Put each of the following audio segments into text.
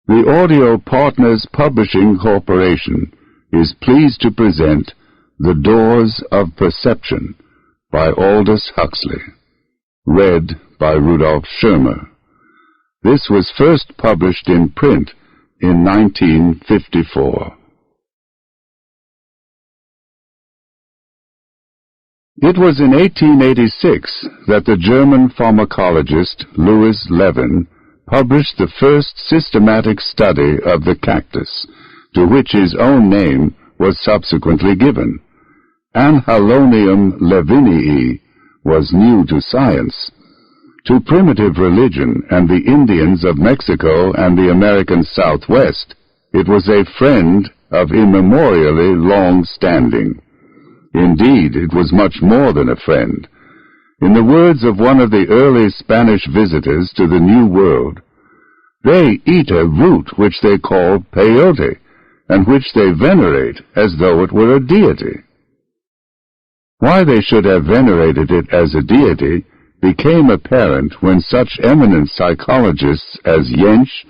The Audio Partners Publishing Corporation is pleased to present The Doors of Perception by Aldous Huxley, read by Rudolf Schirmer. This was first published in print in 1954. It was in 1886 that the German pharmacologist Louis Levin published the first systematic study of the cactus, to which his own name was subsequently given. Anhalonium levinii was new to science. To primitive religion and the Indians of Mexico and the American Southwest, it was a friend of immemorially long standing. Indeed, it was much more than a friend. In the words of one of the early Spanish visitors to the New World, they eat a root which they call peyote, and which they venerate as though it were a deity. Why they should have venerated it as a deity became apparent when such eminent psychologists as Jensch,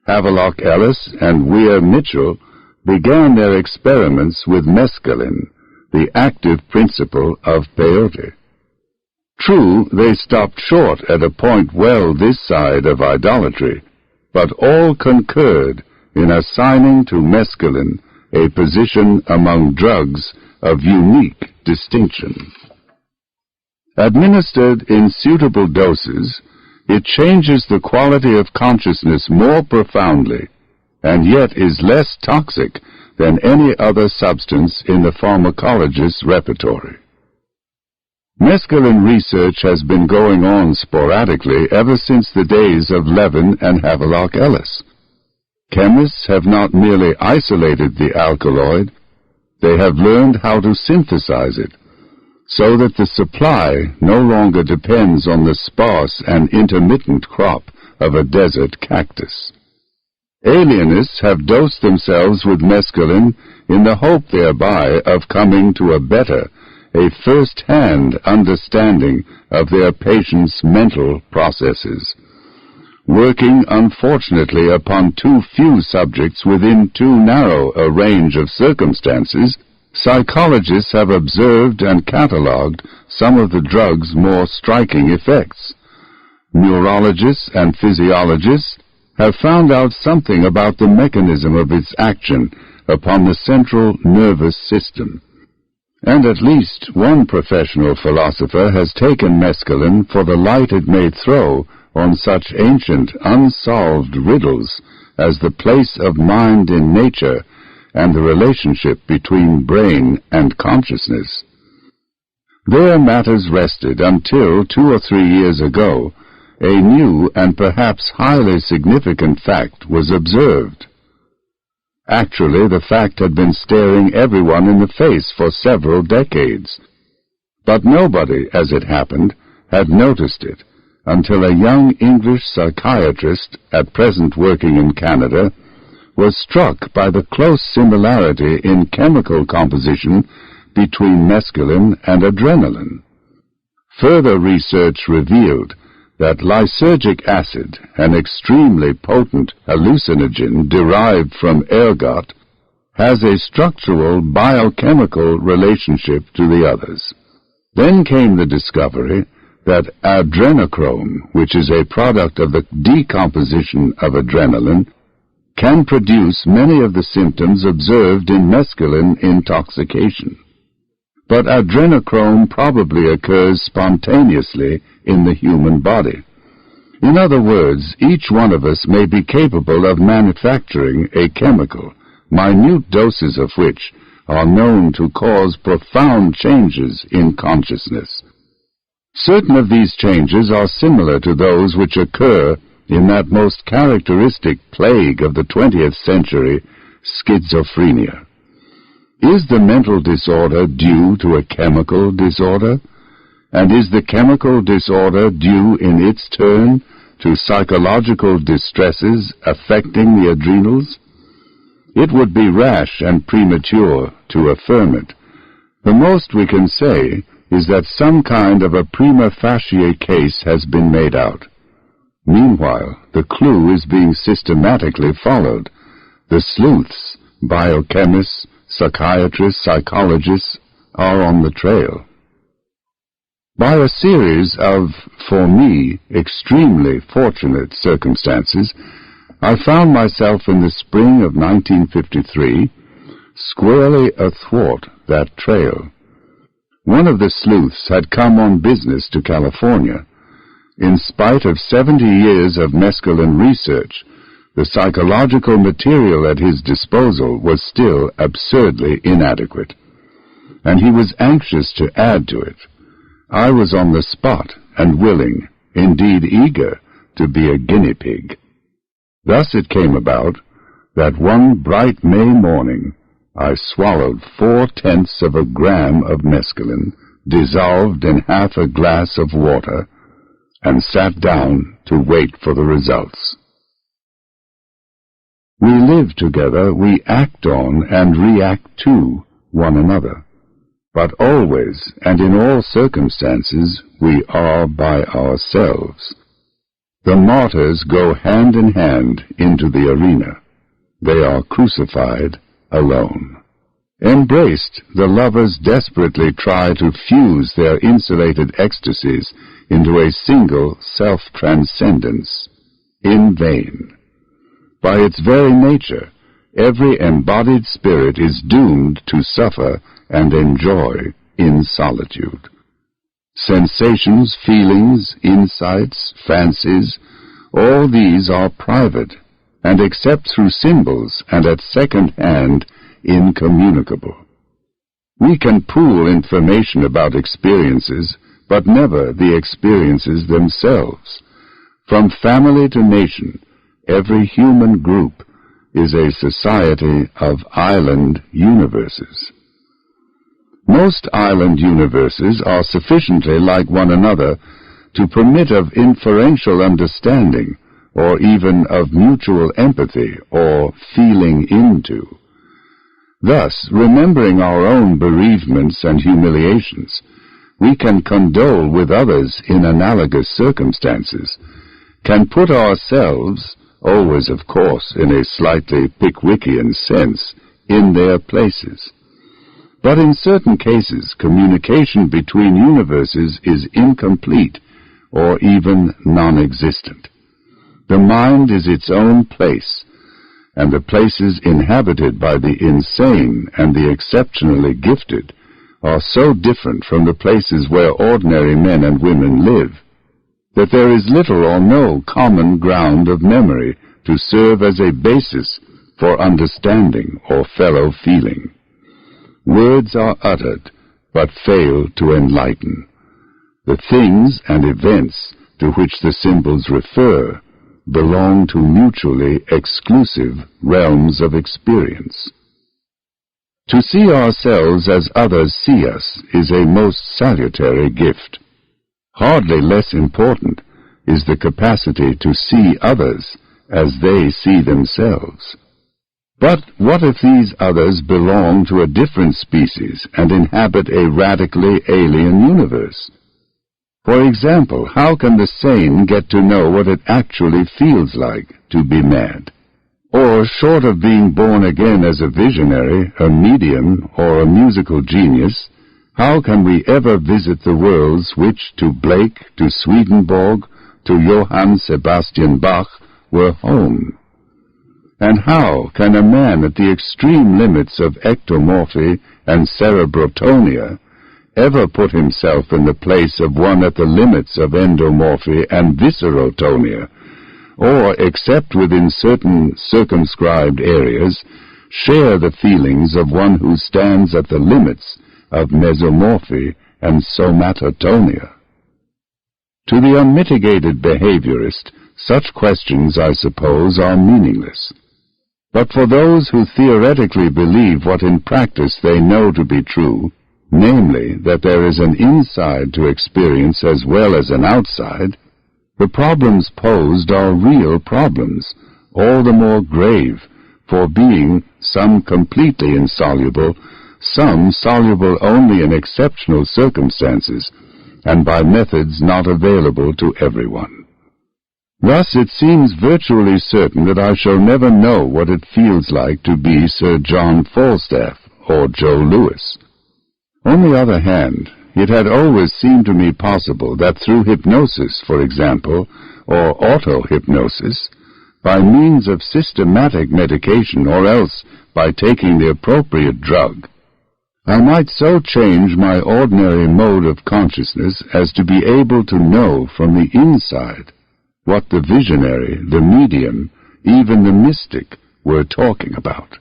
Havelock Ellis, and Weir Mitchell began their experiments with mescaline, the active principle of peyote. True, they stopped short at a point well this side of idolatry, but all concurred in assigning to mescaline a position among drugs of unique distinction. Administered in suitable doses, it changes the quality of consciousness more profoundly, and yet is less toxic than any other substance in the pharmacologist's repertory. Mescaline research has been going on sporadically ever since the days of Levin and Havelock Ellis. Chemists have not merely isolated the alkaloid, they have learned how to synthesize it, so that the supply no longer depends on the sparse and intermittent crop of a desert cactus. Alienists have dosed themselves with mescaline in the hope thereby of coming to a better, a first-hand understanding of their patients' mental processes. Working unfortunately upon too few subjects within too narrow a range of circumstances, psychologists have observed and catalogued some of the drug's more striking effects. Neurologists and physiologists have found out something about the mechanism of its action upon the central nervous system. And at least one professional philosopher has taken mescaline for the light it may throw on such ancient, unsolved riddles as the place of mind in nature and the relationship between brain and consciousness. There matters rested until 2 or 3 years ago a new and perhaps highly significant fact was observed. Actually, the fact had been staring everyone in the face for several decades, but nobody, as it happened, had noticed it until a young English psychiatrist, at present working in Canada, was struck by the close similarity in chemical composition between mescaline and adrenaline. Further research revealed that lysergic acid, an extremely potent hallucinogen derived from ergot, has a structural biochemical relationship to the others. Then came the discovery that adrenochrome, which is a product of the decomposition of adrenaline, can produce many of the symptoms observed in mescaline intoxication. But adrenochrome probably occurs spontaneously in the human body. In other words, each one of us may be capable of manufacturing a chemical, minute doses of which are known to cause profound changes in consciousness. Certain of these changes are similar to those which occur in that most characteristic plague of the 20th century, schizophrenia. Is the mental disorder due to a chemical disorder? And is the chemical disorder due in its turn to psychological distresses affecting the adrenals? It would be rash and premature to affirm it. The most we can say is that some kind of a prima facie case has been made out. Meanwhile, the clue is being systematically followed. The sleuths, biochemists, psychiatrists, psychologists, are on the trail. By a series of, for me, extremely fortunate circumstances, I found myself in the spring of 1953 squarely athwart that trail. One of the sleuths had come on business to California. In spite of 70 years of mescaline research, the psychological material at his disposal was still absurdly inadequate, and he was anxious to add to it. I was on the spot and willing, indeed eager, to be a guinea pig. Thus it came about that one bright May morning I swallowed 4/10 of a gram of mescaline, dissolved in half a glass of water, and sat down to wait for the results. We live together, we act on and react to one another, but always and in all circumstances we are by ourselves. The martyrs go hand in hand into the arena. They are crucified alone. Embraced, the lovers desperately try to fuse their insulated ecstasies into a single self-transcendence. In vain. By its very nature, every embodied spirit is doomed to suffer and enjoy in solitude. Sensations, feelings, insights, fancies, all these are private, and except through symbols and at second hand, incommunicable. We can pool information about experiences, but never the experiences themselves. From family to nation, every human group is a society of island universes. Most island universes are sufficiently like one another to permit of inferential understanding, or even of mutual empathy or feeling into. Thus, remembering our own bereavements and humiliations, we can condole with others in analogous circumstances, can put ourselves, always of course in a slightly Pickwickian sense, in their places. But in certain cases, communication between universes is incomplete or even non-existent. The mind is its own place, and the places inhabited by the insane and the exceptionally gifted are so different from the places where ordinary men and women live, that there is little or no common ground of memory to serve as a basis for understanding or fellow feeling. Words are uttered, but fail to enlighten. The things and events to which the symbols refer belong to mutually exclusive realms of experience. To see ourselves as others see us is a most salutary gift. Hardly less important is the capacity to see others as they see themselves. But what if these others belong to a different species and inhabit a radically alien universe? For example, how can the sane get to know what it actually feels like to be mad? Or, short of being born again as a visionary, a medium, or a musical genius, how can we ever visit the worlds which to Blake, to Swedenborg, to Johann Sebastian Bach were home? And how can a man at the extreme limits of ectomorphy and cerebrotonia ever put himself in the place of one at the limits of endomorphy and viscerotonia, or, except within certain circumscribed areas, share the feelings of one who stands at the limits of mesomorphy and somatotonia? To the unmitigated behaviorist, such questions, I suppose, are meaningless. But for those who theoretically believe what in practice they know to be true, namely, that there is an inside to experience as well as an outside, the problems posed are real problems, all the more grave for being some completely insoluble, some soluble only in exceptional circumstances, and by methods not available to everyone. Thus it seems virtually certain that I shall never know what it feels like to be Sir John Falstaff or Joe Louis. On the other hand, it had always seemed to me possible that through hypnosis, for example, or auto-hypnosis, by means of systematic medication or else by taking the appropriate drug, I might so change my ordinary mode of consciousness as to be able to know from the inside what the visionary, the medium, even the mystic were talking about.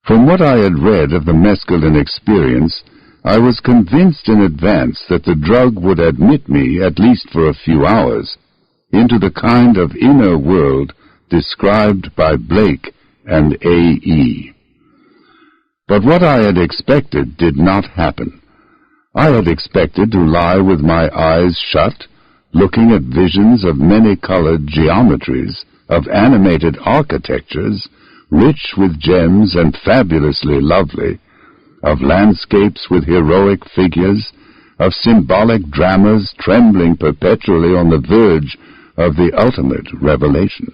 From what I had read of the mescaline experience, I was convinced in advance that the drug would admit me, at least for a few hours, into the kind of inner world described by Blake and A.E. But what I had expected did not happen. I had expected to lie with my eyes shut, looking at visions of many-colored geometries, of animated architectures, rich with gems and fabulously lovely, of landscapes with heroic figures, of symbolic dramas trembling perpetually on the verge of the ultimate revelation.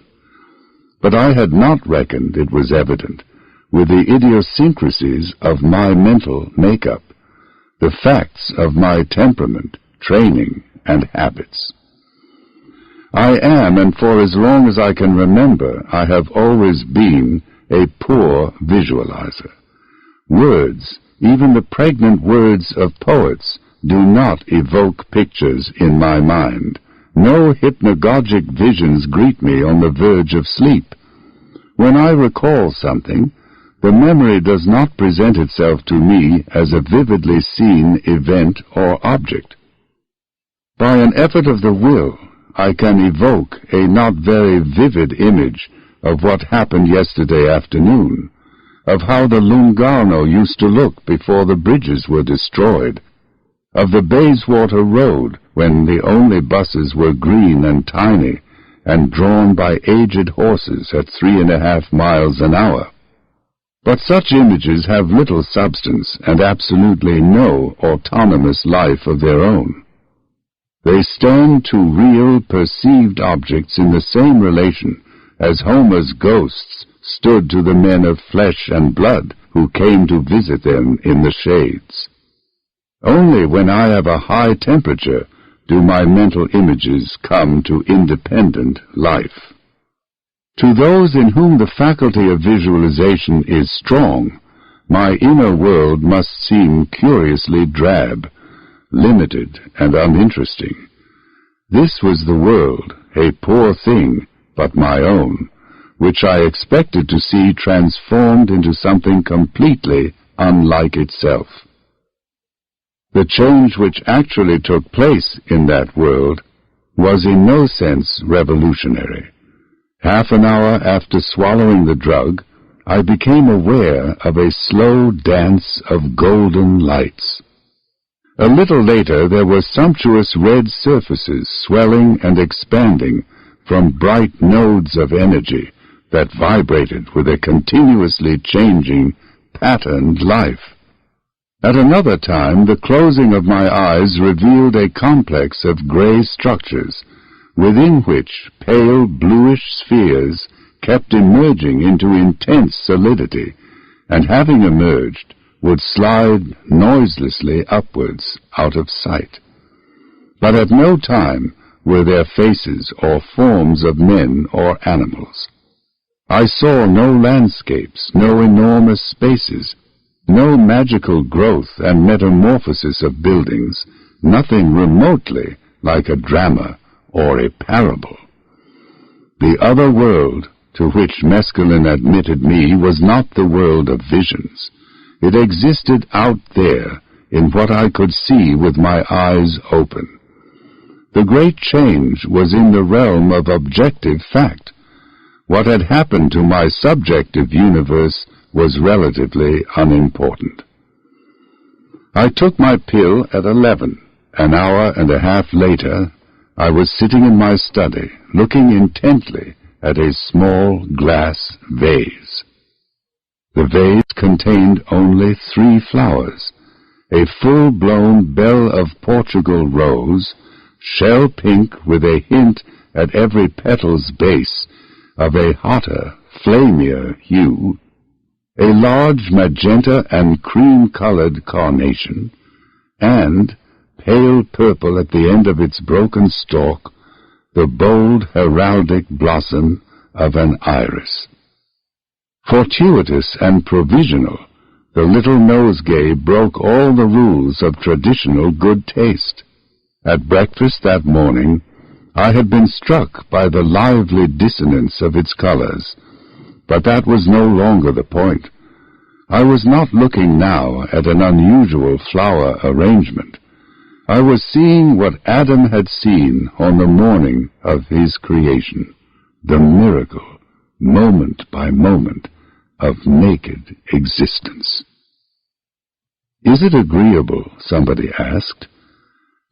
But I had not reckoned, it was evident, with the idiosyncrasies of my mental makeup, the facts of my temperament, training, and habits. I am, and for as long as I can remember, I have always been a poor visualizer. Words, even the pregnant words of poets, do not evoke pictures in my mind. No hypnagogic visions greet me on the verge of sleep. When I recall something, the memory does not present itself to me as a vividly seen event or object. By an effort of the will, I can evoke a not very vivid image of what happened yesterday afternoon, of how the Lungarno used to look before the bridges were destroyed, of the Bayswater Road when the only buses were green and tiny and drawn by aged horses at 3.5 miles an hour. But such images have little substance and absolutely no autonomous life of their own. They stand to real perceived objects in the same relation as Homer's ghosts stood to the men of flesh and blood who came to visit them in the shades. Only when I have a high temperature do my mental images come to independent life. To those in whom the faculty of visualization is strong, my inner world must seem curiously drab, limited and uninteresting. This was the world, a poor thing, but my own, which I expected to see transformed into something completely unlike itself. The change which actually took place in that world was in no sense revolutionary. Half an hour after swallowing the drug, I became aware of a slow dance of golden lights. A little later there were sumptuous red surfaces swelling and expanding from bright nodes of energy that vibrated with a continuously changing, patterned life. At another time the closing of my eyes revealed a complex of gray structures, within which pale bluish spheres kept emerging into intense solidity, and having emerged, would slide noiselessly upwards out of sight. But at no time were there faces or forms of men or animals. I saw no landscapes, no enormous spaces, no magical growth and metamorphosis of buildings, nothing remotely like a drama or a parable. The other world to which mescaline admitted me was not the world of visions. It existed out there in what I could see with my eyes open. The great change was in the realm of objective fact. What had happened to my subjective universe was relatively unimportant. I took my pill at 11. An hour and a half later, I was sitting in my study, looking intently at a small glass vase. The vase contained only 3 flowers, a full-blown Belle of Portugal rose, shell pink with a hint at every petal's base of a hotter, flamier hue, a large magenta and cream-colored carnation, and, pale purple at the end of its broken stalk, the bold heraldic blossom of an iris. Fortuitous and provisional, the little nosegay broke all the rules of traditional good taste. At breakfast that morning, I had been struck by the lively dissonance of its colors, but that was no longer the point. I was not looking now at an unusual flower arrangement. I was seeing what Adam had seen on the morning of his creation, the miracle, moment by moment, of naked existence. "Is it agreeable?" somebody asked.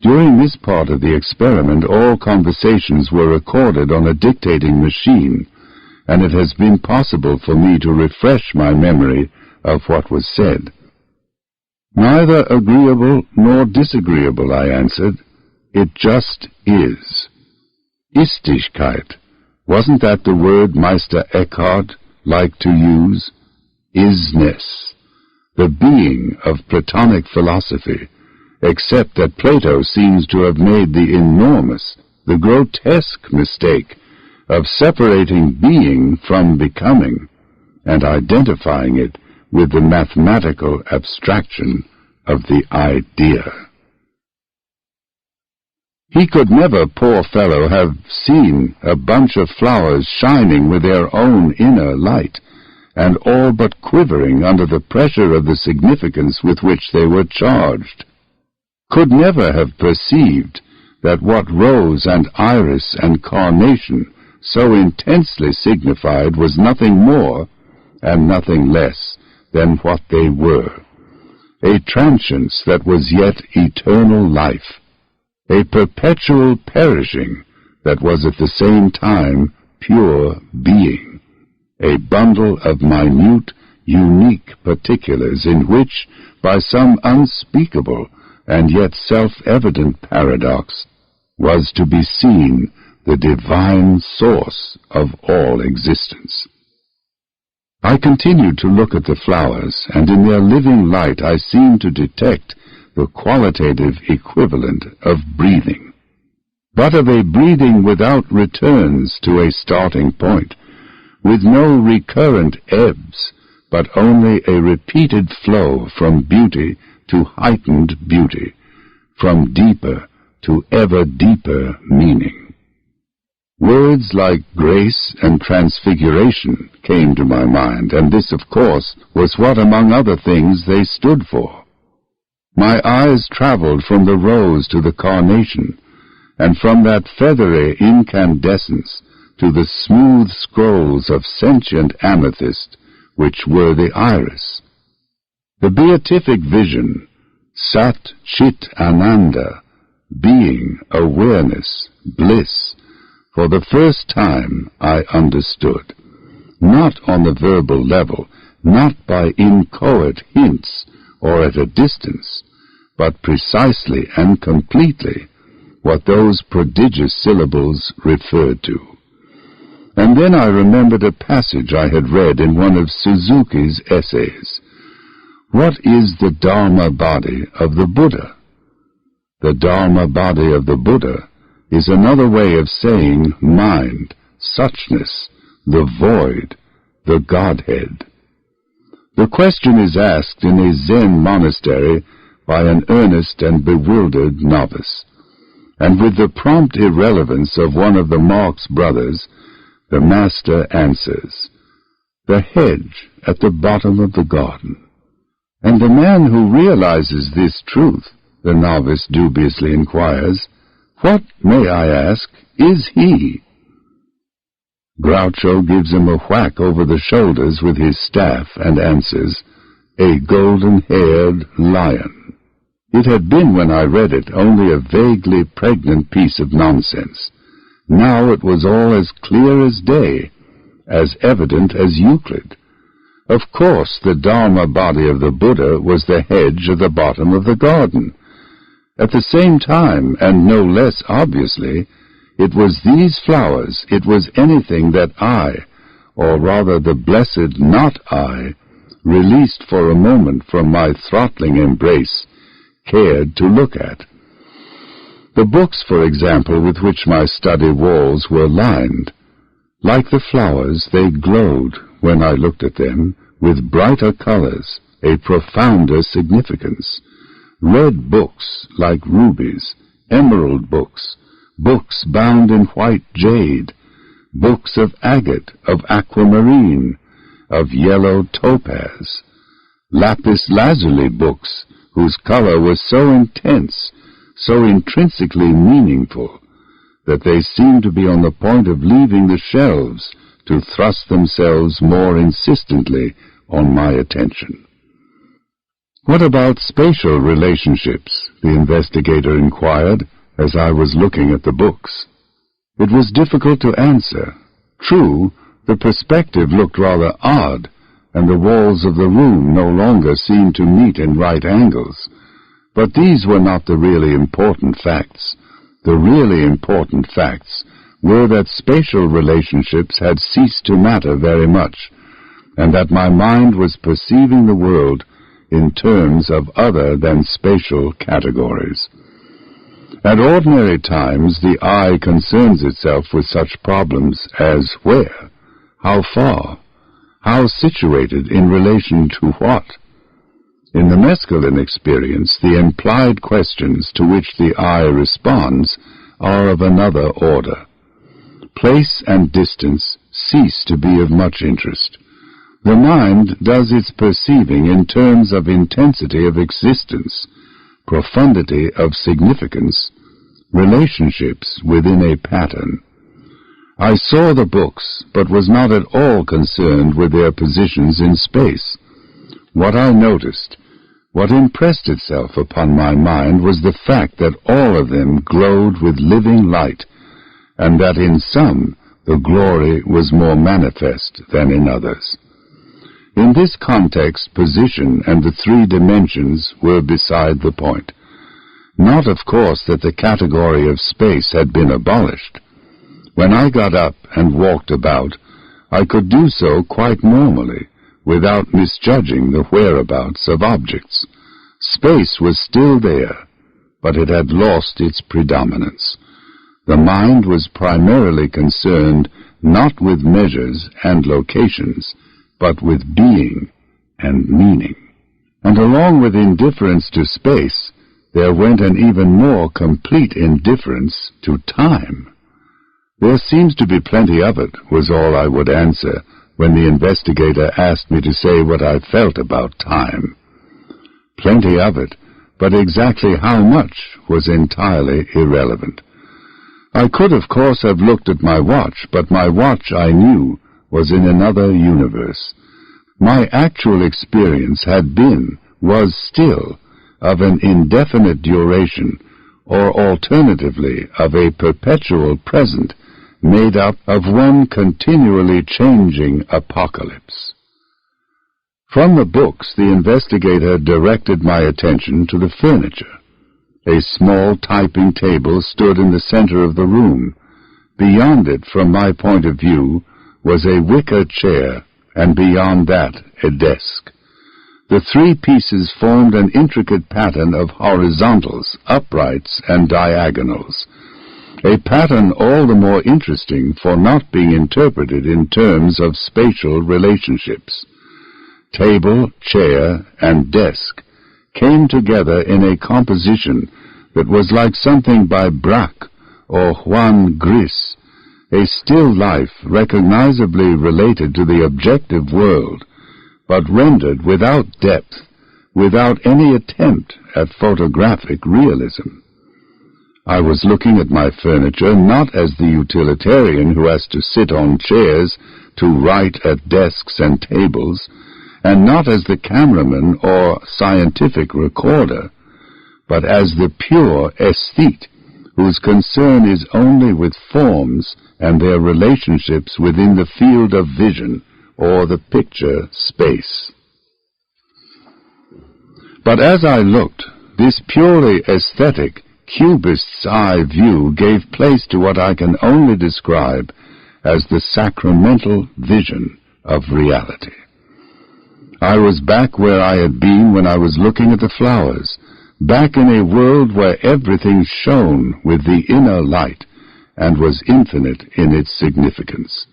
During this part of the experiment, all conversations were recorded on a dictating machine, and it has been possible for me to refresh my memory of what was said. "Neither agreeable nor disagreeable," I answered. "It just is." Istigkeit, wasn't that the word Meister Eckhart liked to use? Isness, the being of Platonic philosophy, except that Plato seems to have made the enormous, the grotesque mistake of separating being from becoming and identifying it with the mathematical abstraction of the idea. He could never, poor fellow, have seen a bunch of flowers shining with their own inner light, and all but quivering under the pressure of the significance with which they were charged. Could never have perceived that what rose and iris and carnation so intensely signified was nothing more and nothing less than what they were, a transience that was yet eternal life, a perpetual perishing that was at the same time pure being, a bundle of minute, unique particulars in which, by some unspeakable and yet self-evident paradox, was to be seen the divine source of all existence. I continued to look at the flowers, and in their living light I seemed to detect the qualitative equivalent of breathing, but of a breathing without returns to a starting point, with no recurrent ebbs, but only a repeated flow from beauty to heightened beauty, from deeper to ever deeper meaning. Words like grace and transfiguration came to my mind, and this, of course, was what, among other things, they stood for. My eyes traveled from the rose to the carnation, and from that feathery incandescence to the smooth scrolls of sentient amethyst which were the iris. The beatific vision, Sat Chit Ananda, being, awareness, bliss, for the first time I understood, not on the verbal level, not by inchoate hints or at a distance, but precisely and completely what those prodigious syllables referred to. And then I remembered a passage I had read in one of Suzuki's essays. What is the Dharma body of the Buddha? The Dharma body of the Buddha is another way of saying mind, suchness, the void, the Godhead. The question is asked in a Zen monastery by an earnest and bewildered novice, and with the prompt irrelevance of one of the Marx brothers, the master answers, "The hedge at the bottom of the garden." And the man who realizes this truth, the novice dubiously inquires, what, may I ask, is he? Groucho gives him a whack over the shoulders with his staff and answers, "A golden-haired lion." It had been, when I read it, only a vaguely pregnant piece of nonsense. Now it was all as clear as day, as evident as Euclid. Of course, the Dharma body of the Buddha was the hedge at the bottom of the garden. At the same time, and no less obviously, It was these flowers, it was anything that I, or rather the blessed not I, released for a moment from my throttling embrace, cared to look at. The books, for example, with which my study walls were lined. Like the flowers, they glowed, when I looked at them, with brighter colors, a profounder significance. Red books, like rubies, emerald books, books bound in white jade, books of agate, of aquamarine, of yellow topaz, lapis lazuli books, whose color was so intense, so intrinsically meaningful, that they seemed to be on the point of leaving the shelves to thrust themselves more insistently on my attention. "What about spatial relationships?" the investigator inquired as I was looking at the books. It was difficult to answer. True, the perspective looked rather odd, and the walls of the room no longer seemed to meet in right angles. But these were not the really important facts. The really important facts were that spatial relationships had ceased to matter very much, and that my mind was perceiving the world in terms of other than spatial categories. At ordinary times, the eye concerns itself with such problems as where, how far, how situated in relation to what. In the mescaline experience, the implied questions to which the eye responds are of another order. Place and distance cease to be of much interest. The mind does its perceiving in terms of intensity of existence, profundity of significance, relationships within a pattern. I saw the books, but was not at all concerned with their positions in space. What I noticed, what impressed itself upon my mind, was the fact that all of them glowed with living light, and that in some the glory was more manifest than in others. In this context, position and the three dimensions were beside the point. Not, of course, that the category of space had been abolished. When I got up and walked about, I could do so quite normally, without misjudging the whereabouts of objects. Space was still there, but it had lost its predominance. The mind was primarily concerned not with measures and locations, but with being and meaning. And along with indifference to space, there went an even more complete indifference to time. "There seems to be plenty of it," was all I would answer when the investigator asked me to say what I felt about time. Plenty of it, but exactly how much was entirely irrelevant. I could, of course, have looked at my watch, but my watch, I knew, was in another universe. My actual experience had been, was still, of an indefinite duration, or alternatively of a perpetual present, made up of one continually changing apocalypse. From the books, the investigator directed my attention to the furniture. A small typing table stood in the center of the room. Beyond it, from my point of view, was a wicker chair, and beyond that, a desk. The three pieces formed an intricate pattern of horizontals, uprights, and diagonals, a pattern all the more interesting for not being interpreted in terms of spatial relationships. Table, chair, and desk came together in a composition that was like something by Braque or Juan Gris, a still life recognizably related to the objective world, but rendered without depth, without any attempt at photographic realism. I was looking at my furniture not as the utilitarian who has to sit on chairs to write at desks and tables, and not as the cameraman or scientific recorder, but as the pure aesthete whose concern is only with forms and their relationships within the field of vision or the picture space. But as I looked, this purely aesthetic cubist's eye view gave place to what I can only describe as the sacramental vision of reality. I was back where I had been when I was looking at the flowers, back in a world where everything shone with the inner light and was infinite in its significance.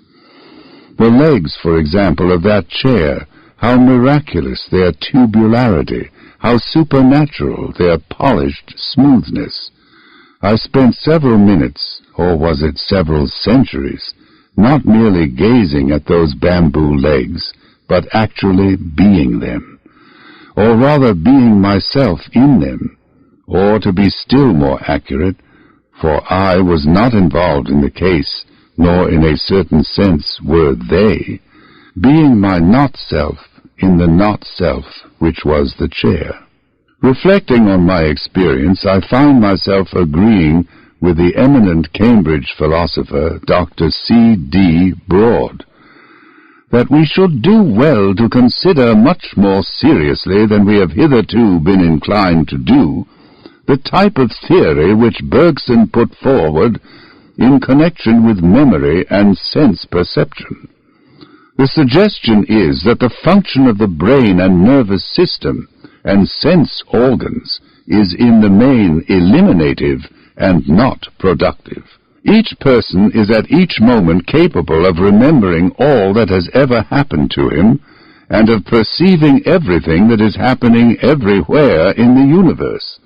The legs, for example, of that chair, how miraculous their tubularity, how supernatural their polished smoothness. I spent several minutes, or was it several centuries, not merely gazing at those bamboo legs, but actually being them, or rather being myself in them, or to be still more accurate, for I was not involved in the case, nor in a certain sense were they, being my not-self in the not-self which was the chair. Reflecting on my experience, I found myself agreeing with the eminent Cambridge philosopher Dr. C.D. Broad, that we should do well to consider much more seriously than we have hitherto been inclined to do the type of theory which Bergson put forward in connection with memory and sense perception. The suggestion is that the function of the brain and nervous system and sense organs is in the main eliminative and not productive. Each person is at each moment capable of remembering all that has ever happened to him, and of perceiving everything that is happening everywhere in the universe.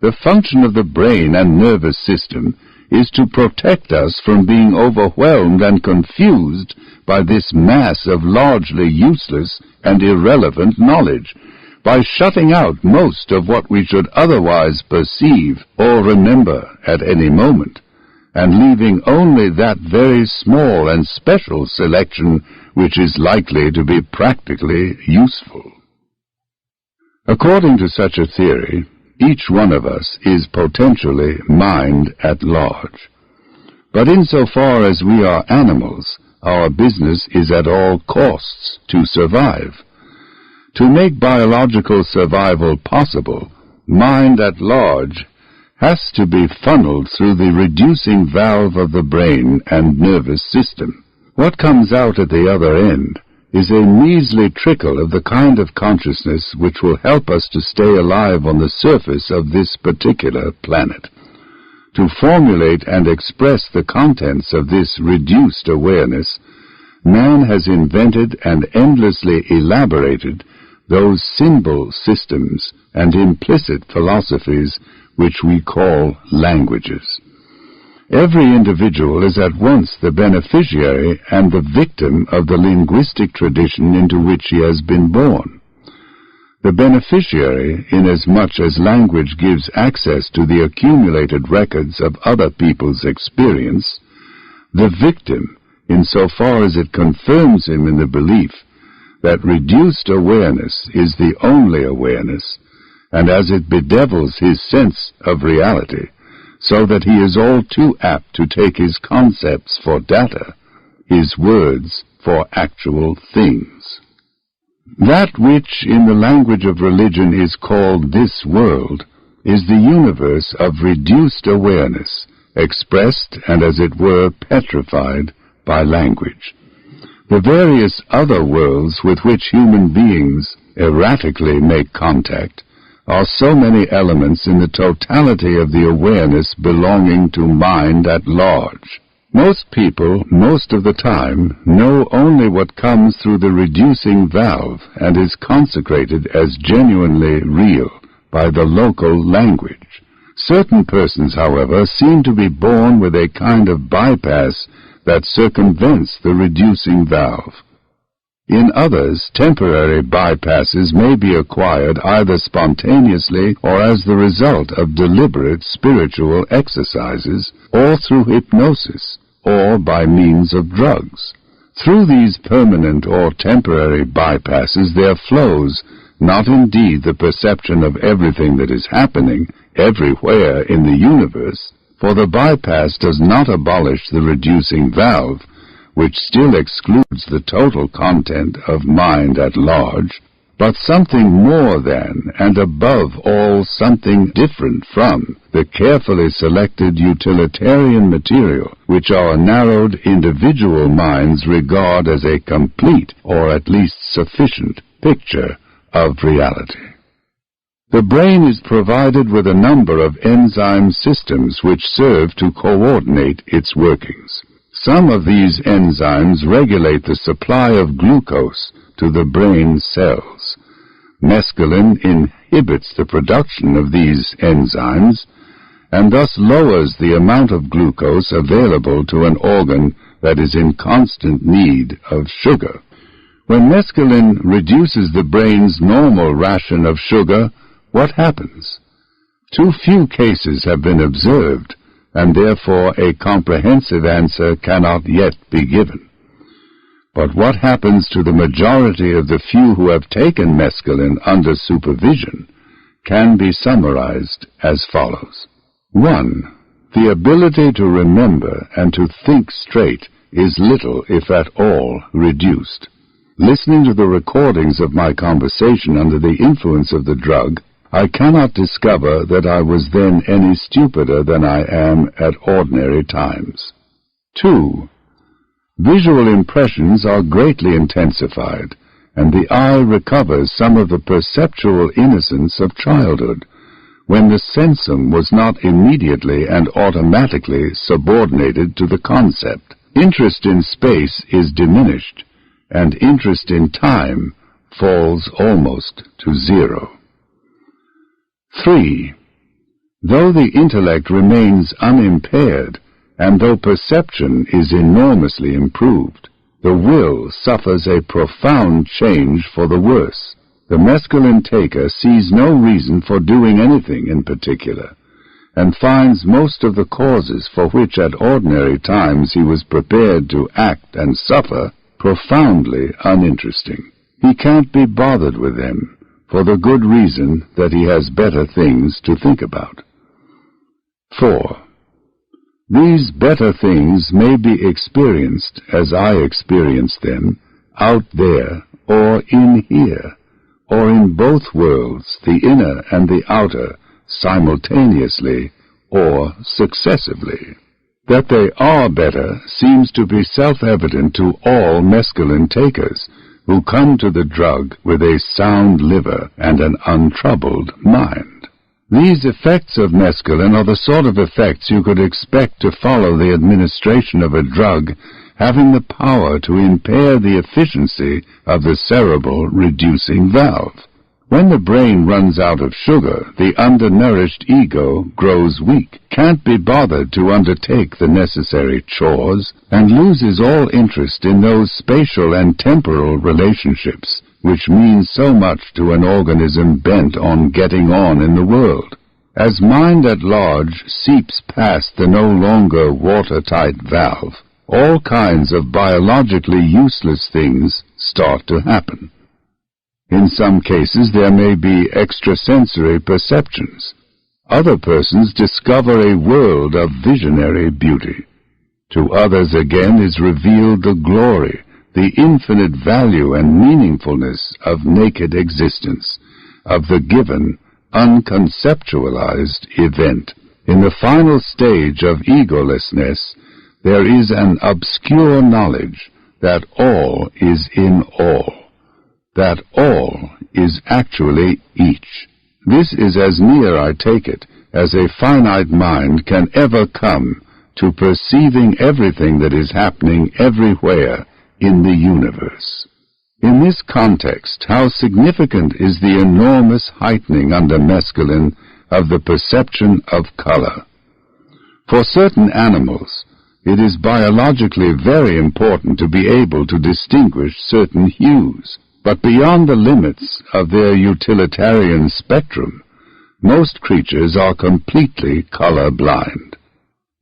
The function of the brain and nervous system is to protect us from being overwhelmed and confused by this mass of largely useless and irrelevant knowledge, by shutting out most of what we should otherwise perceive or remember at any moment, and leaving only that very small and special selection which is likely to be practically useful. According to such a theory, each one of us is potentially mind at large. But insofar as we are animals, our business is at all costs to survive. To make biological survival possible, mind at large has to be funneled through the reducing valve of the brain and nervous system. What comes out at the other end is a measly trickle of the kind of consciousness which will help us to stay alive on the surface of this particular planet. To formulate and express the contents of this reduced awareness, man has invented and endlessly elaborated those symbol systems and implicit philosophies which we call languages. Every individual is at once the beneficiary and the victim of the linguistic tradition into which he has been born. The beneficiary, inasmuch as language gives access to the accumulated records of other people's experience; the victim, insofar as it confirms him in the belief that reduced awareness is the only awareness, and as it bedevils his sense of reality, so that he is all too apt to take his concepts for data, his words for actual things. That which in the language of religion is called this world is the universe of reduced awareness, expressed and as it were petrified by language. The various other worlds with which human beings erratically make contact are so many elements in the totality of the awareness belonging to mind at large. Most people, most of the time, know only what comes through the reducing valve and is consecrated as genuinely real by the local language. Certain persons, however, seem to be born with a kind of bypass that circumvents the reducing valve. In others, temporary bypasses may be acquired either spontaneously or as the result of deliberate spiritual exercises, or through hypnosis, or by means of drugs. Through these permanent or temporary bypasses there flows not indeed the perception of everything that is happening everywhere in the universe, for the bypass does not abolish the reducing valve, which still excludes the total content of mind at large, but something more than, and above all something different from, the carefully selected utilitarian material which our narrowed individual minds regard as a complete, or at least sufficient, picture of reality. The brain is provided with a number of enzyme systems which serve to coordinate its workings. Some of these enzymes regulate the supply of glucose to the brain cells. Mescaline inhibits the production of these enzymes and thus lowers the amount of glucose available to an organ that is in constant need of sugar. When mescaline reduces the brain's normal ration of sugar, what happens? Too few cases have been observed, and therefore a comprehensive answer cannot yet be given. But what happens to the majority of the few who have taken mescaline under supervision can be summarized as follows. 1. The ability to remember and to think straight is little, if at all, reduced. Listening to the recordings of my conversation under the influence of the drug, I cannot discover that I was then any stupider than I am at ordinary times. 2. Visual impressions are greatly intensified, and the eye recovers some of the perceptual innocence of childhood, when the sensum was not immediately and automatically subordinated to the concept. Interest in space is diminished, and interest in time falls almost to zero. 3. Though the intellect remains unimpaired, and though perception is enormously improved, the will suffers a profound change for the worse. The mescaline taker sees no reason for doing anything in particular, and finds most of the causes for which at ordinary times he was prepared to act and suffer profoundly uninteresting. He can't be bothered with them, for the good reason that he has better things to think about. 4. These better things may be experienced, as I experienced them, out there or in here, or in both worlds, the inner and the outer, simultaneously or successively. That they are better seems to be self-evident to all mescaline takers, who come to the drug with a sound liver and an untroubled mind. These effects of mescaline are the sort of effects you could expect to follow the administration of a drug having the power to impair the efficiency of the cerebral reducing valve. When the brain runs out of sugar, the undernourished ego grows weak, can't be bothered to undertake the necessary chores, and loses all interest in those spatial and temporal relationships which mean so much to an organism bent on getting on in the world. As mind at large seeps past the no longer watertight valve, all kinds of biologically useless things start to happen. In some cases there may be extrasensory perceptions. Other persons discover a world of visionary beauty. To others again is revealed the glory, the infinite value and meaningfulness of naked existence, of the given, unconceptualized event. In the final stage of egolessness, there is an obscure knowledge that all is in all, that all is actually each. This is as near, I take it, as a finite mind can ever come to perceiving everything that is happening everywhere in the universe. In this context, how significant is the enormous heightening under mescaline of the perception of color. For certain animals, it is biologically very important to be able to distinguish certain hues, but beyond the limits of their utilitarian spectrum, most creatures are completely color-blind.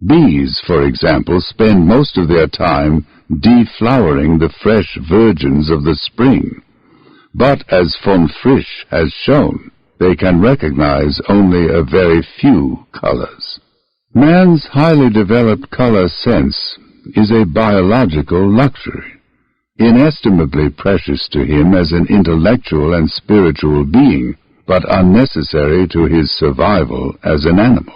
Bees, for example, spend most of their time deflowering the fresh virgins of the spring, but as von Frisch has shown, they can recognize only a very few colors. Man's highly developed color sense is a biological luxury. inestimably precious to him as an intellectual and spiritual being, but unnecessary to his survival as an animal.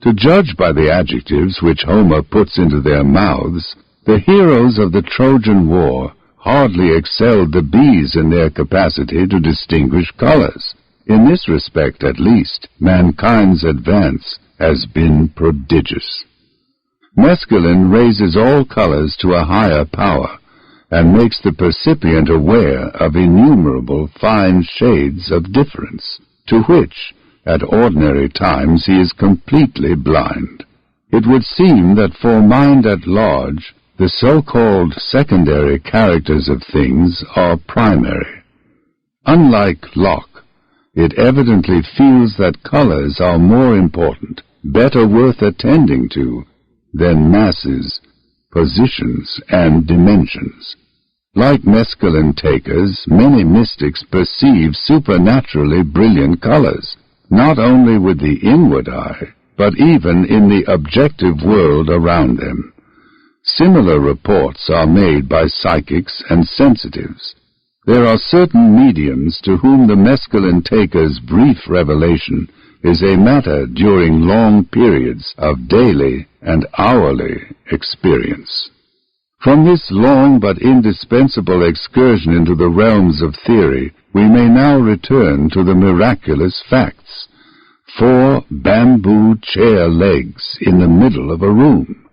To judge by the adjectives which Homer puts into their mouths, the heroes of the Trojan War hardly excelled the bees in their capacity to distinguish colors. In this respect, at least, mankind's advance has been prodigious. Mescaline raises all colors to a higher power, and makes the percipient aware of innumerable fine shades of difference, to which, at ordinary times, he is completely blind. It would seem that for mind at large, the so-called secondary characters of things are primary. Unlike Locke, it evidently feels that colors are more important, better worth attending to, than masses, positions, and dimensions. Like mescaline takers, many mystics perceive supernaturally brilliant colors, not only with the inward eye, but even in the objective world around them. Similar reports are made by psychics and sensitives. There are certain mediums to whom the mescaline taker's brief revelation is a matter during long periods of daily and hourly experience. From this long but indispensable excursion into the realms of theory, we may now return to the miraculous facts. 4 bamboo chair legs in the middle of a room.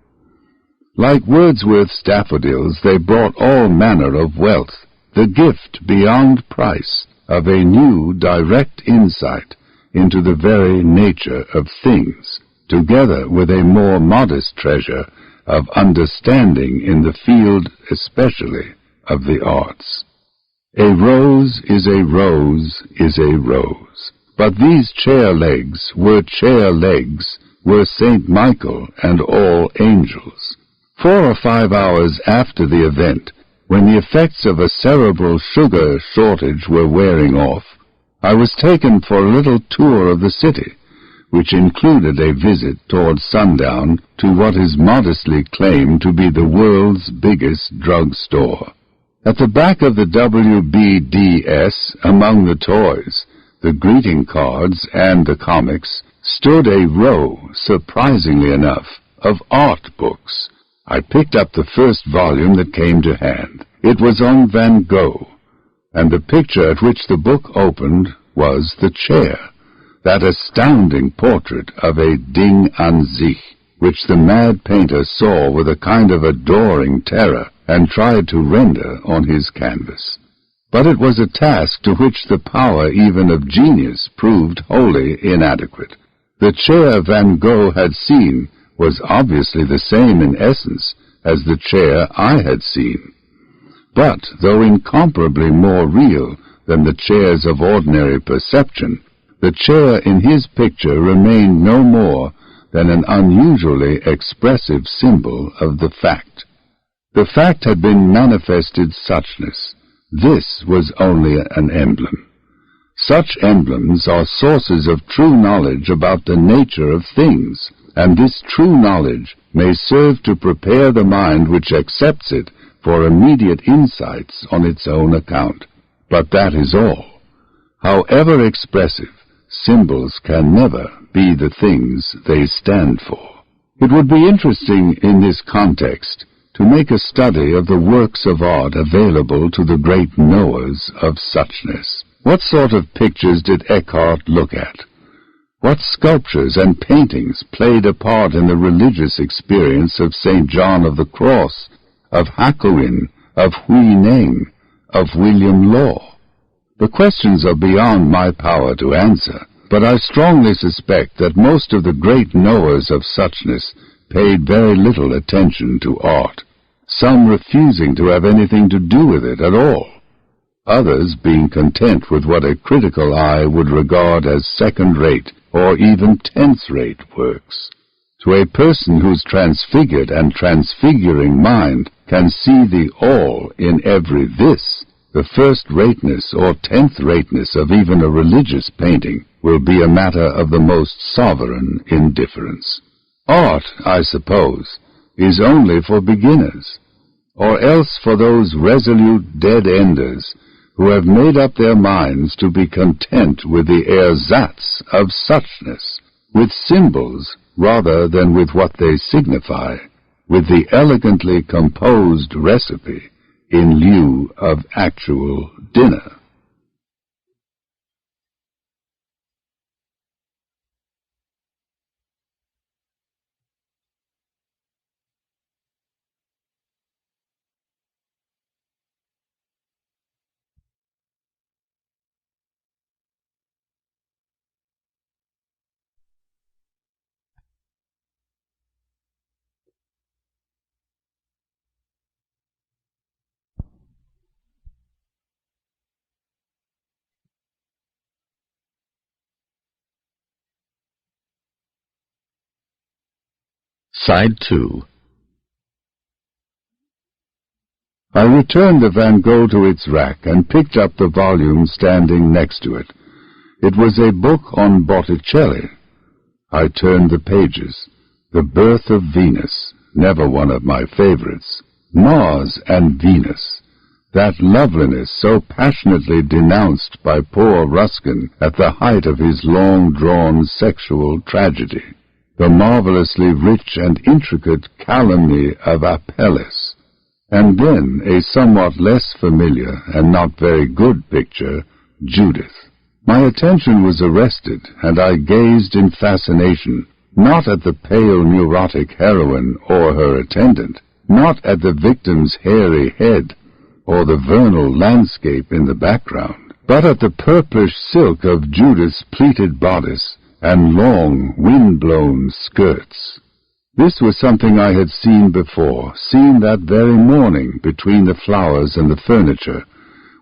Like Wordsworth's daffodils, they brought all manner of wealth, the gift beyond price of a new direct insight into the very nature of things, together with a more modest treasure of understanding in the field especially of the arts. A rose is a rose is a rose, but these chair legs were St. Michael and all angels. 4 or 5 hours after the event, when the effects of a cerebral sugar shortage were wearing off, I was taken for a little tour of the city, which included a visit toward sundown to what is modestly claimed to be the world's biggest drug store. At the back of the WBDS, among the toys, the greeting cards, and the comics, stood a row, surprisingly enough, of art books. I picked up the first volume that came to hand. It was on Van Gogh, and the picture at which the book opened was the chair, that astounding portrait of a Ding an sich, which the mad painter saw with a kind of adoring terror and tried to render on his canvas. But it was a task to which the power even of genius proved wholly inadequate. The chair Van Gogh had seen was obviously the same in essence as the chair I had seen, but, though incomparably more real than the chairs of ordinary perception, the chair in his picture remained no more than an unusually expressive symbol of the fact. The fact had been manifested suchness. This was only an emblem. Such emblems are sources of true knowledge about the nature of things, and this true knowledge may serve to prepare the mind which accepts it for immediate insights on its own account. But that is all. However expressive, symbols can never be the things they stand for. It would be interesting in this context to make a study of the works of art available to the great knowers of suchness. What sort of pictures did Eckhart look at? What sculptures and paintings played a part in the religious experience of St. John of the Cross, of Hakuin, of Hui Ning, of William Law? The questions are beyond my power to answer, but I strongly suspect that most of the great knowers of suchness paid very little attention to art, some refusing to have anything to do with it at all, others being content with what a critical eye would regard as second-rate or even tenth-rate works. To a person whose transfigured and transfiguring mind can see the all in every this, the first-rateness or tenth-rateness of even a religious painting will be a matter of the most sovereign indifference. Art, I suppose, is only for beginners. or else for those resolute dead-enders who have made up their minds to be content with the ersatz of suchness, with symbols rather than with what they signify, with the elegantly composed recipe in lieu of actual dinner. Side 2. I returned the Van Gogh to its rack and picked up the volume standing next to it. It was a book on Botticelli. I turned the pages. The Birth of Venus, never one of my favorites. Mars and Venus, that loveliness so passionately denounced by poor Ruskin at the height of his long-drawn sexual tragedy. The marvelously rich and intricate calumny of Apelles, and then a somewhat less familiar and not very good picture, Judith. My attention was arrested, and I gazed in fascination, not at the pale neurotic heroine or her attendant, not at the victim's hairy head, or the vernal landscape in the background, but at the purplish silk of Judith's pleated bodice and long, wind-blown skirts. This was something I had seen before, seen that very morning between the flowers and the furniture,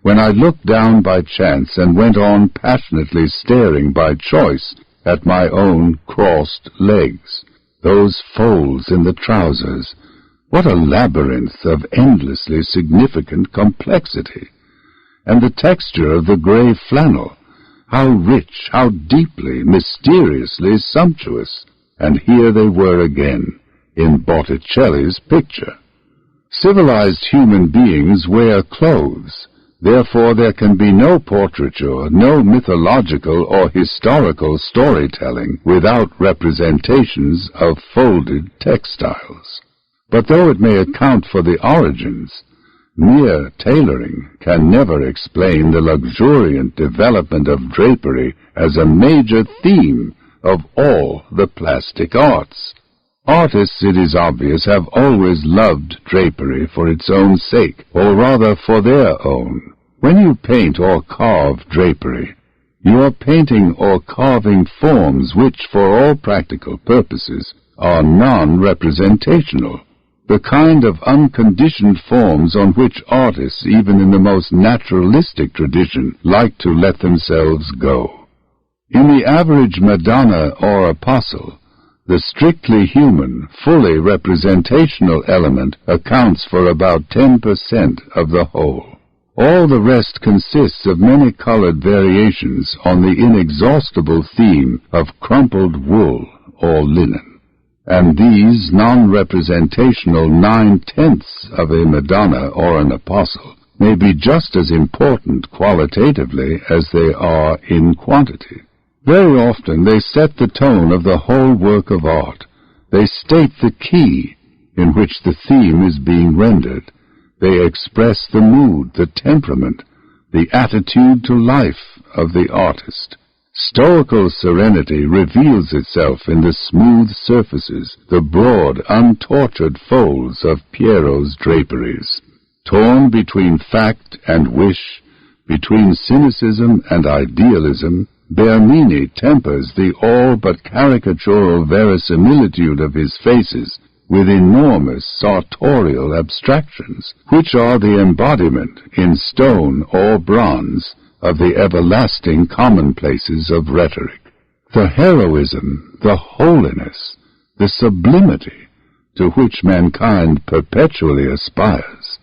when I looked down by chance and went on passionately staring by choice at my own crossed legs, those folds in the trousers. What a labyrinth of endlessly significant complexity! And the texture of the grey flannel, how rich, how deeply, mysteriously sumptuous. And here they were again, in Botticelli's picture. Civilized human beings wear clothes. Therefore there can be no portraiture, no mythological or historical storytelling without representations of folded textiles. But though it may account for the origins, mere tailoring can never explain the luxuriant development of drapery as a major theme of all the plastic arts. Artists, it is obvious, have always loved drapery for its own sake, or rather for their own. When you paint or carve drapery, you are painting or carving forms which, for all practical purposes, are non-representational. The kind of unconditioned forms on which artists, even in the most naturalistic tradition, like to let themselves go. In the average Madonna or Apostle, the strictly human, fully representational element accounts for about 10% of the whole. All the rest consists of many-colored variations on the inexhaustible theme of crumpled wool or linen. And these non-representational 9/10 of a Madonna or an Apostle may be just as important qualitatively as they are in quantity. Very often they set the tone of the whole work of art. They state the key in which the theme is being rendered. They express the mood, the temperament, the attitude to life of the artist. Stoical serenity reveals itself in the smooth surfaces, the broad, untortured folds of Pierrot's draperies. Torn between fact and wish, between cynicism and idealism, Bernini tempers the all but caricatural verisimilitude of his faces with enormous sartorial abstractions, which are the embodiment, in stone or bronze, of the everlasting commonplaces of rhetoric. The heroism, the holiness, the sublimity to which mankind perpetually aspires,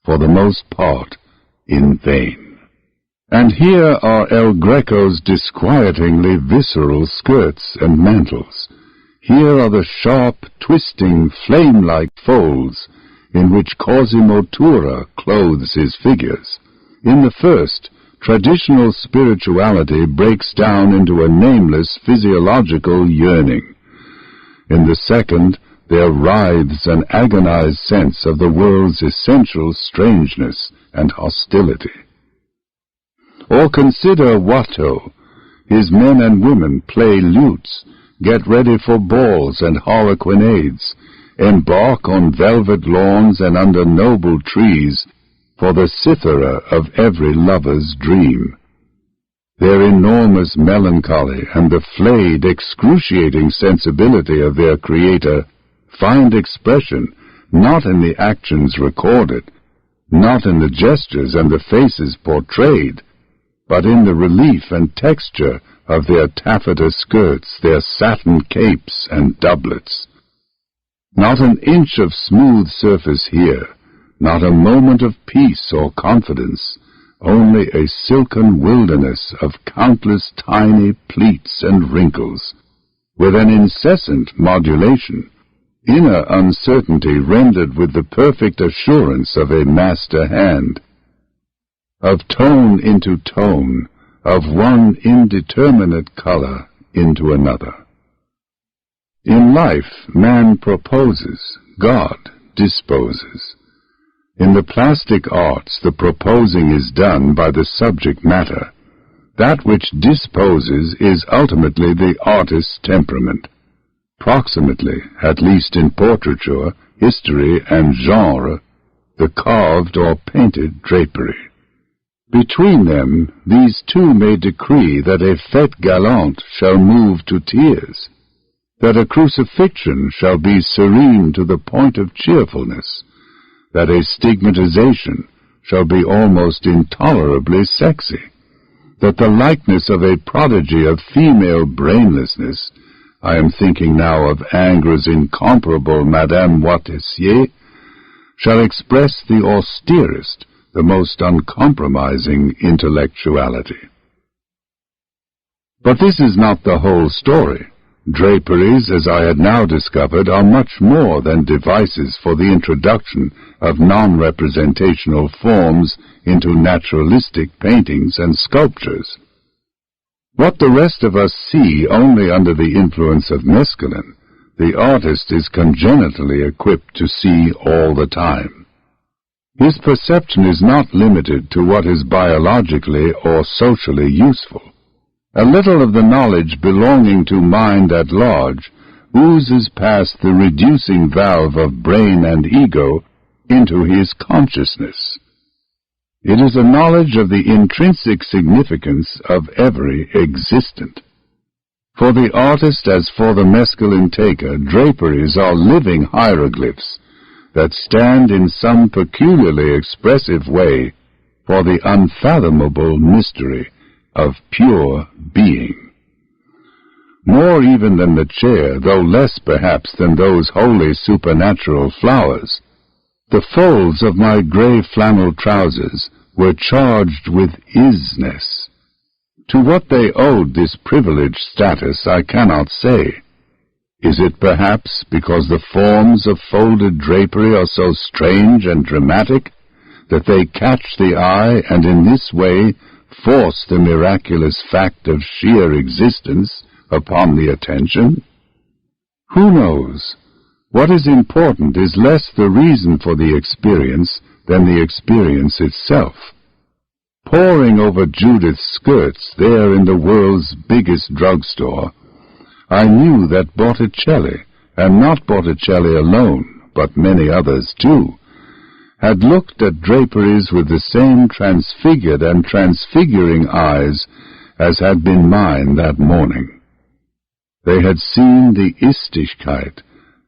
for the most part in vain. And here are El Greco's disquietingly visceral skirts and mantles. Here are the sharp, twisting, flame-like folds in which Cosimotura clothes his figures. In the first, traditional spirituality breaks down into a nameless physiological yearning. In the second, there writhes an agonized sense of the world's essential strangeness and hostility. Or consider Watteau. His men and women play lutes, get ready for balls and harlequinades, embark on velvet lawns and under noble trees for the cithara of every lover's dream. Their enormous melancholy and the flayed, excruciating sensibility of their creator find expression not in the actions recorded, not in the gestures and the faces portrayed, but in the relief and texture of their taffeta skirts, their satin capes and doublets. Not an inch of smooth surface here, not a moment of peace or confidence, only a silken wilderness of countless tiny pleats and wrinkles, with an incessant modulation, inner uncertainty rendered with the perfect assurance of a master hand, of tone into tone, of one indeterminate color into another. In life, man proposes, God disposes. In the plastic arts, the proposing is done by the subject matter. That which disposes is ultimately the artist's temperament. Proximately, at least in portraiture, history, and genre, the carved or painted drapery. Between them, these two may decree that a fête galante shall move to tears, that a crucifixion shall be serene to the point of cheerfulness, that a stigmatization shall be almost intolerably sexy, that the likeness of a prodigy of female brainlessness, I am thinking now of Ingres' incomparable Madame Watessier, shall express the austerest, the most uncompromising intellectuality. But this is not the whole story. Draperies, as I had now discovered, are much more than devices for the introduction of non-representational forms into naturalistic paintings and sculptures. What the rest of us see only under the influence of mescaline, the artist is congenitally equipped to see all the time. His perception is not limited to what is biologically or socially useful. A little of the knowledge belonging to mind at large oozes past the reducing valve of brain and ego into his consciousness. It is a knowledge of the intrinsic significance of every existent. For the artist as for the mescaline taker, draperies are living hieroglyphs that stand in some peculiarly expressive way for the unfathomable mystery of pure being. More even than the chair, though less perhaps than those wholly supernatural flowers, the folds of my grey flannel trousers were charged with isness. To what they owed this privileged status I cannot say. Is it perhaps because the forms of folded drapery are so strange and dramatic that they catch the eye and in this way force the miraculous fact of sheer existence upon the attention? Who knows? What is important is less the reason for the experience than the experience itself. Poring over Judith's skirts there in the world's biggest drugstore, I knew that Botticelli, and not Botticelli alone, but many others too, had looked at draperies with the same transfigured and transfiguring eyes as had been mine that morning. They had seen the Istichkeit,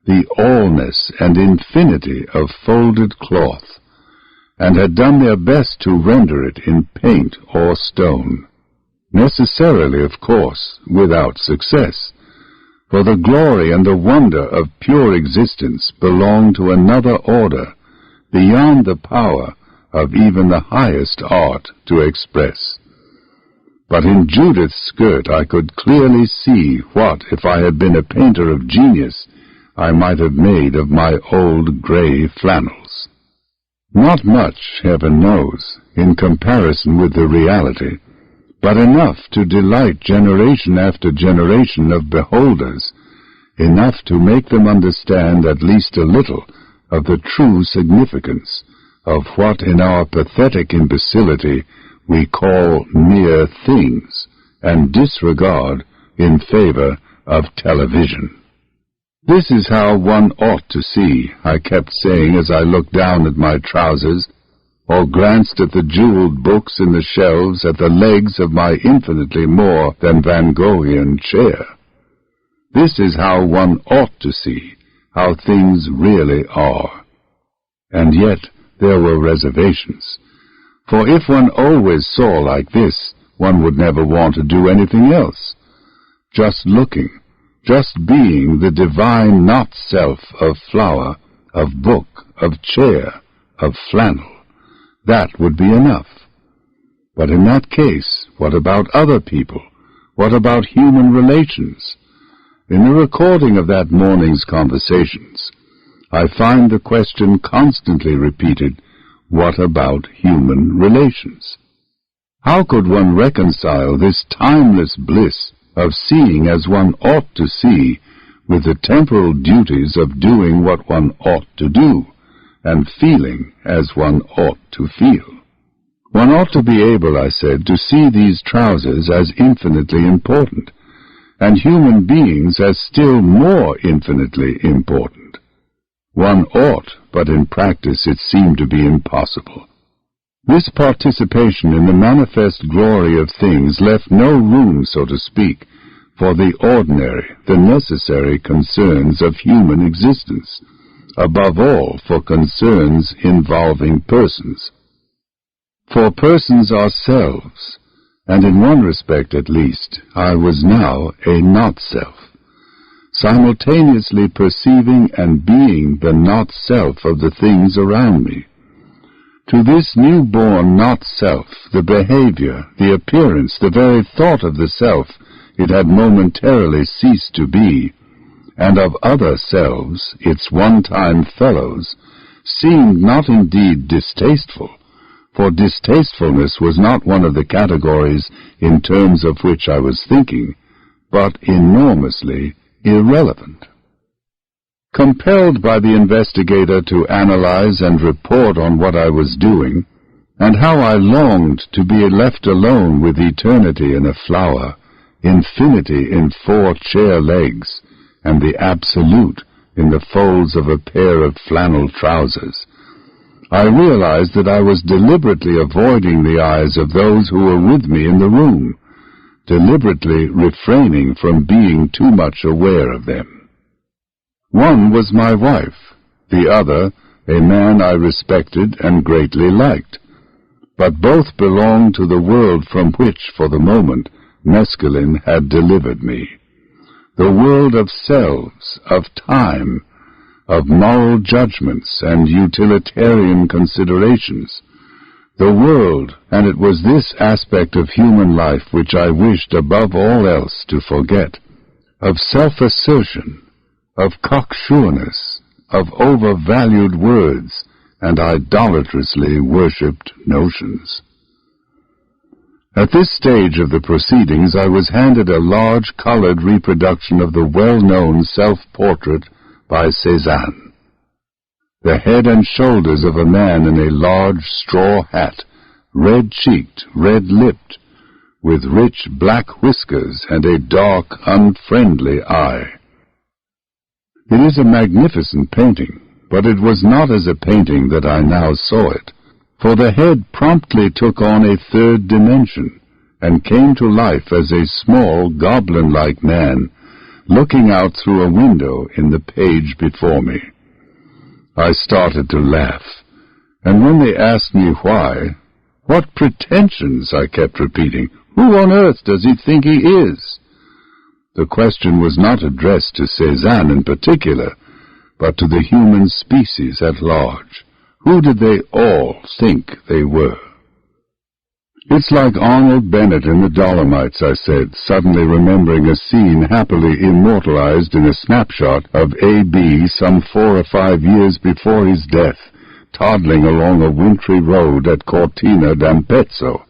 the allness and infinity of folded cloth, and had done their best to render it in paint or stone, necessarily, of course, without success, for the glory and the wonder of pure existence belong to another order, beyond the power of even the highest art to express. But in Judith's skirt I could clearly see what, if I had been a painter of genius, I might have made of my old grey flannels. Not much, heaven knows, in comparison with the reality, but enough to delight generation after generation of beholders, enough to make them understand at least a little of the true significance of what in our pathetic imbecility we call mere things, and disregard in favor of television. This is how one ought to see, I kept saying as I looked down at my trousers, or glanced at the jeweled books in the shelves, at the legs of my infinitely more than Van Goghian chair. This is how one ought to see, how things really are. And yet there were reservations. For if one always saw like this, one would never want to do anything else. Just looking, just being the divine not-self of flower, of book, of chair, of flannel, that would be enough. But in that case, what about other people? What about human relations? In the recording of that morning's conversations, I find the question constantly repeated, what about human relations? How could one reconcile this timeless bliss of seeing as one ought to see with the temporal duties of doing what one ought to do, and feeling as one ought to feel? One ought to be able, I said, to see these trousers as infinitely important, and human beings as still more infinitely important. One ought, but in practice it seemed to be impossible. This participation in the manifest glory of things left no room, so to speak, for the ordinary, the necessary concerns of human existence, above all for concerns involving persons. For persons ourselves, and in one respect at least, I was now a not-self, simultaneously perceiving and being the not-self of the things around me. To this new-born not-self, the behavior, the appearance, the very thought of the self it had momentarily ceased to be, and of other selves, its one-time fellows, seemed not indeed distasteful, for distastefulness was not one of the categories in terms of which I was thinking, but enormously irrelevant. Compelled by the investigator to analyze and report on what I was doing, and how I longed to be left alone with eternity in a flower, infinity in 4 chair legs, and the absolute in the folds of a pair of flannel trousers, I realized that I was deliberately avoiding the eyes of those who were with me in the room, deliberately refraining from being too much aware of them. One was my wife, the other a man I respected and greatly liked, but both belonged to the world from which, for the moment, mescaline had delivered me, the world of selves, of time, of moral judgments and utilitarian considerations, the world, and it was this aspect of human life which I wished above all else to forget, of self-assertion, of cocksureness, of overvalued words, and idolatrously worshipped notions. At this stage of the proceedings I was handed a large colored reproduction of the well-known self-portrait by Cézanne. The head and shoulders of a man in a large straw hat, red-cheeked, red-lipped, with rich black whiskers and a dark, unfriendly eye. It is a magnificent painting, but it was not as a painting that I now saw it, for the head promptly took on a third dimension, and came to life as a small, goblin-like man, looking out through a window in the page before me. I started to laugh, and when they asked me why, "What pretensions," I kept repeating. "Who on earth does he think he is?" The question was not addressed to Cézanne in particular, but to the human species at large. Who did they all think they were? It's like Arnold Bennett in the Dolomites, I said, suddenly remembering a scene happily immortalized in a snapshot of A.B. some 4 or 5 years before his death, toddling along a wintry road at Cortina d'Ampezzo.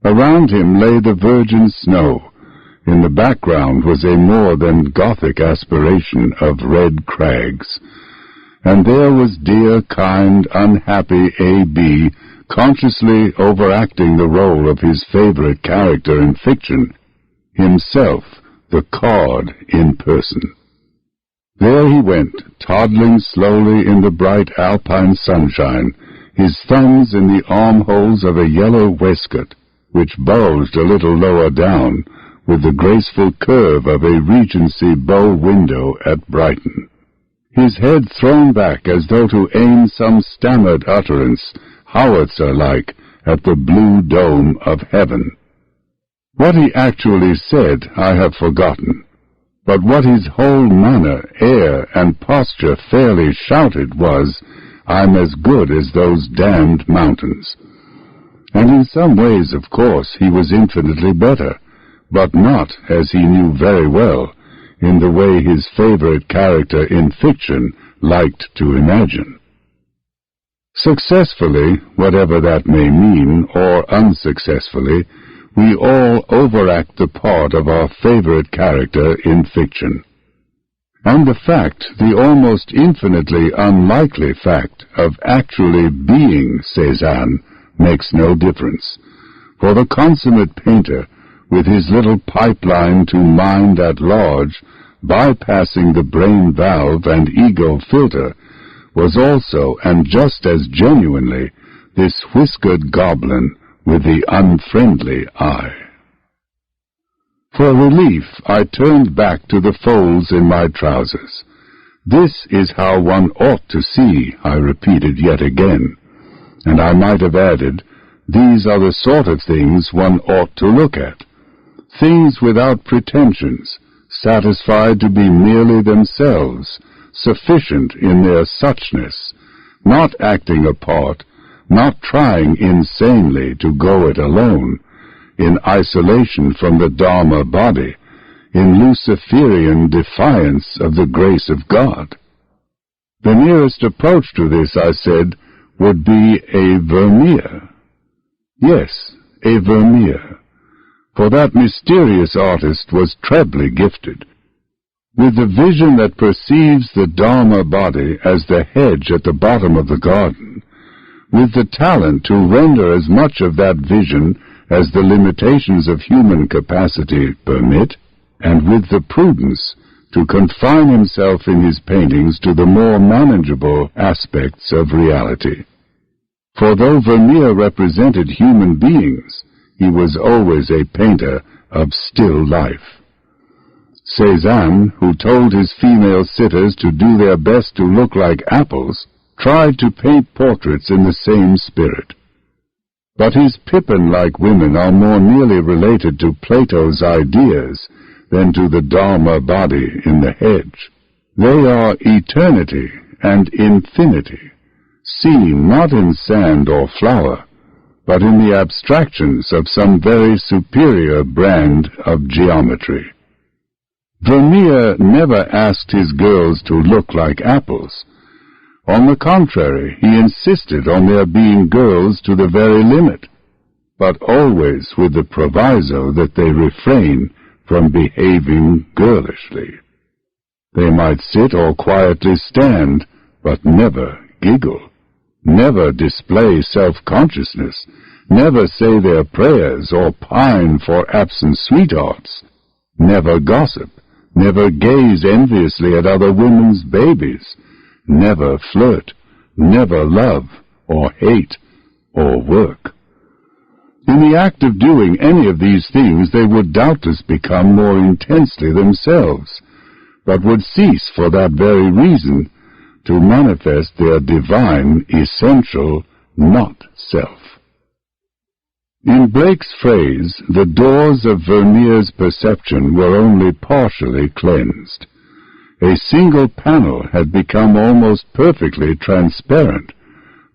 Around him lay the virgin snow. In the background was a more than Gothic aspiration of red crags. And there was dear, kind, unhappy A.B., consciously overacting the role of his favorite character in fiction, himself the card in person. There he went, toddling slowly in the bright alpine sunshine, his thumbs in the armholes of a yellow waistcoat, which bulged a little lower down, with the graceful curve of a Regency bow window at Brighton. His head thrown back as though to aim some stammered utterance, howitzer-like, at the blue dome of heaven. What he actually said I have forgotten, but what his whole manner, air, and posture fairly shouted was, "I'm as good as those damned mountains." And in some ways, of course, he was infinitely better, but not, as he knew very well, in the way his favorite character in fiction liked to imagine. Successfully, whatever that may mean, or unsuccessfully, we all overact the part of our favorite character in fiction. And the fact, the almost infinitely unlikely fact, of actually being Cézanne makes no difference, for the consummate painter, with his little pipeline to mind at large, bypassing the brain valve and ego filter, was also, and just as genuinely, this whiskered goblin with the unfriendly eye. For relief, I turned back to the folds in my trousers. This is how one ought to see, I repeated yet again, and I might have added, these are the sort of things one ought to look at. Things without pretensions, satisfied to be merely themselves, sufficient in their suchness, not acting a part, not trying insanely to go it alone, in isolation from the Dharma body, in Luciferian defiance of the grace of God. The nearest approach to this, I said, would be a Vermeer. Yes, a Vermeer, for that mysterious artist was trebly gifted, with the vision that perceives the Dharma body as the hedge at the bottom of the garden, with the talent to render as much of that vision as the limitations of human capacity permit, and with the prudence to confine himself in his paintings to the more manageable aspects of reality. For though Vermeer represented human beings, he was always a painter of still life. Cézanne, who told his female sitters to do their best to look like apples, tried to paint portraits in the same spirit. But his Pippin-like women are more nearly related to Plato's ideas than to the Dharma body in the hedge. They are eternity and infinity, seen not in sand or flower, but in the abstractions of some very superior brand of geometry. Vermeer never asked his girls to look like apples. On the contrary, he insisted on their being girls to the very limit, but always with the proviso that they refrain from behaving girlishly. They might sit or quietly stand, but never giggle, never display self-consciousness, never say their prayers or pine for absent sweethearts, never gossip, never gaze enviously at other women's babies, never flirt, never love, or hate, or work. In the act of doing any of these things, they would doubtless become more intensely themselves, but would cease for that very reason to manifest their divine, essential, not-self. In Blake's phrase, the doors of Vermeer's perception were only partially cleansed. A single panel had become almost perfectly transparent.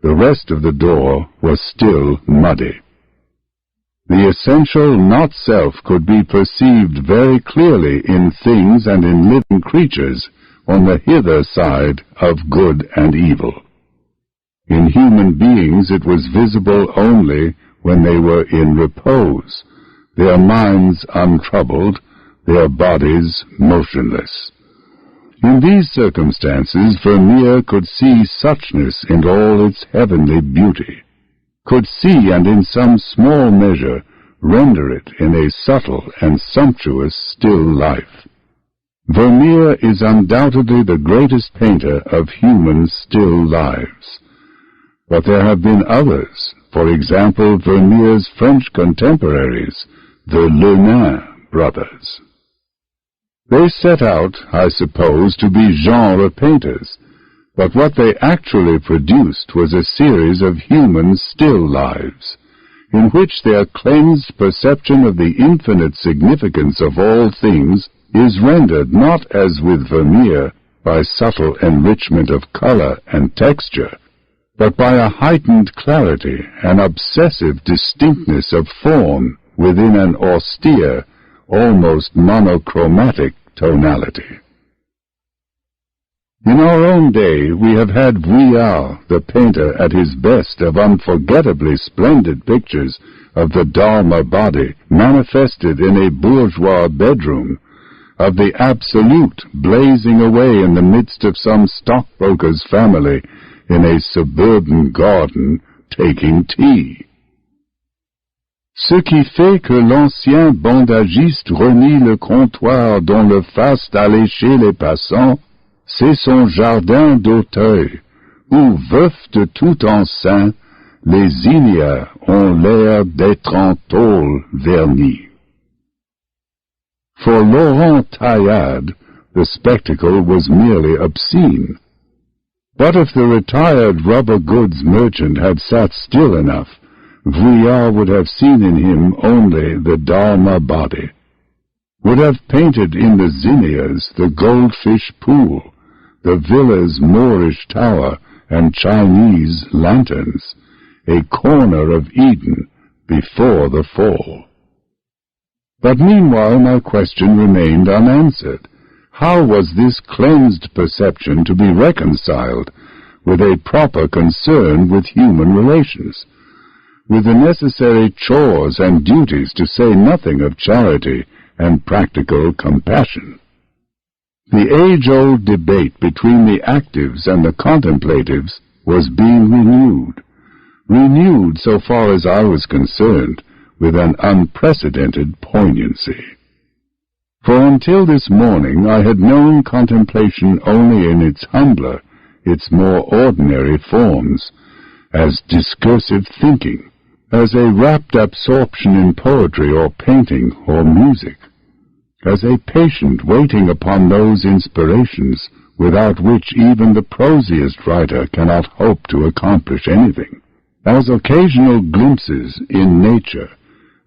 The rest of the door was still muddy. The essential not-self could be perceived very clearly in things and in living creatures on the hither side of good and evil. In human beings it was visible only when they were in repose, their minds untroubled, their bodies motionless. In these circumstances Vermeer could see suchness in all its heavenly beauty, could see and in some small measure render it in a subtle and sumptuous still life. Vermeer is undoubtedly the greatest painter of human still lives. But there have been others, for example Vermeer's French contemporaries, the Lenain brothers. They set out, I suppose, to be genre painters, but what they actually produced was a series of human still lives, in which their cleansed perception of the infinite significance of all things is rendered not as with Vermeer by subtle enrichment of color and texture, but by a heightened clarity, an obsessive distinctness of form within an austere, almost monochromatic tonality. In our own day we have had Vuillard, the painter at his best of unforgettably splendid pictures of the Dharma body manifested in a bourgeois bedroom, of the Absolute blazing away in the midst of some stockbroker's family in a suburban garden taking tea. Ce qui fait que l'ancien bandagiste renie le comptoir dont le faste allécher les passants, c'est son jardin d'Auteuil, où, veufs de tout enceint, les ignias ont l'air d'être en tôle vernie. For Laurent Taillade, the spectacle was merely obscene. But if the retired rubber goods merchant had sat still enough, Vuillard would have seen in him only the Dharma body, would have painted in the zinnias the goldfish pool, the villa's Moorish tower and Chinese lanterns, a corner of Eden before the fall. But meanwhile my question remained unanswered. How was this cleansed perception to be reconciled with a proper concern with human relations, with the necessary chores and duties, to say nothing of charity and practical compassion? The age-old debate between the actives and the contemplatives was being renewed so far as I was concerned, with an unprecedented poignancy. For until this morning I had known contemplation only in its humbler, its more ordinary forms, as discursive thinking, as a rapt absorption in poetry or painting or music, as a patient waiting upon those inspirations without which even the prosiest writer cannot hope to accomplish anything, as occasional glimpses in nature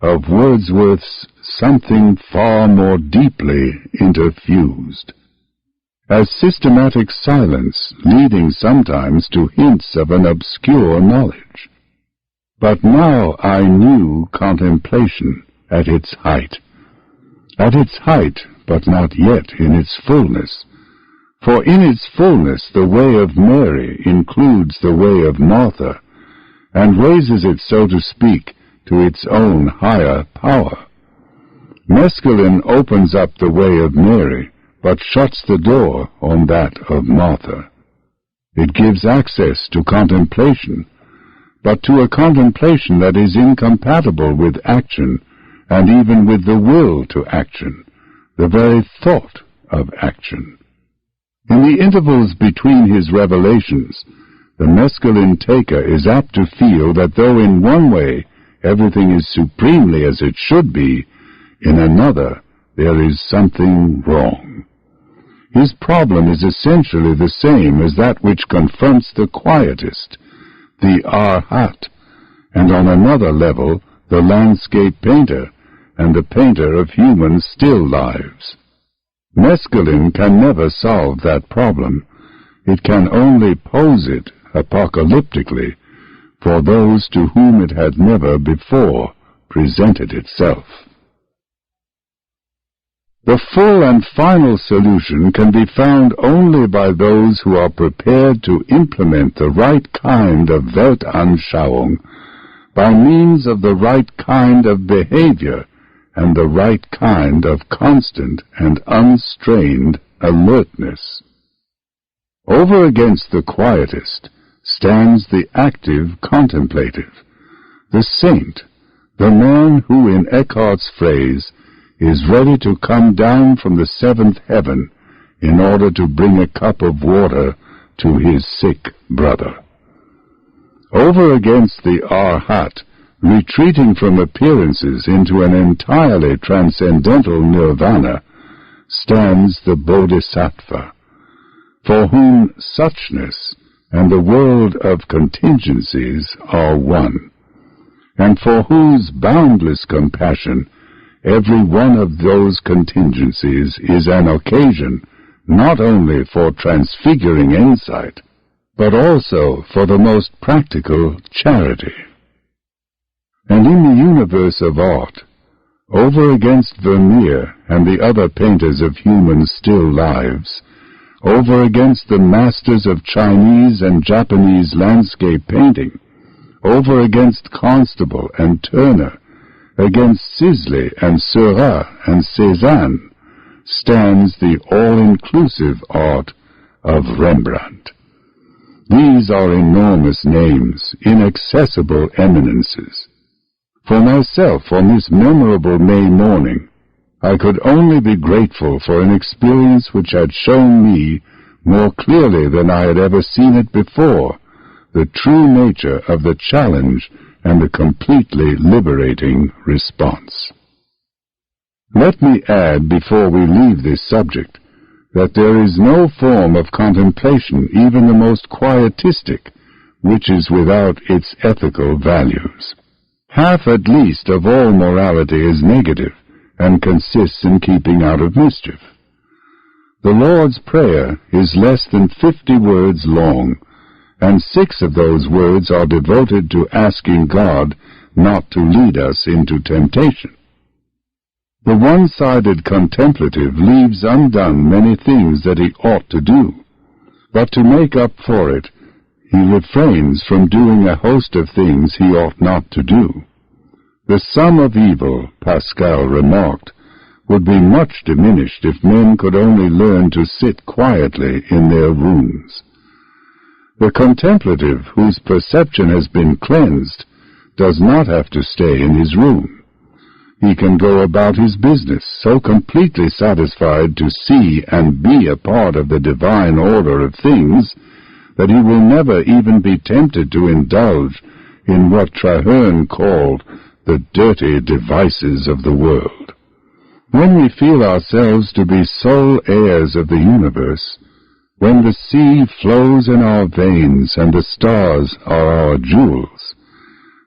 of Wordsworth's something far more deeply interfused, as systematic silence leading sometimes to hints of an obscure knowledge. But now I knew contemplation at its height, but not yet in its fullness, for in its fullness the way of Mary includes the way of Martha, and raises it, so to speak, to its own higher power. Mescaline opens up the way of Mary, but shuts the door on that of Martha. It gives access to contemplation, but to a contemplation that is incompatible with action, and even with the will to action, the very thought of action. In the intervals between his revelations, the mescaline taker is apt to feel that though in one way everything is supremely as it should be, in another there is something wrong. His problem is essentially the same as that which confronts the quietist, the arhat, and on another level the landscape painter and the painter of human still lives. Mescaline can never solve that problem. It can only pose it apocalyptically for those to whom it had never before presented itself. The full and final solution can be found only by those who are prepared to implement the right kind of Weltanschauung by means of the right kind of behavior and the right kind of constant and unstrained alertness. Over against the quietist stands the active contemplative, the saint, the man who, in Eckhart's phrase, is ready to come down from the seventh heaven in order to bring a cup of water to his sick brother. Over against the Arhat, retreating from appearances into an entirely transcendental nirvana, stands the Bodhisattva, for whom suchness and the world of contingencies are one, and for whose boundless compassion every one of those contingencies is an occasion not only for transfiguring insight, but also for the most practical charity. And in the universe of art, over against Vermeer and the other painters of human still lives, over against the masters of Chinese and Japanese landscape painting, over against Constable and Turner, against Sisley and Seurat and Cézanne, stands the all-inclusive art of Rembrandt. These are enormous names, inaccessible eminences. For myself, on this memorable May morning, I could only be grateful for an experience which had shown me, more clearly than I had ever seen it before, the true nature of the challenge and the completely liberating response. Let me add, before we leave this subject, that there is no form of contemplation, even the most quietistic, which is without its ethical values. Half at least of all morality is negative, and consists in keeping out of mischief. The Lord's Prayer is less than 50 words long, and 6 of those words are devoted to asking God not to lead us into temptation. The one-sided contemplative leaves undone many things that he ought to do, but to make up for it, he refrains from doing a host of things he ought not to do. The sum of evil, Pascal remarked, would be much diminished if men could only learn to sit quietly in their rooms. The contemplative, whose perception has been cleansed, does not have to stay in his room. He can go about his business, so completely satisfied to see and be a part of the divine order of things that he will never even be tempted to indulge in what Traherne called the dirty devices of the world. When we feel ourselves to be sole heirs of the universe, when the sea flows in our veins and the stars are our jewels,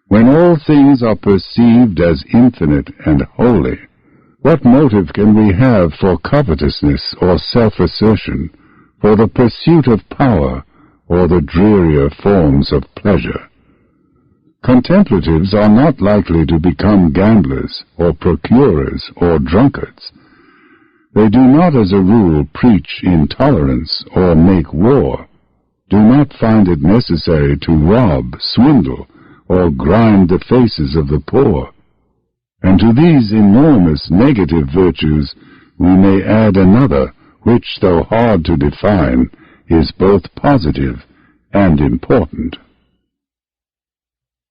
when all things are perceived as infinite and holy, what motive can we have for covetousness or self-assertion, for the pursuit of power or the drearier forms of pleasure? Contemplatives are not likely to become gamblers or procurers or drunkards. They do not as a rule preach intolerance or make war, do not find it necessary to rob, swindle, or grind the faces of the poor. And to these enormous negative virtues we may add another which, though hard to define, is both positive and important.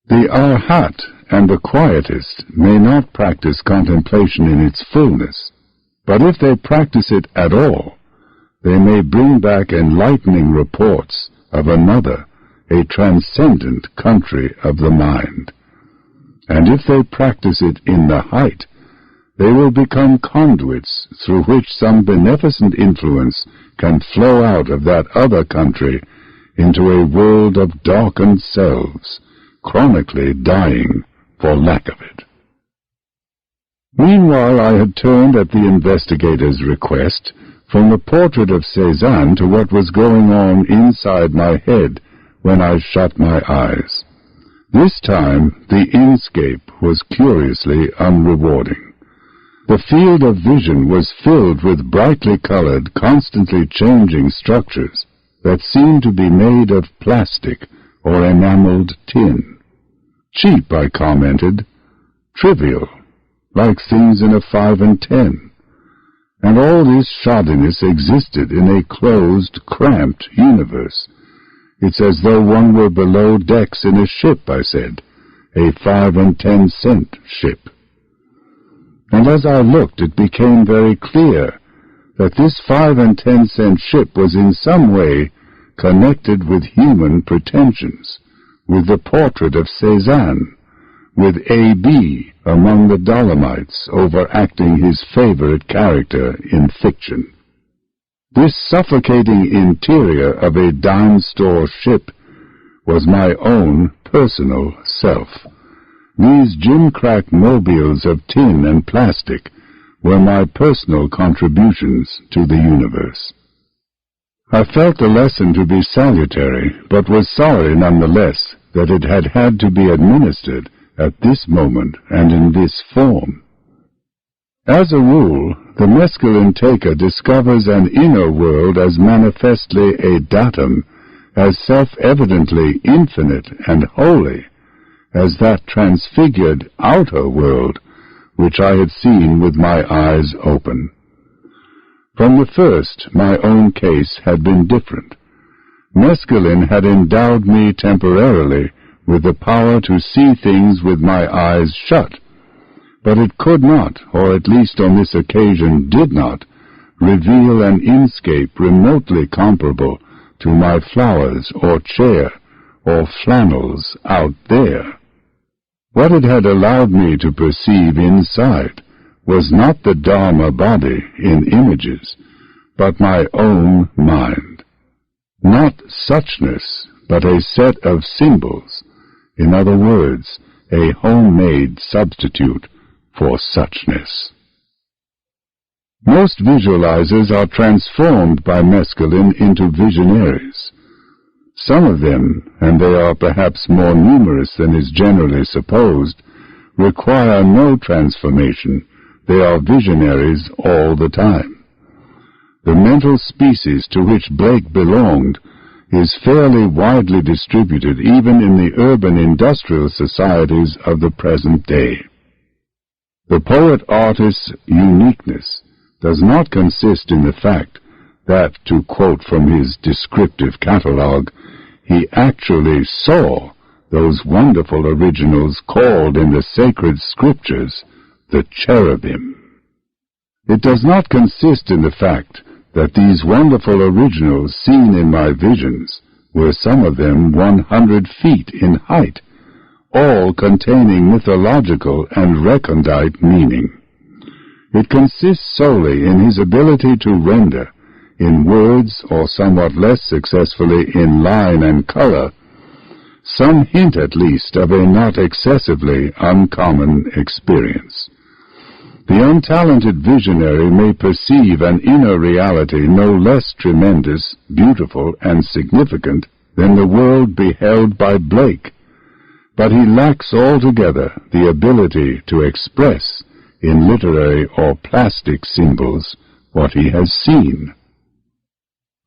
The Arhat and the quietist may not practice contemplation in its fullness, but if they practice it at all, they may bring back enlightening reports of another, a transcendent country of the mind. And if they practice it in the height, they will become conduits through which some beneficent influence can flow out of that other country into a world of darkened selves, chronically dying for lack of it. Meanwhile, I had turned at the investigator's request from the portrait of Cézanne to what was going on inside my head when I shut my eyes. This time the inscape was curiously unrewarding. The field of vision was filled with brightly colored, constantly changing structures that seemed to be made of plastic or enameled tin. Cheap, I commented. Trivial, like things in a 5 and 10. And all this shoddiness existed in a closed, cramped universe. It's as though one were below decks in a ship, I said, a 5 and 10 cent ship. And as I looked, it became very clear that this 5 and 10 cent ship was in some way connected with human pretensions, with the portrait of Cézanne, with A.B. among the Dolomites overacting his favorite character in fiction. This suffocating interior of a dime store ship was my own personal self. These gimcrack mobiles of tin and plastic were my personal contributions to the universe. I felt the lesson to be salutary, but was sorry nonetheless that it had had to be administered at this moment and in this form. As a rule, the mescaline taker discovers an inner world as manifestly a datum, as self-evidently infinite and holy, as that transfigured outer world which I had seen with my eyes open. From the first, my own case had been different. Mescaline had endowed me temporarily with the power to see things with my eyes shut, but it could not, or at least on this occasion did not, reveal an inscape remotely comparable to my flowers or chair or flannels out there. What it had allowed me to perceive inside was not the Dharma body in images, but my own mind. Not suchness, but a set of symbols, in other words, a homemade substitute for suchness. Most visualizers are transformed by mescaline into visionaries. Some of them, and they are perhaps more numerous than is generally supposed, require no transformation. They are visionaries all the time. The mental species to which Blake belonged is fairly widely distributed even in the urban industrial societies of the present day. The poet-artist's uniqueness does not consist in the fact that, to quote from his descriptive catalogue, he actually saw those wonderful originals called in the sacred scriptures the cherubim. It does not consist in the fact that these wonderful originals seen in my visions were some of them 100 feet in height, all containing mythological and recondite meaning. It consists solely in his ability to render, in words or somewhat less successfully in line and color, some hint at least of a not excessively uncommon experience. The untalented visionary may perceive an inner reality no less tremendous, beautiful, and significant than the world beheld by Blake, but he lacks altogether the ability to express in literary or plastic symbols what he has seen.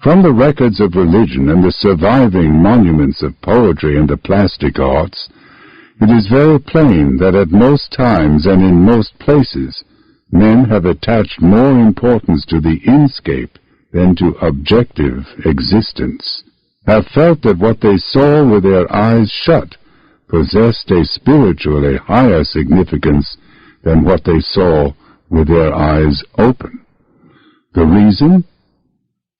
From the records of religion and the surviving monuments of poetry and the plastic arts, it is very plain that at most times and in most places men have attached more importance to the inscape than to objective existence, have felt that what they saw with their eyes shut possessed a spiritually higher significance than what they saw with their eyes open. The reason?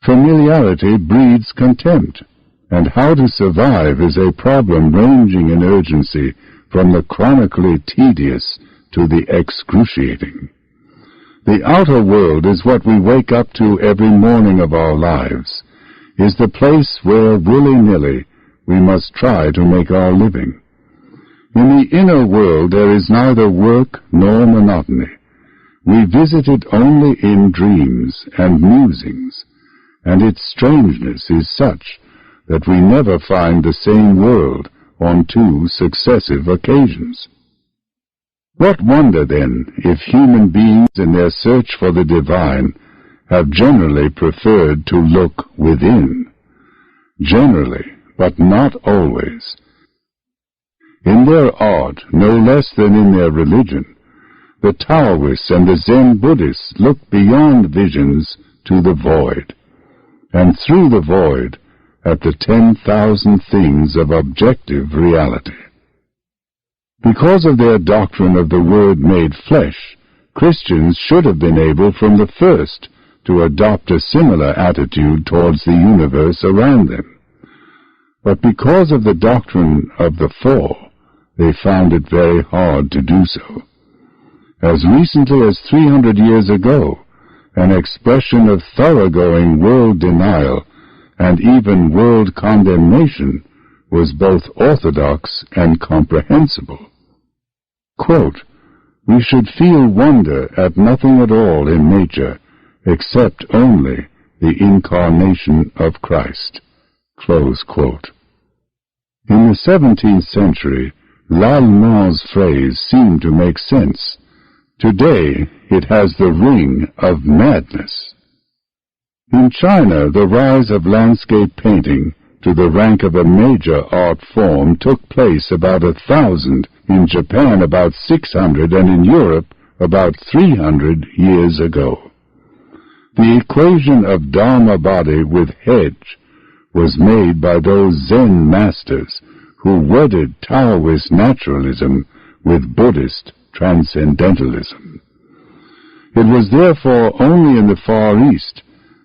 Familiarity breeds contempt, and how to survive is a problem ranging in urgency from the chronically tedious to the excruciating. The outer world is what we wake up to every morning of our lives, is the place where willy-nilly we must try to make our living. In the inner world there is neither work nor monotony. We visit it only in dreams and musings, and its strangeness is such that we never find the same world on 2 successive occasions. What wonder, then, if human beings in their search for the divine have generally preferred to look within? Generally, but not always. In their art, no less than in their religion, the Taoists and the Zen Buddhists look beyond visions to the void, and through the void at the 10,000 things of objective reality. Because of their doctrine of the Word made flesh, Christians should have been able from the first to adopt a similar attitude towards the universe around them. But because of the doctrine of the Four, they found it very hard to do so. As recently as 300 years ago, an expression of thoroughgoing world denial and even world condemnation was both orthodox and comprehensible. Quote, "We should feel wonder at nothing at all in nature except only the incarnation of Christ." Close quote. In the 17th century, L'Allemagn's phrase seemed to make sense. Today, it has the ring of madness. In China, the rise of landscape painting to the rank of a major art form took place about 1,000, in Japan about 600, and in Europe about 300 years ago. The equation of Dharma body with hedge was made by those Zen masters who wedded Taoist naturalism with Buddhist transcendentalism. It was therefore only in the Far East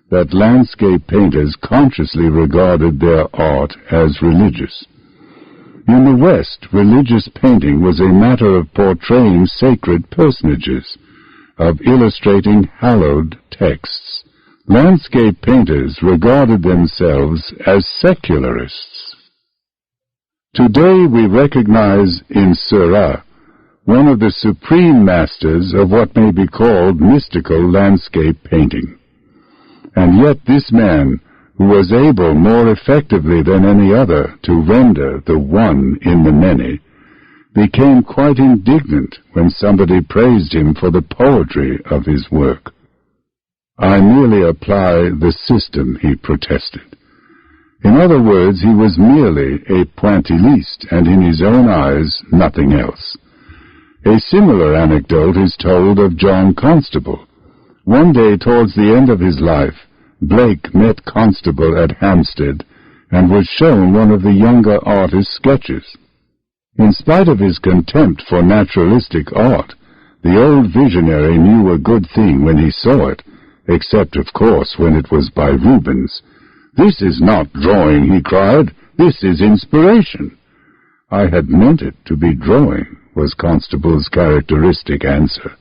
that landscape painters consciously regarded their art as religious. In the West, religious painting was a matter of portraying sacred personages, of illustrating hallowed texts. Landscape painters regarded themselves as secularists. Today we recognize in Seurat one of the supreme masters of what may be called mystical landscape painting. And yet this man, who was able more effectively than any other to render the one in the many, became quite indignant when somebody praised him for the poetry of his work. "I merely apply the system," he protested. In other words, he was merely a pointilliste, and in his own eyes nothing else. A similar anecdote is told of John Constable. One day towards the end of his life, Blake met Constable at Hampstead and was shown one of the younger artist's sketches. In spite of his contempt for naturalistic art, the old visionary knew a good thing when he saw it, except, of course, when it was by Rubens. "This is not drawing," he cried, "this is inspiration." "I had meant it to be drawing," was Constable's characteristic answer.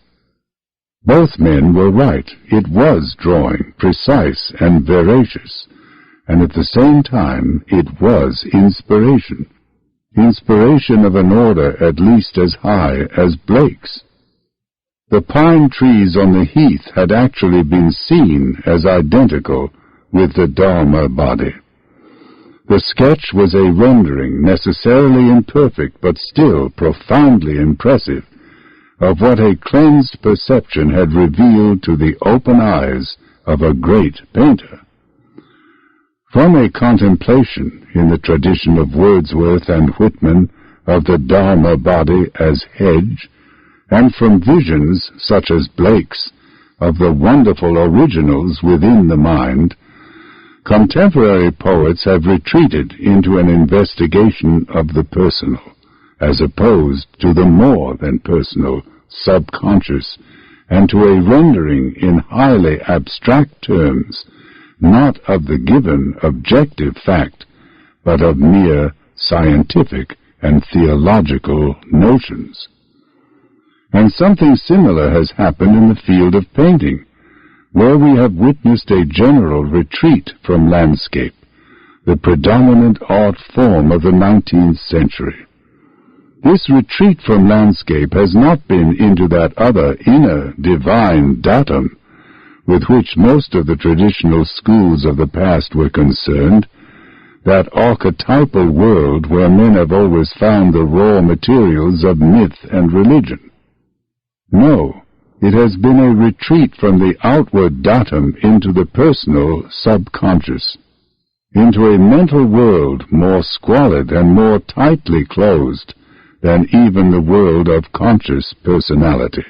Both men were right. It was drawing, precise and veracious, and at the same time it was inspiration. Inspiration of an order at least as high as Blake's. The pine trees on the heath had actually been seen as identical with the Dharma body. The sketch was a rendering, necessarily imperfect but still profoundly impressive, of what a cleansed perception had revealed to the open eyes of a great painter. From a contemplation, in the tradition of Wordsworth and Whitman, of the Dharma body as hedge, and from visions, such as Blake's, of the wonderful originals within the mind, contemporary poets have retreated into an investigation of the personal, as opposed to the more than personal, subconscious, and to a rendering in highly abstract terms, not of the given objective fact, but of mere scientific and theological notions. And something similar has happened in the field of painting, where we have witnessed a general retreat from landscape, the predominant art form of the 19th century. This retreat from landscape has not been into that other inner divine datum with which most of the traditional schools of the past were concerned, that archetypal world where men have always found the raw materials of myth and religion. No, it has been a retreat from the outward datum into the personal subconscious, into a mental world more squalid and more tightly closed than even the world of conscious personality.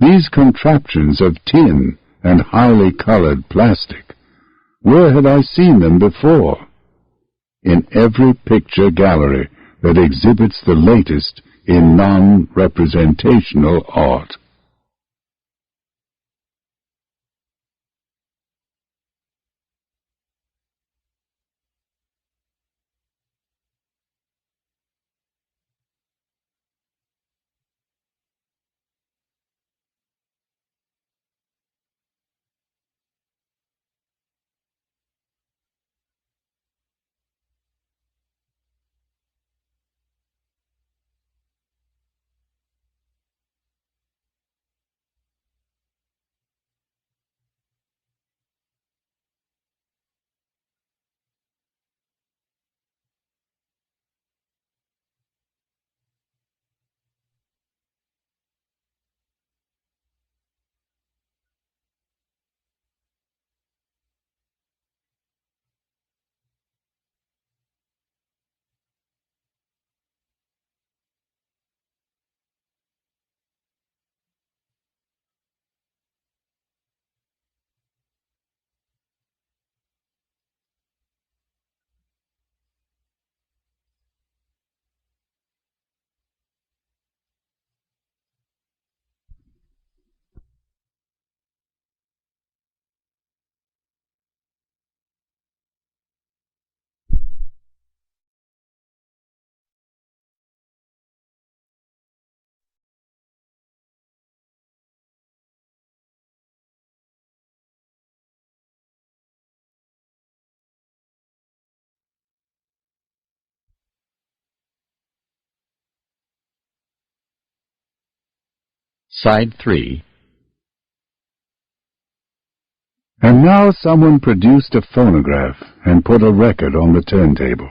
These contraptions of tin and highly colored plastic, where had I seen them before? In every picture gallery that exhibits the latest in non-representational art. Side 3. And now someone produced a phonograph and put a record on the turntable.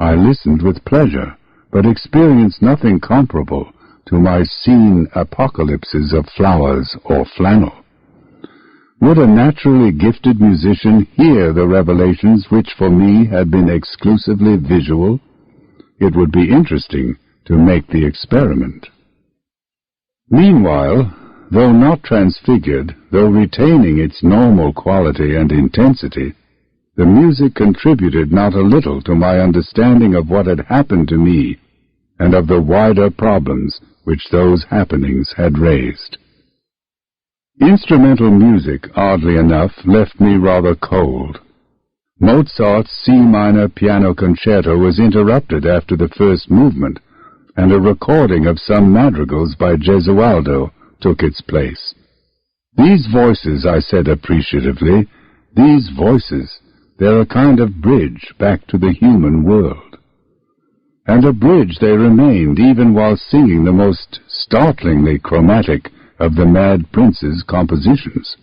I listened with pleasure, but experienced nothing comparable to my seen apocalypses of flowers or flannel. Would a naturally gifted musician hear the revelations which for me had been exclusively visual? It would be interesting to make the experiment. Meanwhile, though not transfigured, though retaining its normal quality and intensity, the music contributed not a little to my understanding of what had happened to me and of the wider problems which those happenings had raised. Instrumental music, oddly enough, left me rather cold. Mozart's C minor piano concerto was interrupted after the first movement, and a recording of some madrigals by Gesualdo took its place. These voices, I said appreciatively, these voices, they're a kind of bridge back to the human world. And a bridge they remained even while singing the most startlingly chromatic of the Mad Prince's compositions.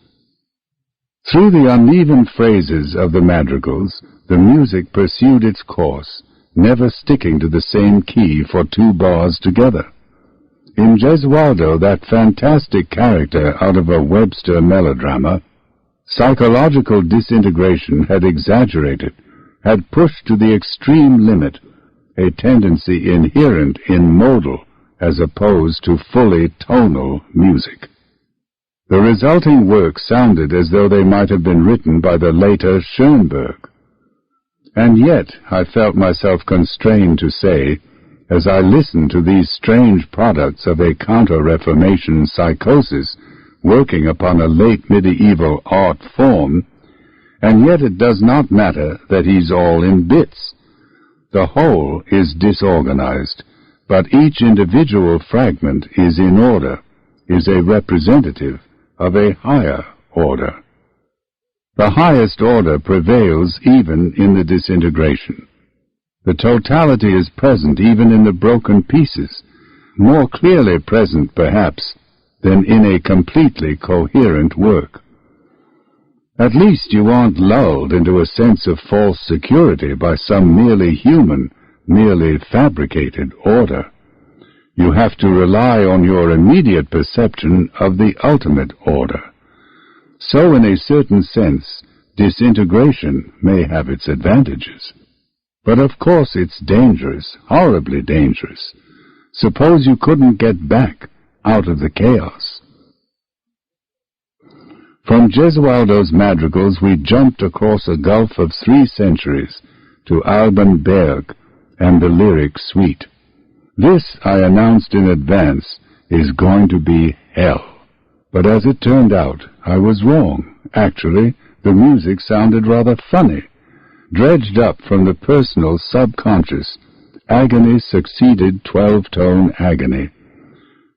Through the uneven phrases of the madrigals, the music pursued its course, never sticking to the same key for 2 bars together. In Gesualdo, that fantastic character out of a Webster melodrama, psychological disintegration had exaggerated, had pushed to the extreme limit a tendency inherent in modal as opposed to fully tonal music. The resulting works sounded as though they might have been written by the later Schoenberg. And yet I felt myself constrained to say, as I listened to these strange products of a counter-Reformation psychosis working upon a late medieval art form, and yet it does not matter that he's all in bits. The whole is disorganized, but each individual fragment is in order, is a representative of a higher order. The highest order prevails even in the disintegration. The totality is present even in the broken pieces, more clearly present, perhaps, than in a completely coherent work. At least you aren't lulled into a sense of false security by some merely human, merely fabricated order. You have to rely on your immediate perception of the ultimate order. So in a certain sense, disintegration may have its advantages. But of course it's dangerous, horribly dangerous. Suppose you couldn't get back out of the chaos. From Gesualdo's madrigals we jumped across a gulf of 3 centuries to Alban Berg and the lyric suite. This, I announced in advance, is going to be hell. But as it turned out, I was wrong. Actually, the music sounded rather funny. Dredged up from the personal subconscious, agony succeeded 12-tone agony.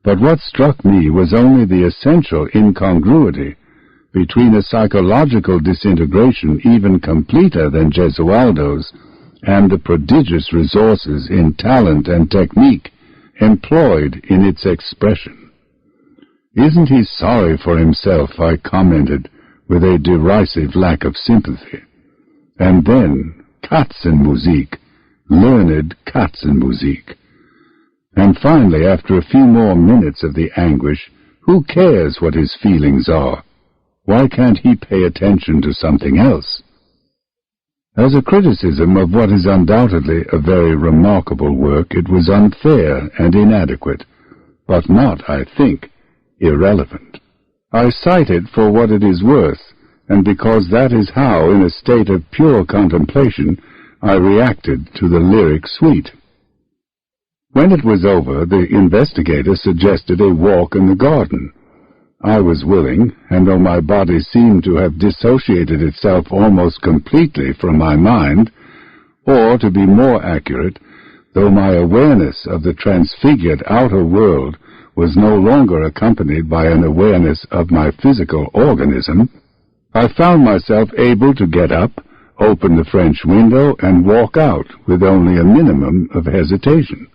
But what struck me was only the essential incongruity between a psychological disintegration even completer than Gesualdo's and the prodigious resources in talent and technique employed in its expression. "Isn't he sorry for himself?" I commented with a derisive lack of sympathy. And then Katzenmusik, learned Katzenmusik. And finally, after a few more minutes of the anguish, who cares what his feelings are? Why can't he pay attention to something else? As a criticism of what is undoubtedly a very remarkable work, it was unfair and inadequate, but not, I think, irrelevant. I cite it for what it is worth, and because that is how, in a state of pure contemplation, I reacted to the lyric suite. When it was over, the investigator suggested a walk in the garden. I was willing, and though my body seemed to have dissociated itself almost completely from my mind, or, to be more accurate, though my awareness of the transfigured outer world was no longer accompanied by an awareness of my physical organism, I found myself able to get up, open the French window, and walk out with only a minimum of hesitation.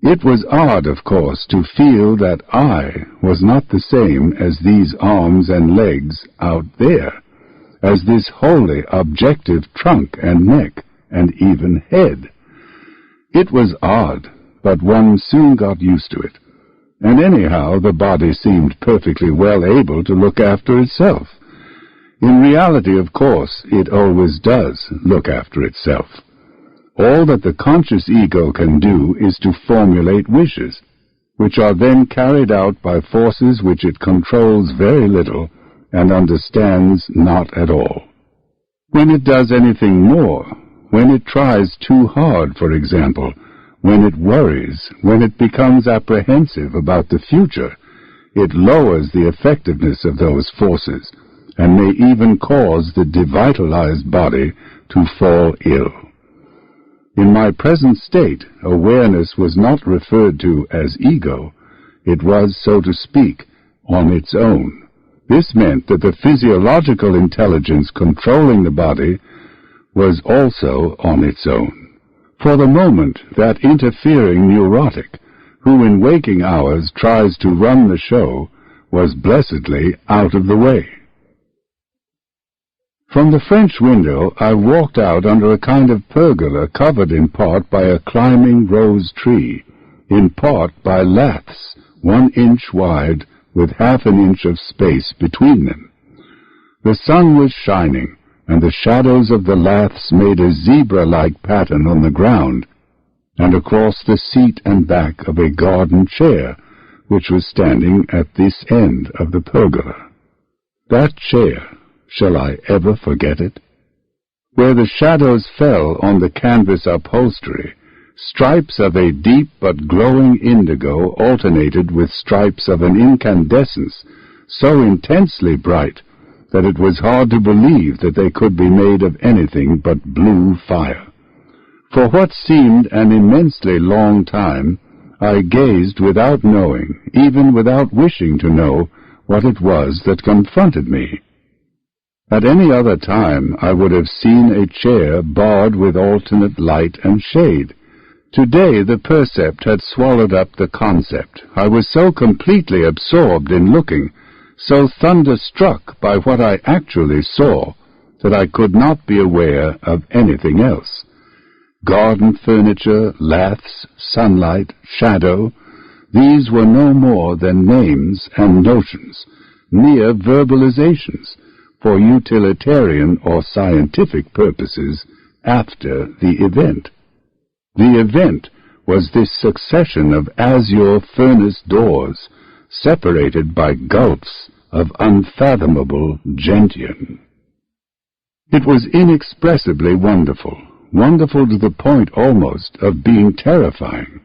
It was odd, of course, to feel that I was not the same as these arms and legs out there, as this wholly objective trunk and neck and even head. It was odd, but one soon got used to it, and anyhow the body seemed perfectly well able to look after itself. In reality, of course, it always does look after itself. All that the conscious ego can do is to formulate wishes, which are then carried out by forces which it controls very little and understands not at all. When it does anything more, when it tries too hard, for example, when it worries, when it becomes apprehensive about the future, it lowers the effectiveness of those forces and may even cause the devitalized body to fall ill. In my present state, awareness was not referred to as ego. It was, so to speak, on its own. This meant that the physiological intelligence controlling the body was also on its own. For the moment, that interfering neurotic, who in waking hours tries to run the show, was blessedly out of the way. From the French window I walked out under a kind of pergola covered in part by a climbing rose tree, in part by laths 1 inch wide with half an inch of space between them. The sun was shining, and the shadows of the laths made a zebra-like pattern on the ground, and across the seat and back of a garden chair, which was standing at this end of the pergola. That chair, shall I ever forget it? Where the shadows fell on the canvas upholstery, stripes of a deep but glowing indigo alternated with stripes of an incandescence so intensely bright that it was hard to believe that they could be made of anything but blue fire. For what seemed an immensely long time, I gazed without knowing, even without wishing to know, what it was that confronted me. At any other time I would have seen a chair barred with alternate light and shade. Today the percept had swallowed up the concept. I was so completely absorbed in looking so thunderstruck by what I actually saw that I could not be aware of anything else. Garden furniture, laths, sunlight, shadow, these were no more than names and notions, mere verbalizations, for utilitarian or scientific purposes after the event. The event was this succession of azure furnace doors, separated by gulfs of unfathomable gentian. It was inexpressibly wonderful, wonderful to the point almost of being terrifying.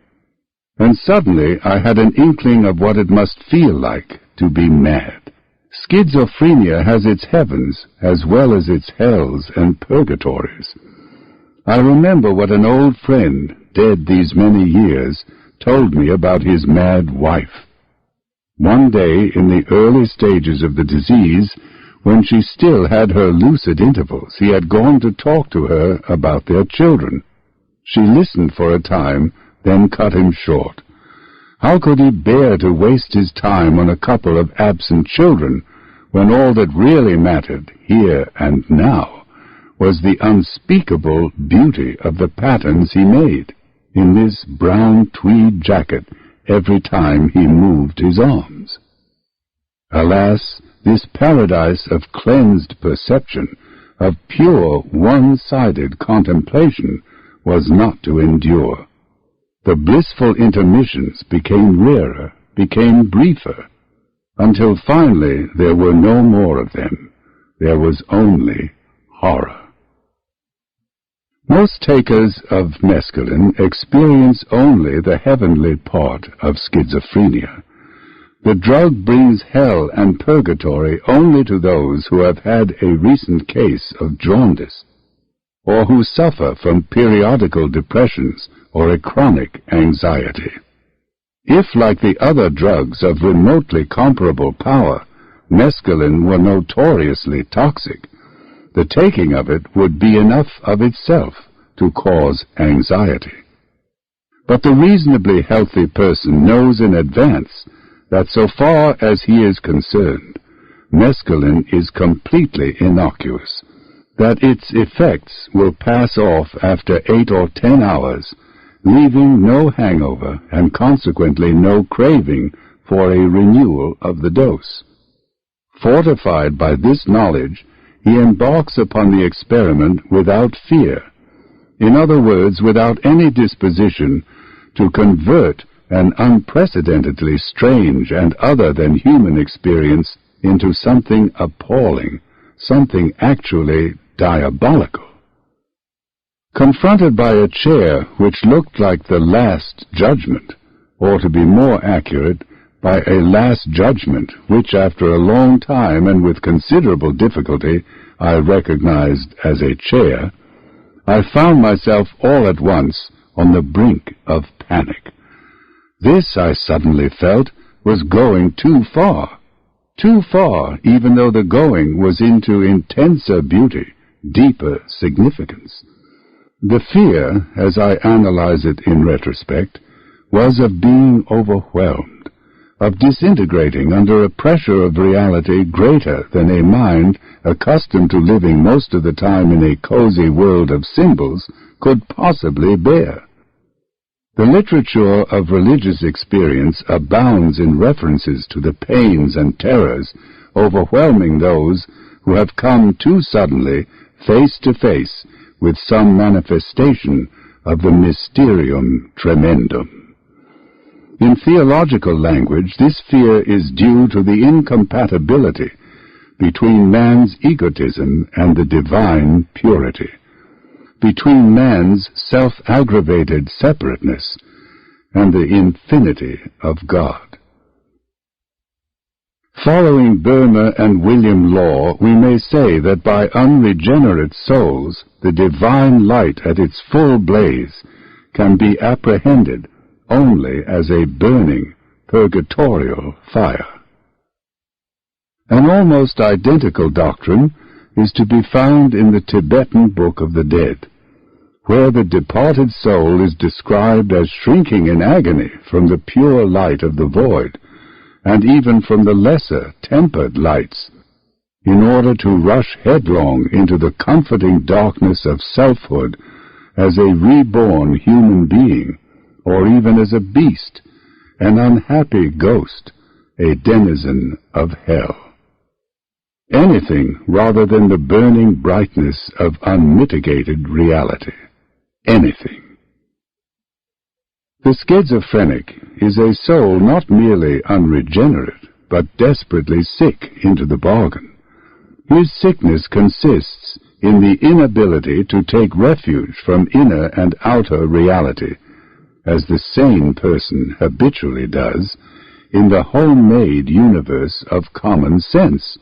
And suddenly I had an inkling of what it must feel like to be mad. Schizophrenia has its heavens as well as its hells and purgatories. I remember what an old friend, dead these many years, told me about his mad wife. One day, in the early stages of the disease, when she still had her lucid intervals, he had gone to talk to her about their children. She listened for a time, then cut him short. How could he bear to waste his time on a couple of absent children, when all that really mattered, here and now, was the unspeakable beauty of the patterns he made in this brown tweed jacket every time he moved his arms? Alas, this paradise of cleansed perception, of pure one-sided contemplation, was not to endure. The blissful intermissions became rarer, became briefer, until finally there were no more of them. There was only horror. Most takers of mescaline experience only the heavenly part of schizophrenia. The drug brings hell and purgatory only to those who have had a recent case of jaundice, or who suffer from periodical depressions or a chronic anxiety. If, like the other drugs of remotely comparable power, mescaline were notoriously toxic, the taking of it would be enough of itself to cause anxiety. But the reasonably healthy person knows in advance that so far as he is concerned, mescaline is completely innocuous, that its effects will pass off after 8 or 10 hours, leaving no hangover and consequently no craving for a renewal of the dose. Fortified by this knowledge, he embarks upon the experiment without fear, in other words, without any disposition to convert an unprecedentedly strange and other than human experience into something appalling, something actually diabolical. Confronted by a chair which looked like the Last Judgment, or to be more accurate, by a Last Judgment which after a long time and with considerable difficulty I recognized as a chair, I found myself all at once on the brink of panic. This, I suddenly felt, was going too far, even though the going was into intenser beauty, deeper significance. The fear, as I analyze it in retrospect, was of being overwhelmed, of disintegrating under a pressure of reality greater than a mind accustomed to living most of the time in a cozy world of symbols could possibly bear. The literature of religious experience abounds in references to the pains and terrors overwhelming those who have come too suddenly face to face with some manifestation of the mysterium tremendum. In theological language, this fear is due to the incompatibility between man's egotism and the divine purity, between man's self-aggravated separateness and the infinity of God. Following Burma and William Law, we may say that by unregenerate souls, the divine light at its full blaze can be apprehended only as a burning purgatorial fire. An almost identical doctrine is to be found in the Tibetan Book of the Dead, where the departed soul is described as shrinking in agony from the pure light of the void, and even from the lesser tempered lights, in order to rush headlong into the comforting darkness of selfhood as a reborn human being, or even as a beast, an unhappy ghost, a denizen of hell. Anything rather than the burning brightness of unmitigated reality. Anything. The schizophrenic is a soul not merely unregenerate, but desperately sick into the bargain. His sickness consists in the inability to take refuge from inner and outer reality, as the sane person habitually does, in the homemade universe of common sense,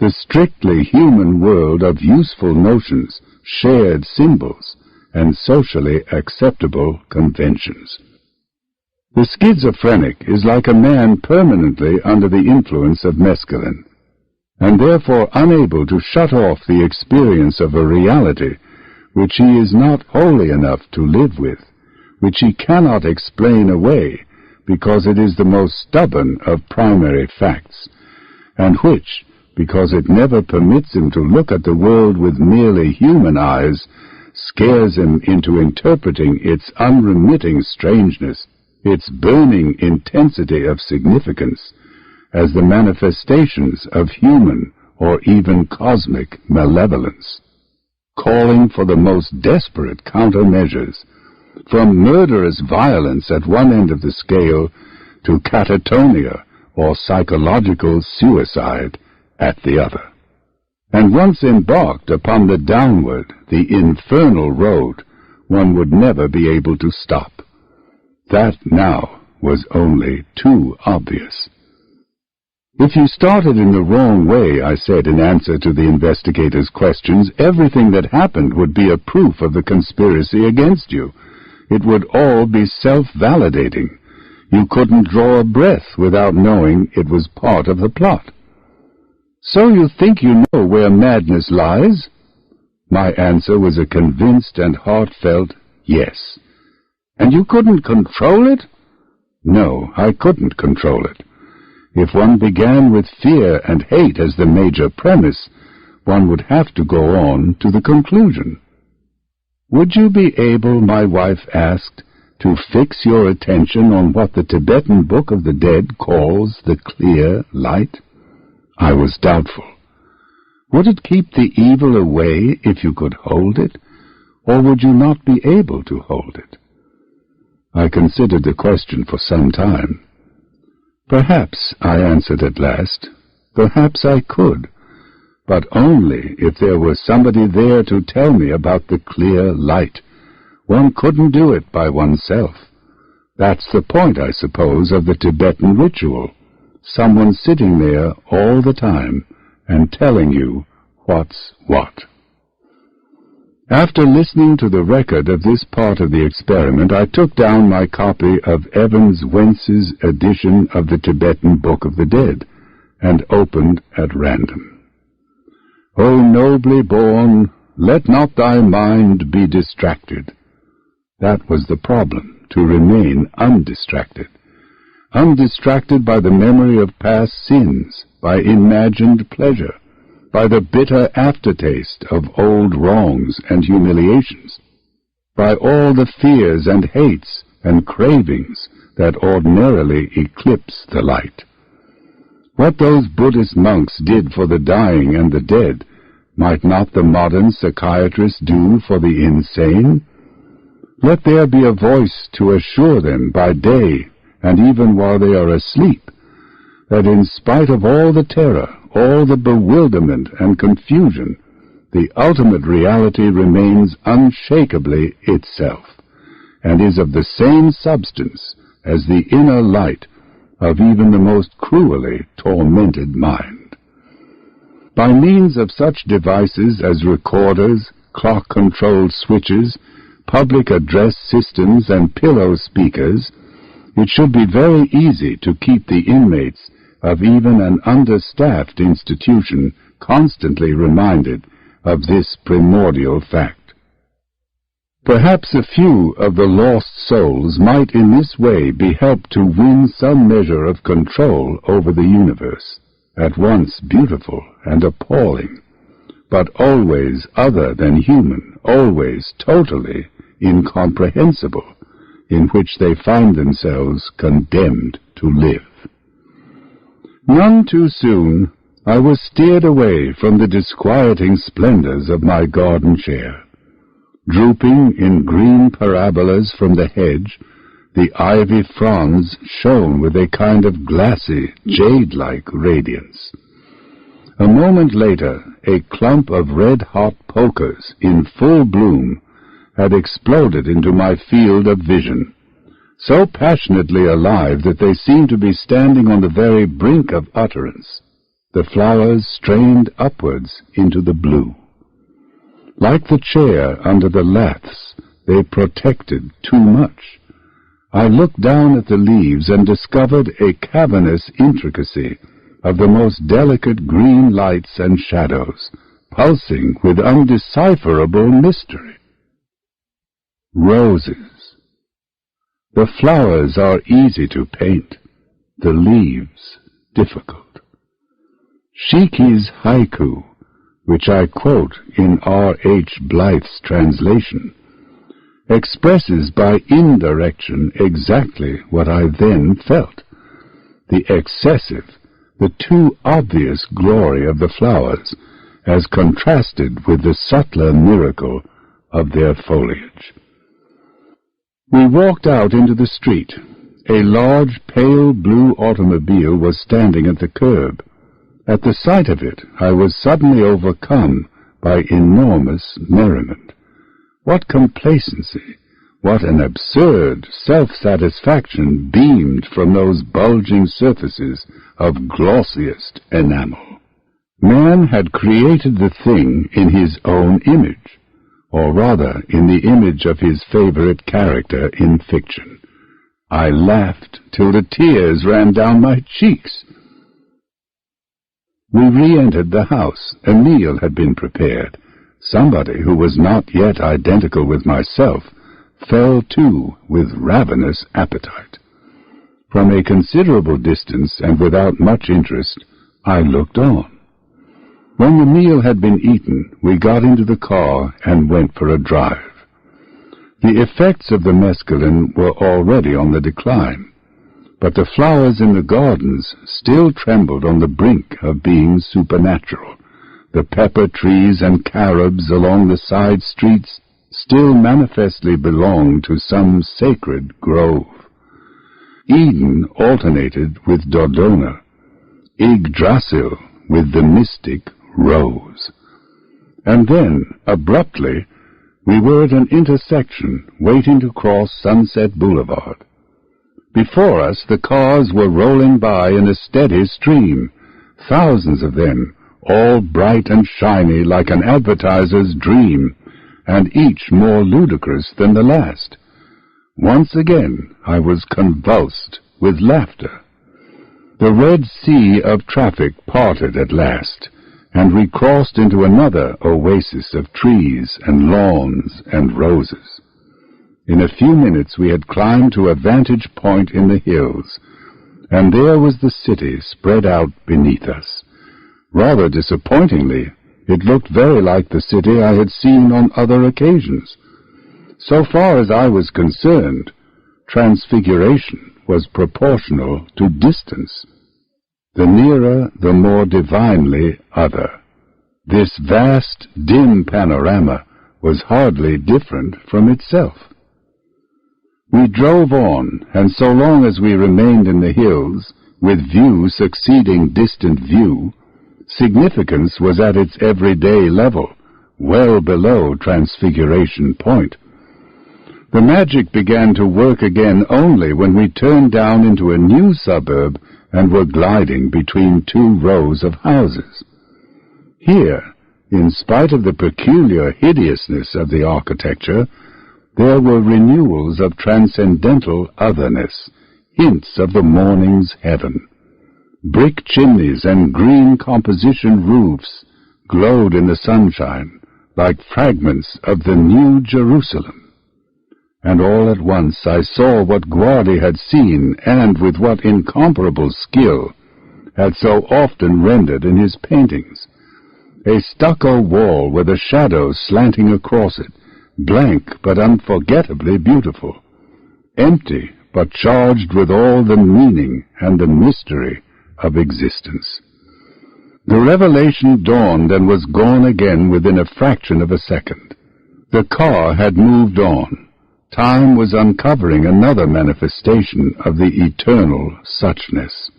the strictly human world of useful notions, shared symbols, and socially acceptable conventions. The schizophrenic is like a man permanently under the influence of mescaline, and therefore unable to shut off the experience of a reality which he is not holy enough to live with, which he cannot explain away because it is the most stubborn of primary facts, and which, because it never permits him to look at the world with merely human eyes, scares him into interpreting its unremitting strangeness, its burning intensity of significance, as the manifestations of human or even cosmic malevolence, calling for the most desperate countermeasures, from murderous violence at one end of the scale to catatonia or psychological suicide at the other. And once embarked upon the downward, the infernal road, one would never be able to stop. That now was only too obvious. If you started in the wrong way, I said in answer to the investigator's questions, everything that happened would be a proof of the conspiracy against you. It would all be self-validating. You couldn't draw a breath without knowing it was part of the plot. So you think you know where madness lies? My answer was a convinced and heartfelt yes. And you couldn't control it? No, I couldn't control it. If one began with fear and hate as the major premise, one would have to go on to the conclusion. Would you be able, my wife asked, to fix your attention on what the Tibetan Book of the Dead calls the clear light? I was doubtful. Would it keep the evil away if you could hold it, or would you not be able to hold it? I considered the question for some time. Perhaps, I answered at last, perhaps I could, but only if there was somebody there to tell me about the clear light. One couldn't do it by oneself. That's the point, I suppose, of the Tibetan ritual. Someone sitting there all the time and telling you what's what. After listening to the record of this part of the experiment, I took down my copy of Evans Wentz's edition of the Tibetan Book of the Dead and opened at random. O nobly born, let not thy mind be distracted. That was the problem, to remain undistracted. Undistracted by the memory of past sins, by imagined pleasure, by the bitter aftertaste of old wrongs and humiliations, by all the fears and hates and cravings that ordinarily eclipse the light. What those Buddhist monks did for the dying and the dead, might not the modern psychiatrist do for the insane? Let there be a voice to assure them by day and even while they are asleep, that in spite of all the terror, all the bewilderment and confusion, the ultimate reality remains unshakably itself, and is of the same substance as the inner light of even the most cruelly tormented mind. By means of such devices as recorders, clock-controlled switches, public address systems, and pillow speakers, it should be very easy to keep the inmates of even an understaffed institution constantly reminded of this primordial fact. Perhaps a few of the lost souls might in this way be helped to win some measure of control over the universe, at once beautiful and appalling, but always other than human, always totally incomprehensible, in which they find themselves condemned to live. None too soon I was steered away from the disquieting splendors of my garden chair. Drooping in green parabolas from the hedge, the ivy fronds shone with a kind of glassy, jade-like radiance. A moment later, a clump of red-hot polkas in full bloom had exploded into my field of vision, so passionately alive that they seemed to be standing on the very brink of utterance. The flowers strained upwards into the blue. Like the chair under the laths, they protected too much. I looked down at the leaves and discovered a cavernous intricacy of the most delicate green lights and shadows, pulsing with undecipherable mystery. Roses. The flowers are easy to paint, the leaves difficult. Shiki's haiku, which I quote in R.H. Blyth's translation, expresses by indirection exactly what I then felt. The excessive, the too obvious glory of the flowers as contrasted with the subtler miracle of their foliage. We walked out into the street. A large, pale blue automobile was standing at the curb. At the sight of it, I was suddenly overcome by enormous merriment. What complacency, what an absurd self-satisfaction beamed from those bulging surfaces of glossiest enamel. Man had created the thing in his own image, or rather in the image of his favorite character in fiction. I laughed till the tears ran down my cheeks. We re-entered the house. A meal had been prepared. Somebody who was not yet identical with myself fell to with ravenous appetite. From a considerable distance and without much interest, I looked on. When the meal had been eaten, we got into the car and went for a drive. The effects of the mescaline were already on the decline, but the flowers in the gardens still trembled on the brink of being supernatural. The pepper trees and carobs along the side streets still manifestly belonged to some sacred grove. Eden alternated with Dodona, Yggdrasil with the mystic rose. And then, abruptly, we were at an intersection waiting to cross Sunset Boulevard. Before us the cars were rolling by in a steady stream, thousands of them, all bright and shiny like an advertiser's dream, and each more ludicrous than the last. Once again I was convulsed with laughter. The Red Sea of traffic parted at last, and we crossed into another oasis of trees and lawns and roses. In a few minutes we had climbed to a vantage point in the hills, and there was the city spread out beneath us. Rather disappointingly, it looked very like the city I had seen on other occasions. So far as I was concerned, transfiguration was proportional to distance. The nearer, the more divinely other. This vast, dim panorama was hardly different from itself. We drove on, and so long as we remained in the hills, with view succeeding distant view, significance was at its everyday level, well below Transfiguration Point. The magic began to work again only when we turned down into a new suburb and were gliding between two rows of houses. Here, in spite of the peculiar hideousness of the architecture, there were renewals of transcendental otherness, hints of the morning's heaven. Brick chimneys and green composition roofs glowed in the sunshine like fragments of the New Jerusalem. And all at once I saw what Guardi had seen, and with what incomparable skill had so often rendered in his paintings. A stucco wall with a shadow slanting across it, blank but unforgettably beautiful, empty but charged with all the meaning and the mystery of existence. The revelation dawned and was gone again within a fraction of a second. The car had moved on. Time was uncovering another manifestation of the eternal suchness.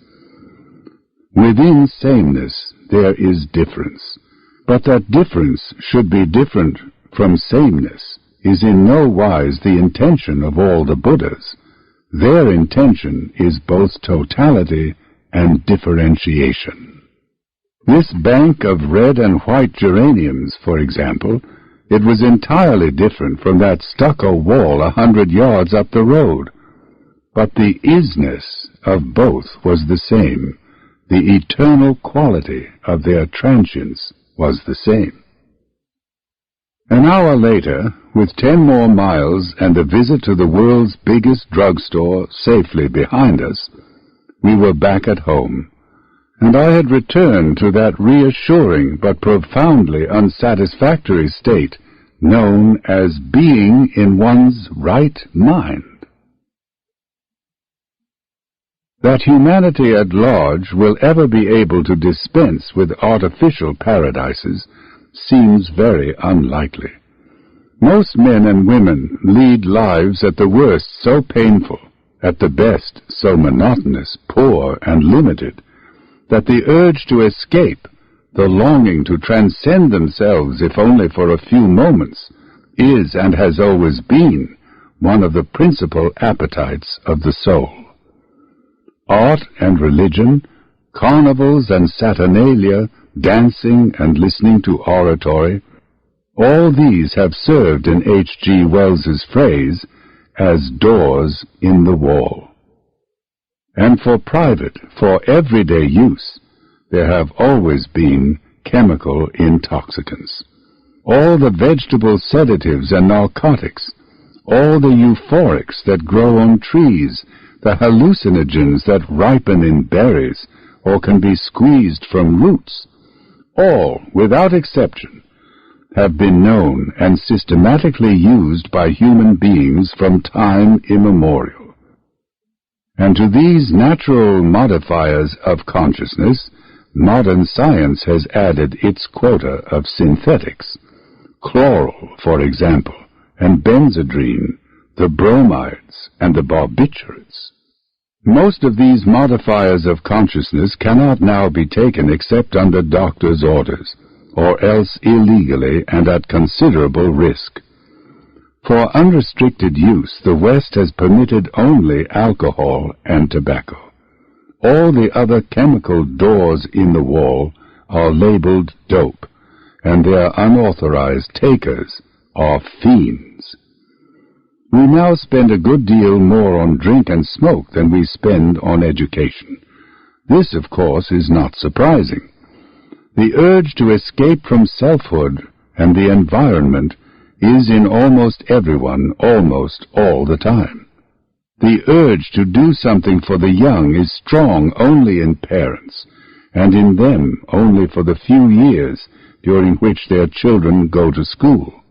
Within sameness there is difference, but that difference should be different from sameness is in no wise the intention of all the Buddhas. Their intention is both totality and differentiation. This bank of red and white geraniums, for example, it was entirely different from that stucco wall 100 yards up the road. But the isness of both was the same. The eternal quality of their transience was the same. An hour later, with 10 more miles and a visit to the world's biggest drugstore safely behind us, we were back at home, and I had returned to that reassuring but profoundly unsatisfactory state known as being in one's right mind. That humanity at large will ever be able to dispense with artificial paradises seems very unlikely. Most men and women lead lives at the worst so painful, at the best so monotonous, poor, and limited, that the urge to escape, the longing to transcend themselves if only for a few moments, is and has always been one of the principal appetites of the soul. Art and religion, carnivals and saturnalia, dancing and listening to oratory, all these have served in H.G. Wells's phrase as doors in the wall. And for private, for everyday use, there have always been chemical intoxicants. All the vegetable sedatives and narcotics, all the euphorics that grow on trees, the hallucinogens that ripen in berries or can be squeezed from roots, all, without exception, have been known and systematically used by human beings from time immemorial. And to these natural modifiers of consciousness, modern science has added its quota of synthetics. Chloral, for example, and benzodrine, the bromides, and the barbiturates. Most of these modifiers of consciousness cannot now be taken except under doctors' orders, or else illegally and at considerable risk. For unrestricted use, the West has permitted only alcohol and tobacco. All the other chemical doors in the wall are labeled dope, and their unauthorized takers are fiends. We now spend a good deal more on drink and smoke than we spend on education. This, of course, is not surprising. The urge to escape from selfhood and the environment is in almost everyone almost all the time. The urge to do something for the young is strong only in parents, and in them only for the few years during which their children go to school.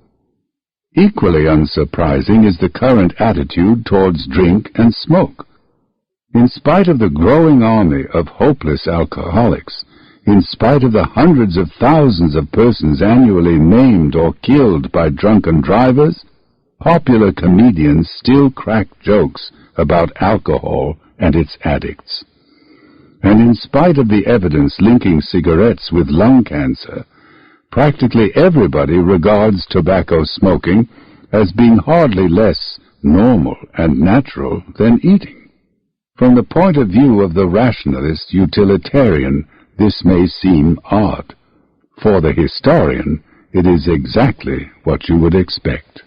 Equally unsurprising is the current attitude towards drink and smoke. In spite of the growing army of hopeless alcoholics, in spite of the hundreds of thousands of persons annually maimed or killed by drunken drivers, popular comedians still crack jokes about alcohol and its addicts. And in spite of the evidence linking cigarettes with lung cancer, practically everybody regards tobacco smoking as being hardly less normal and natural than eating. From the point of view of the rationalist utilitarian, this may seem odd. For the historian, it is exactly what you would expect.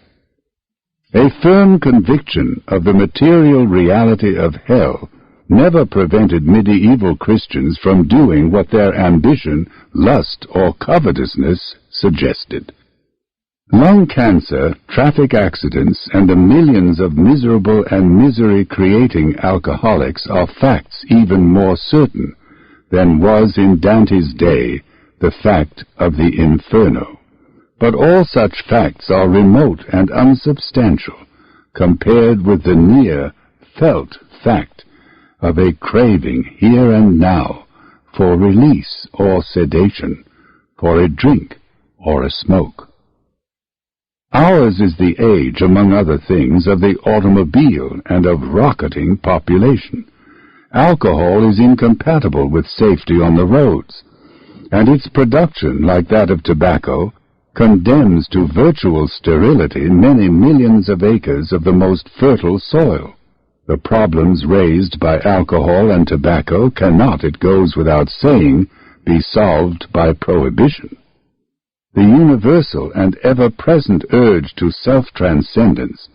A firm conviction of the material reality of hell never prevented medieval Christians from doing what their ambition, lust, or covetousness suggested. Lung cancer, traffic accidents, and the millions of miserable and misery-creating alcoholics are facts even more certain than was in Dante's day the fact of the Inferno. But all such facts are remote and unsubstantial compared with the near, felt fact of a craving here and now for release or sedation, for a drink or a smoke. Ours is the age, among other things, of the automobile and of rocketing population. Alcohol is incompatible with safety on the roads, and its production, like that of tobacco, condemns to virtual sterility many millions of acres of the most fertile soil. The problems raised by alcohol and tobacco cannot, it goes without saying, be solved by prohibition. The universal and ever-present urge to self-transcendence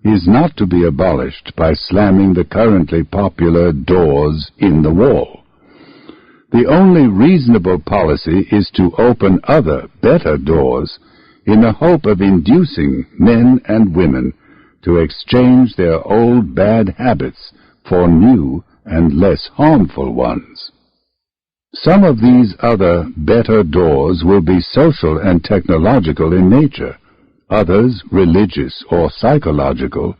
is not to be abolished by slamming the currently popular doors in the wall. The only reasonable policy is to open other, better doors in the hope of inducing men and women to exchange their old bad habits for new and less harmful ones. Some of these other, better doors will be social and technological in nature, others religious or psychological,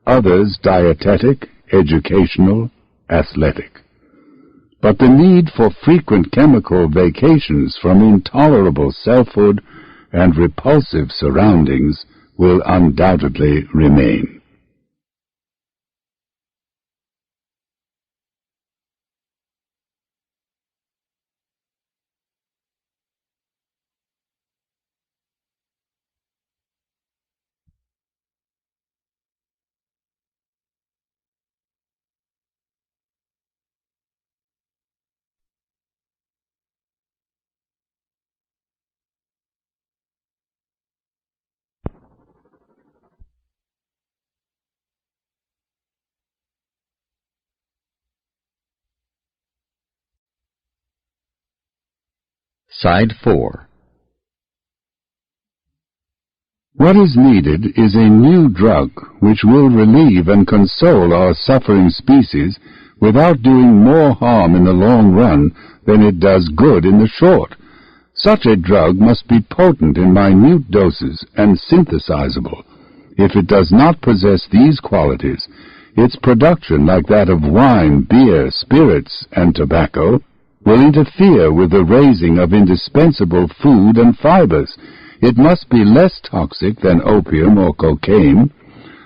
others dietetic, educational, athletic. But the need for frequent chemical vacations from intolerable selfhood and repulsive surroundings will undoubtedly remain. Side 4. What is needed is a new drug which will relieve and console our suffering species without doing more harm in the long run than it does good in the short. Such a drug must be potent in minute doses and synthesizable. If it does not possess these qualities, its production, like that of wine, beer, spirits, and tobacco, will interfere with the raising of indispensable food and fibers. It must be less toxic than opium or cocaine,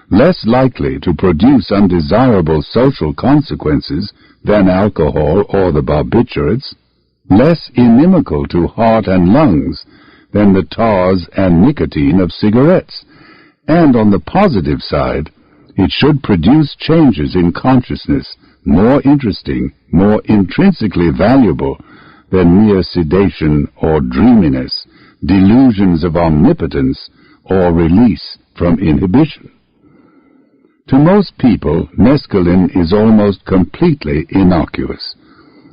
less likely to produce undesirable social consequences than alcohol or the barbiturates, less inimical to heart and lungs than the tars and nicotine of cigarettes, and on the positive side, it should produce changes in consciousness more interesting, more intrinsically valuable than mere sedation or dreaminess, delusions of omnipotence, or release from inhibition. To most people, mescaline is almost completely innocuous.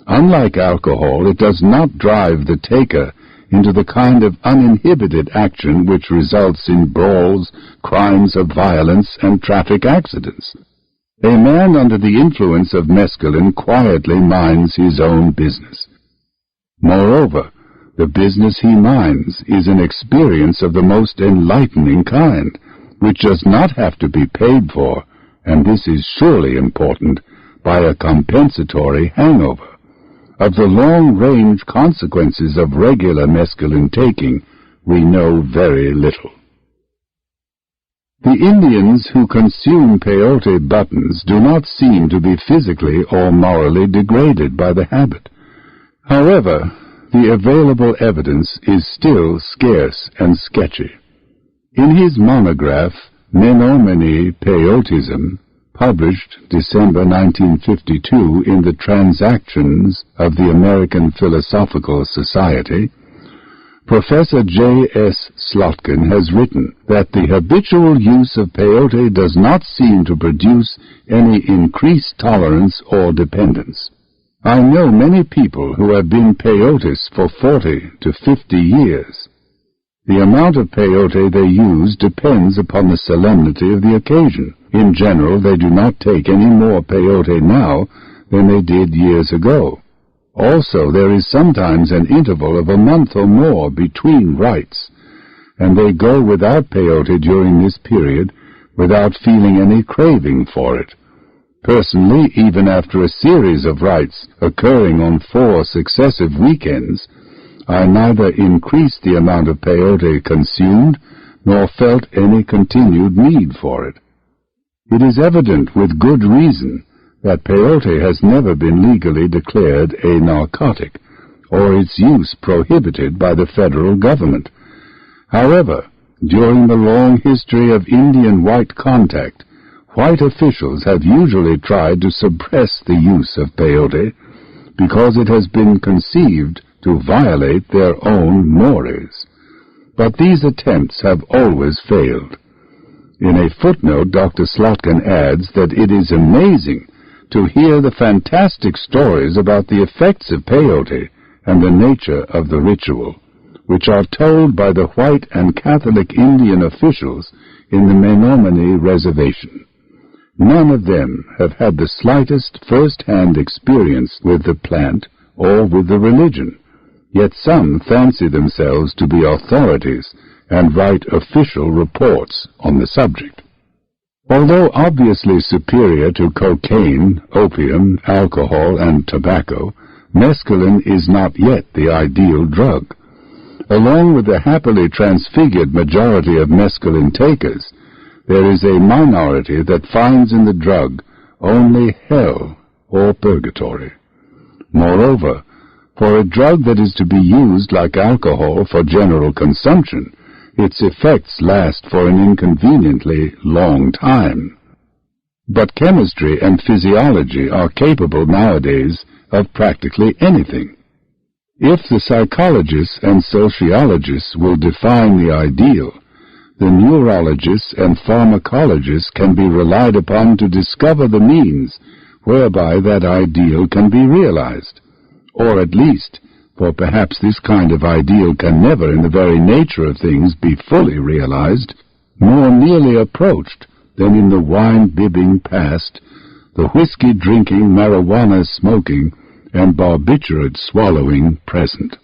Unlike alcohol, it does not drive the taker into the kind of uninhibited action which results in brawls, crimes of violence, and traffic accidents. A man under the influence of mescaline quietly minds his own business. Moreover, the business he minds is an experience of the most enlightening kind, which does not have to be paid for, and this is surely important, by a compensatory hangover. Of the long-range consequences of regular mescaline taking, we know very little. The Indians who consume peyote buttons do not seem to be physically or morally degraded by the habit. However, the available evidence is still scarce and sketchy. In his monograph, Menomini Peyotism, published December 1952 in the Transactions of the American Philosophical Society, Professor J.S. Slotkin has written that the habitual use of peyote does not seem to produce any increased tolerance or dependence. I know many people who have been peyotists for 40 to 50 years. The amount of peyote they use depends upon the solemnity of the occasion. In general, they do not take any more peyote now than they did years ago. Also, there is sometimes an interval of a month or more between rites, and they go without peyote during this period without feeling any craving for it. Personally, even after a series of rites occurring on 4 successive weekends, I neither increased the amount of peyote consumed nor felt any continued need for it. It is evident with good reason that peyote has never been legally declared a narcotic, or its use prohibited by the federal government. However, during the long history of Indian white contact, white officials have usually tried to suppress the use of peyote because it has been conceived to violate their own mores. But these attempts have always failed. In a footnote, Dr. Slotkin adds that it is amazing to hear the fantastic stories about the effects of peyote and the nature of the ritual, which are told by the white and Catholic Indian officials in the Menominee Reservation. None of them have had the slightest first-hand experience with the plant or with the religion, yet some fancy themselves to be authorities and write official reports on the subject. Although obviously superior to cocaine, opium, alcohol, and tobacco, mescaline is not yet the ideal drug. Along with the happily transfigured majority of mescaline takers, there is a minority that finds in the drug only hell or purgatory. Moreover, for a drug that is to be used like alcohol for general consumption, its effects last for an inconveniently long time. But chemistry and physiology are capable nowadays of practically anything. If the psychologists and sociologists will define the ideal, the neurologists and pharmacologists can be relied upon to discover the means whereby that ideal can be realized, or at least, for perhaps this kind of ideal can never in the very nature of things be fully realized, more nearly approached than in the wine-bibbing past, the whiskey-drinking, marijuana-smoking, and barbiturate-swallowing present.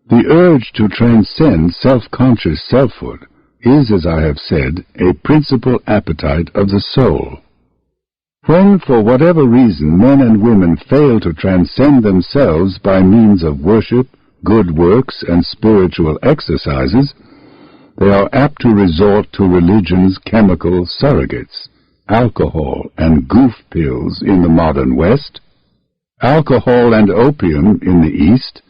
The urge to transcend self-conscious selfhood is, as I have said, a principal appetite of the soul. When, for whatever reason, men and women fail to transcend themselves by means of worship, good works, and spiritual exercises, they are apt to resort to religion's chemical surrogates, alcohol and goof pills in the modern West, alcohol and opium in the East,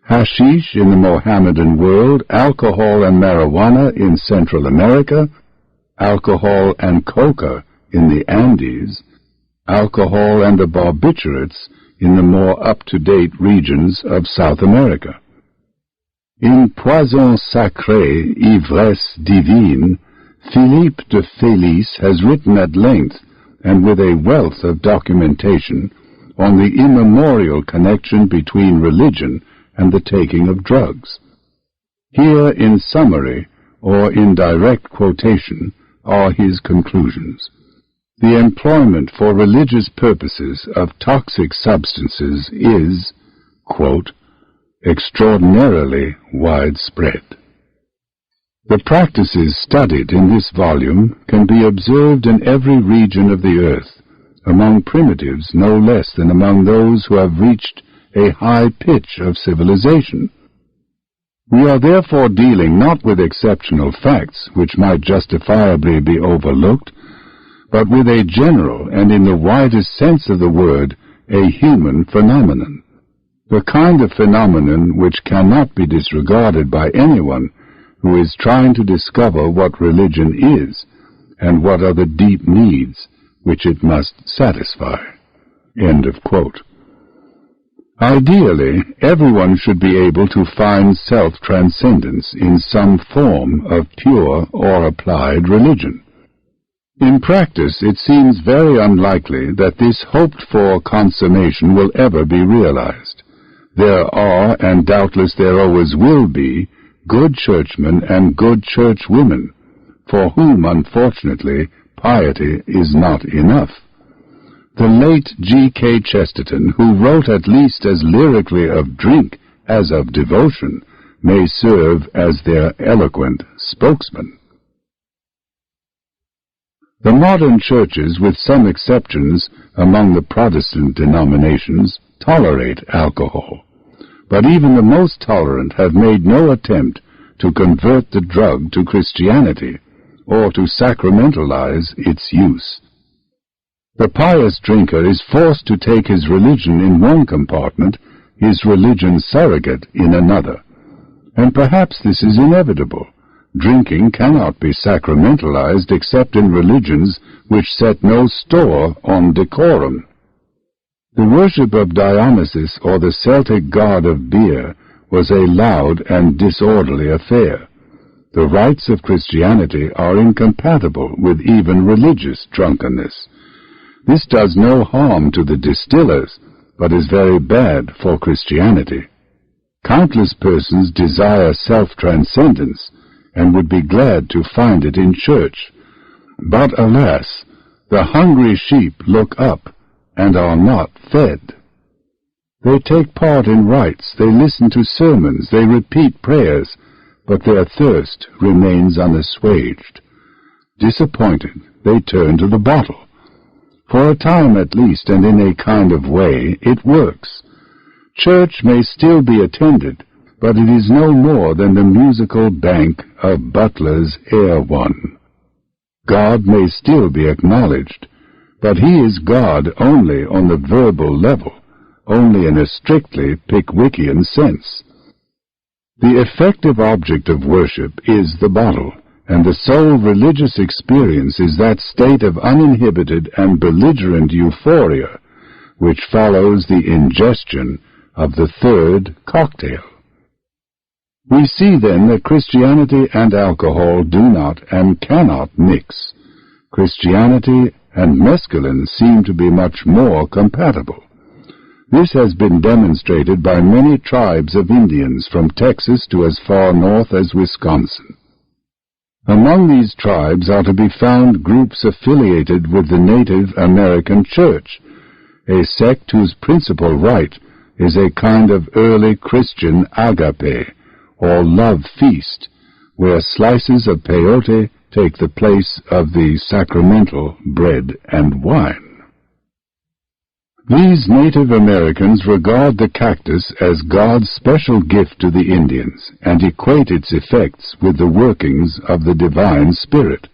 hashish in the Mohammedan world, alcohol and marijuana in Central America, alcohol and coca in the Andes, alcohol and the barbiturates in the more up-to-date regions of South America. In Poison Sacré, Ivresse Divine, Philippe de Felice has written at length and with a wealth of documentation on the immemorial connection between religion and the taking of drugs. Here, in summary, or in direct quotation, are his conclusions. The employment for religious purposes of toxic substances is, quote, extraordinarily widespread. The practices studied in this volume can be observed in every region of the earth, among primitives no less than among those who have reached a high pitch of civilization. We are therefore dealing not with exceptional facts which might justifiably be overlooked, but with a general and in the widest sense of the word, a human phenomenon. The kind of phenomenon which cannot be disregarded by anyone who is trying to discover what religion is and what are the deep needs which it must satisfy. End of quote. Ideally, everyone should be able to find self-transcendence in some form of pure or applied religion. In practice, it seems very unlikely that this hoped-for consummation will ever be realized. There are, and doubtless there always will be, good churchmen and good churchwomen, for whom, unfortunately, piety is not enough. The late G.K. Chesterton, who wrote at least as lyrically of drink as of devotion, may serve as their eloquent spokesman. The modern churches, with some exceptions among the Protestant denominations, tolerate alcohol, but even the most tolerant have made no attempt to convert the drug to Christianity or to sacramentalize its use. The pious drinker is forced to take his religion in one compartment, his religion surrogate in another. And perhaps this is inevitable. Drinking cannot be sacramentalized except in religions which set no store on decorum. The worship of Dionysus, or the Celtic god of beer, was a loud and disorderly affair. The rites of Christianity are incompatible with even religious drunkenness. This does no harm to the distillers, but is very bad for Christianity. Countless persons desire self-transcendence, and would be glad to find it in church. But alas, the hungry sheep look up and are not fed. They take part in rites, they listen to sermons, they repeat prayers, but their thirst remains unassuaged. Disappointed, they turn to the bottle. For a time at least, and in a kind of way, it works. Church may still be attended, but it is no more than the musical bank of Butler's Air One. God may still be acknowledged, but he is God only on the verbal level, only in a strictly Pickwickian sense. The effective object of worship is the bottle, and the sole religious experience is that state of uninhibited and belligerent euphoria which follows the ingestion of the third cocktail. We see then that Christianity and alcohol do not and cannot mix. Christianity and mescaline seem to be much more compatible. This has been demonstrated by many tribes of Indians from Texas to as far north as Wisconsin. Among these tribes are to be found groups affiliated with the Native American Church, a sect whose principal rite is a kind of early Christian agape, or love feast, where slices of peyote take the place of the sacramental bread and wine. These Native Americans regard the cactus as God's special gift to the Indians, and equate its effects with the workings of the divine spirit.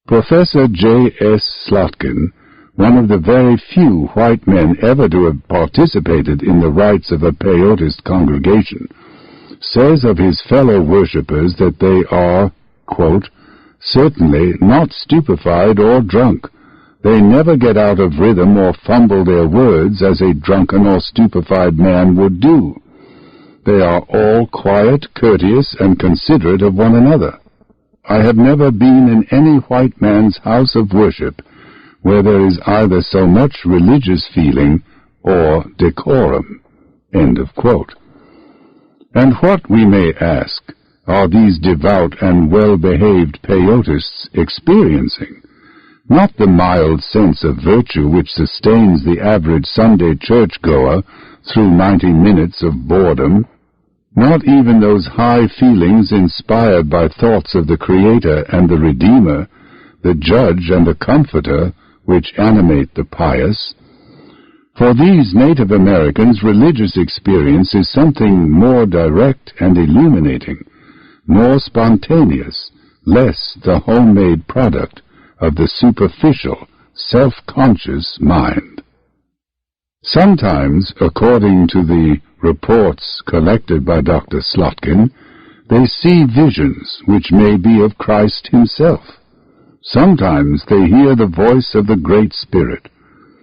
Professor J.S. Slotkin, one of the very few white men ever to have participated in the rites of a peyotist congregation, says of his fellow worshippers that they are, quote, certainly not stupefied or drunk. They never get out of rhythm or fumble their words as a drunken or stupefied man would do. They are all quiet, courteous, and considerate of one another. I have never been in any white man's house of worship where there is either so much religious feeling or decorum. End of quote. And what, we may ask, are these devout and well-behaved peyotists experiencing? Not the mild sense of virtue which sustains the average Sunday churchgoer through 90 minutes of boredom, not even those high feelings inspired by thoughts of the Creator and the Redeemer, the Judge and the Comforter, which animate the pious. For these Native Americans, religious experience is something more direct and illuminating, more spontaneous, less the homemade product of the superficial, self-conscious mind. Sometimes, according to the reports collected by Dr. Slotkin, they see visions which may be of Christ himself. Sometimes they hear the voice of the Great Spirit.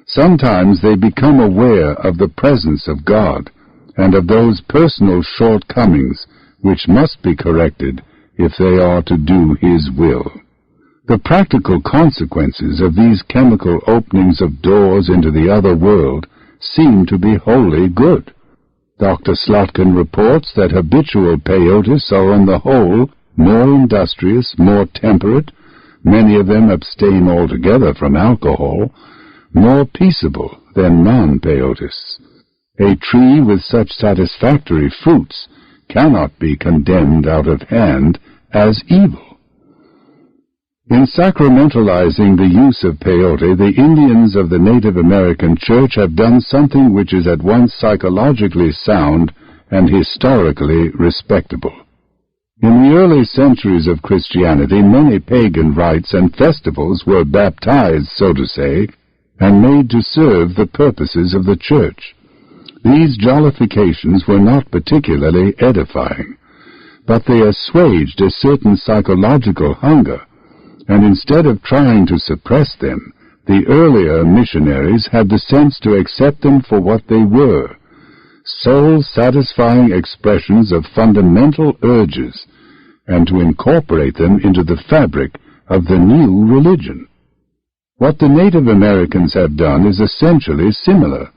Sometimes they become aware of the presence of God and of those personal shortcomings which must be corrected if they are to do his will. The practical consequences of these chemical openings of doors into the other world seem to be wholly good. Dr. Slotkin reports that habitual peyotists are on the whole more industrious, more temperate, many of them abstain altogether from alcohol, more peaceable than non-peyotists. A tree with such satisfactory fruits cannot be condemned out of hand as evil. In sacramentalizing the use of peyote, the Indians of the Native American Church have done something which is at once psychologically sound and historically respectable. In the early centuries of Christianity, many pagan rites and festivals were baptized, so to say, and made to serve the purposes of the Church. These jollifications were not particularly edifying, but they assuaged a certain psychological hunger, and instead of trying to suppress them, the earlier missionaries had the sense to accept them for what they were, soul-satisfying expressions of fundamental urges, and to incorporate them into the fabric of the new religion. What the Native Americans have done is essentially similar.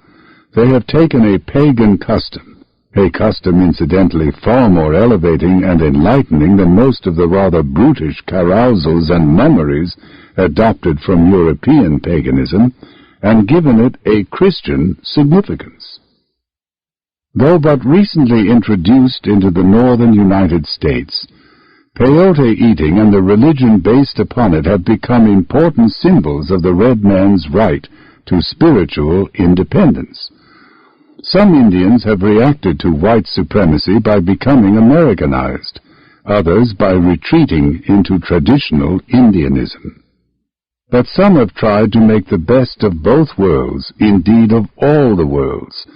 They have taken a pagan custom, a custom incidentally far more elevating and enlightening than most of the rather brutish carousals and mummeries adopted from European paganism, and given it a Christian significance. Though but recently introduced into the northern United States, peyote eating and the religion based upon it have become important symbols of the red man's right to spiritual independence. Some Indians have reacted to white supremacy by becoming Americanized, others by retreating into traditional Indianism. But some have tried to make the best of both worlds, indeed of all the worlds,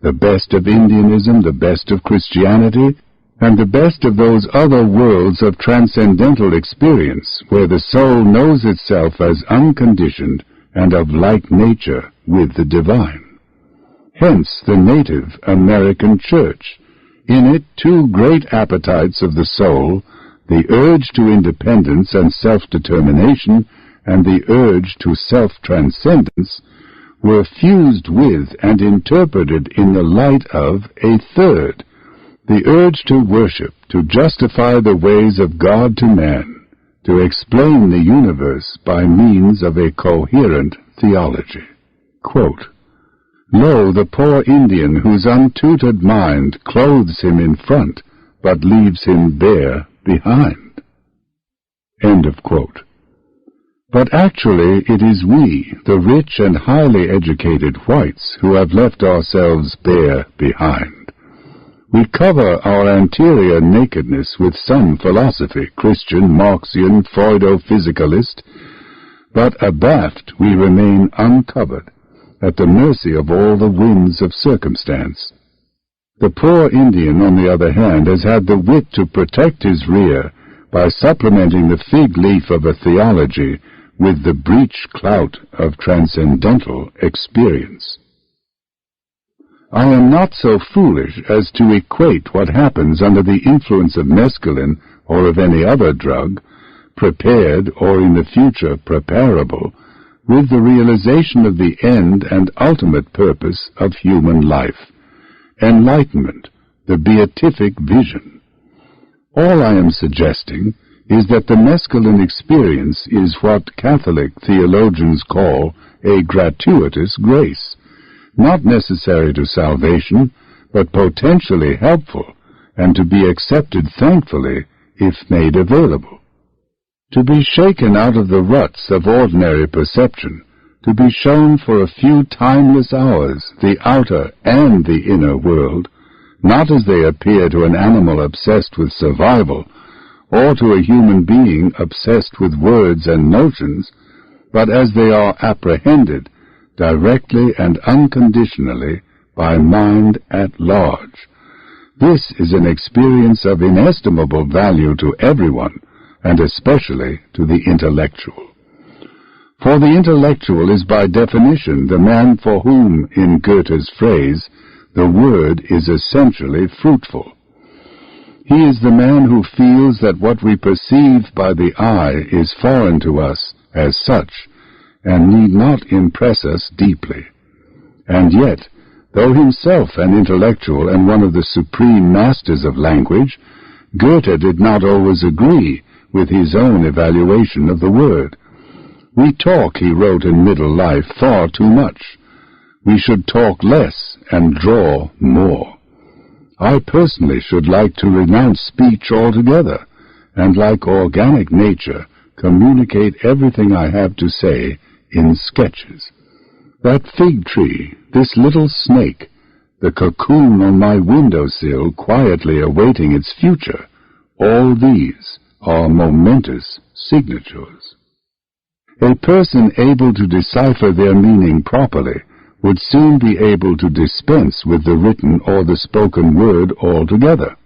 the best of Indianism, the best of Christianity, and the best of those other worlds of transcendental experience where the soul knows itself as unconditioned and of like nature with the divine. Hence the Native American Church. In it, two great appetites of the soul, the urge to independence and self-determination, and the urge to self-transcendence, were fused with and interpreted in the light of a third, the urge to worship, to justify the ways of God to man, to explain the universe by means of a coherent theology. Quote, "Lo, the poor Indian whose untutored mind clothes him in front, but leaves him bare behind." End of quote. But actually it is we, the rich and highly educated whites, who have left ourselves bare behind. We cover our anterior nakedness with some philosophy, Christian, Marxian, Freudo-physicalist, but abaft we remain uncovered, at the mercy of all the winds of circumstance. The poor Indian, on the other hand, has had the wit to protect his rear by supplementing the fig leaf of a theology with the breech clout of transcendental experience. I am not so foolish as to equate what happens under the influence of mescaline or of any other drug, prepared or in the future preparable, with the realization of the end and ultimate purpose of human life, enlightenment, the beatific vision. All I am suggesting is that the mescaline experience is what Catholic theologians call a gratuitous grace, not necessary to salvation, but potentially helpful, and to be accepted thankfully if made available. To be shaken out of the ruts of ordinary perception, to be shown for a few timeless hours the outer and the inner world, not as they appear to an animal obsessed with survival, or to a human being obsessed with words and notions, but as they are apprehended directly and unconditionally by mind at large. This is an experience of inestimable value to everyone, and especially to the intellectual. For the intellectual is by definition the man for whom, in Goethe's phrase, the word is essentially fruitful. He is the man who feels that what we perceive by the eye is foreign to us as such, and need not impress us deeply. And yet, Though himself an intellectual and one of the supreme masters of language, Goethe did not always agree with his own evaluation of the word. "We talk," he wrote in middle life, "far too much. We should talk less and draw more. I personally should like to renounce speech altogether, and like organic nature, communicate everything I have to say in sketches. That fig tree, this little snake, the cocoon on my windowsill quietly awaiting its future, all these are momentous signatures." A person able to decipher their meaning properly would soon be able to dispense with the written or the spoken word altogether.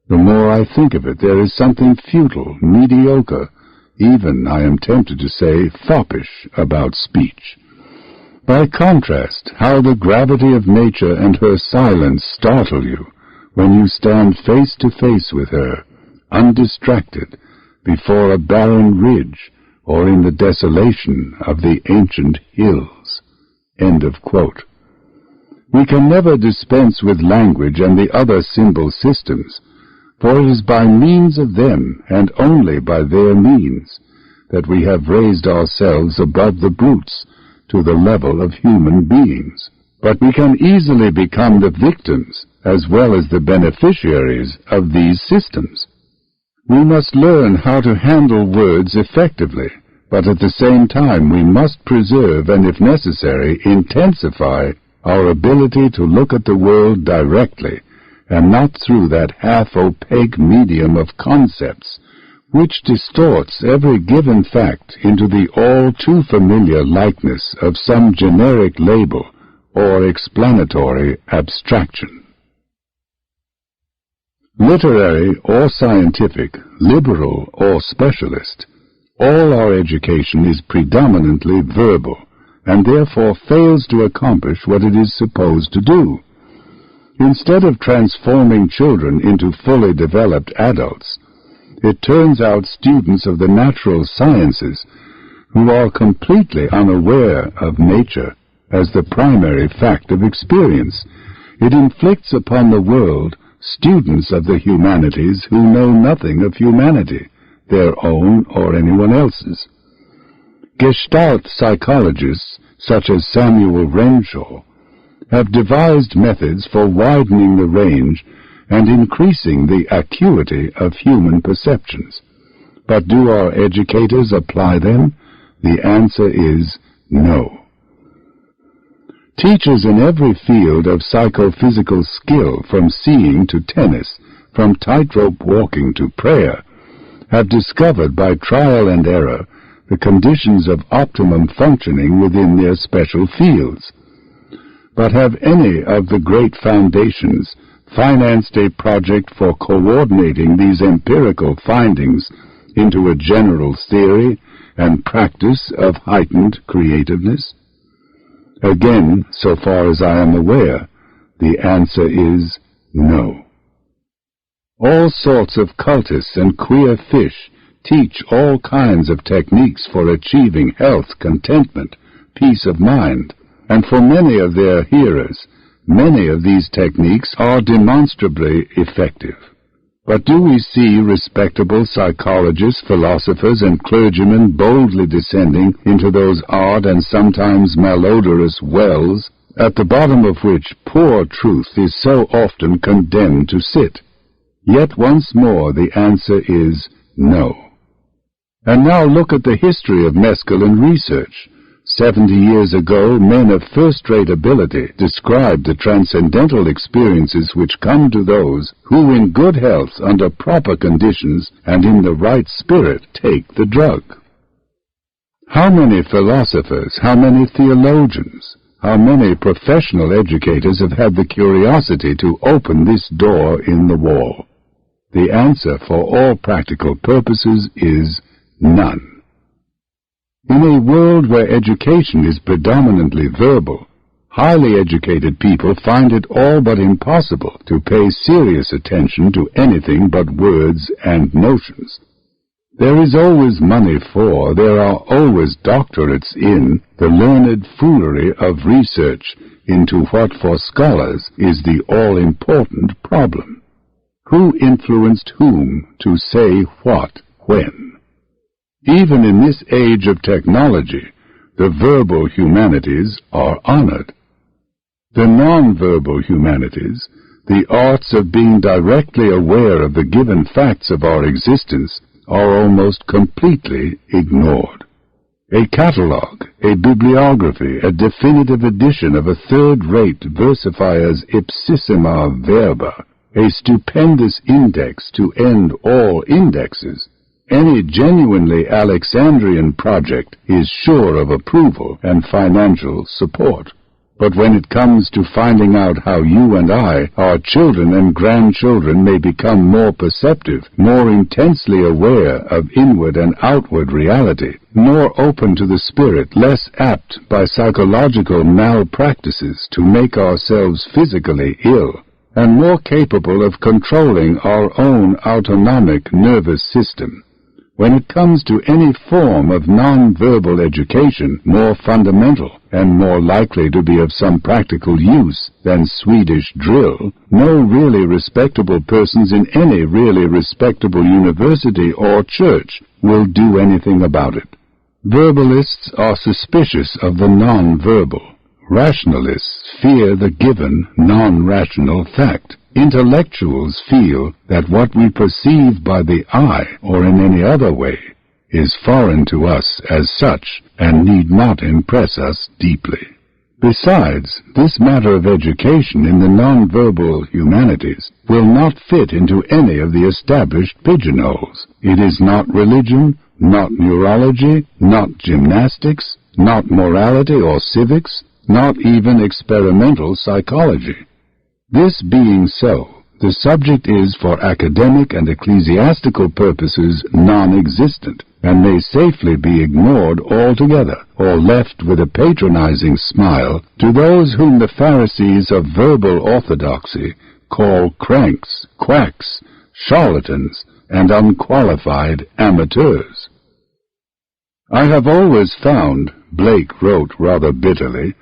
The more I think of it, there is something futile, mediocre, even, I am tempted to say, foppish about speech. By contrast, how the gravity of nature and her silence startle you when you stand face to face with her, undistracted, before a barren ridge or in the desolation of the ancient hills. End of quote. We can never dispense with language and the other symbol systems, for it is by means of them, and only by their means, that we have raised ourselves above the brutes to the level of human beings. But we can easily become the victims as well as the beneficiaries of these systems. We must learn how to handle words effectively, but at the same time we must preserve and, if necessary, intensify our ability to look at the world directly, and not through that half-opaque medium of concepts, which distorts every given fact into the all-too-familiar likeness of some generic label or explanatory abstraction. Literary or scientific, liberal or specialist, all our education is predominantly verbal, and therefore fails to accomplish what it is supposed to do. Instead of transforming children into fully developed adults, it turns out students of the natural sciences who are completely unaware of nature as the primary fact of experience. It inflicts upon the world students of the humanities who know nothing of humanity, their own or anyone else's. Gestalt psychologists, such as Samuel Renshaw, have devised methods for widening the range and increasing the acuity of human perceptions. But do our educators apply them? The answer is no. Teachers in every field of psychophysical skill, from seeing to tennis, from tightrope walking to prayer, have discovered by trial and error the conditions of optimum functioning within their special fields. But have any of the great foundations financed a project for coordinating these empirical findings into a general theory and practice of heightened creativeness? Again, so far as I am aware, the answer is no. All sorts of cultists and queer fish teach all kinds of techniques for achieving health, contentment, peace of mind, and for many of their hearers, many of these techniques are demonstrably effective. But do we see respectable psychologists, philosophers, and clergymen boldly descending into those odd and sometimes malodorous wells, at the bottom of which poor truth is so often condemned to sit? Yet once more the answer is no. And now look at the history of mescaline research. 70 years ago, men of first-rate ability described the transcendental experiences which come to those who, in good health, under proper conditions, and in the right spirit, take the drug. How many philosophers, how many theologians, how many professional educators have had the curiosity to open this door in the wall? The answer, for all practical purposes, is none. In a world where education is predominantly verbal, highly educated people find it all but impossible to pay serious attention to anything but words and notions. There is always money for, there are always doctorates in, the learned foolery of research, into what for scholars is the all-important problem. Who influenced whom to say what when? Even in this age of technology, the verbal humanities are honored. The non-verbal humanities, the arts of being directly aware of the given facts of our existence, are almost completely ignored. A catalogue, a bibliography, a definitive edition of a third-rate versifier's ipsissima verba, a stupendous index to end all indexes, any genuinely Alexandrian project is sure of approval and financial support. But when it comes to finding out how you and I, our children and grandchildren, may become more perceptive, more intensely aware of inward and outward reality, more open to the spirit, less apt by psychological malpractices to make ourselves physically ill, and more capable of controlling our own autonomic nervous system, when it comes to any form of non-verbal education more fundamental and more likely to be of some practical use than Swedish drill, no really respectable persons in any really respectable university or church will do anything about it. Verbalists are suspicious of the non-verbal. Rationalists fear the given non-rational fact. Intellectuals feel that what we perceive by the eye or in any other way is foreign to us as such and need not impress us deeply. Besides, this matter of education in the non-verbal humanities will not fit into any of the established pigeonholes. It is not religion, not neurology, not gymnastics, not morality or civics, not even experimental psychology. This being so, the subject is for academic and ecclesiastical purposes non-existent, and may safely be ignored altogether, or left with a patronizing smile to those whom the Pharisees of verbal orthodoxy call cranks, quacks, charlatans, and unqualified amateurs. I have always found, Blake wrote rather bitterly,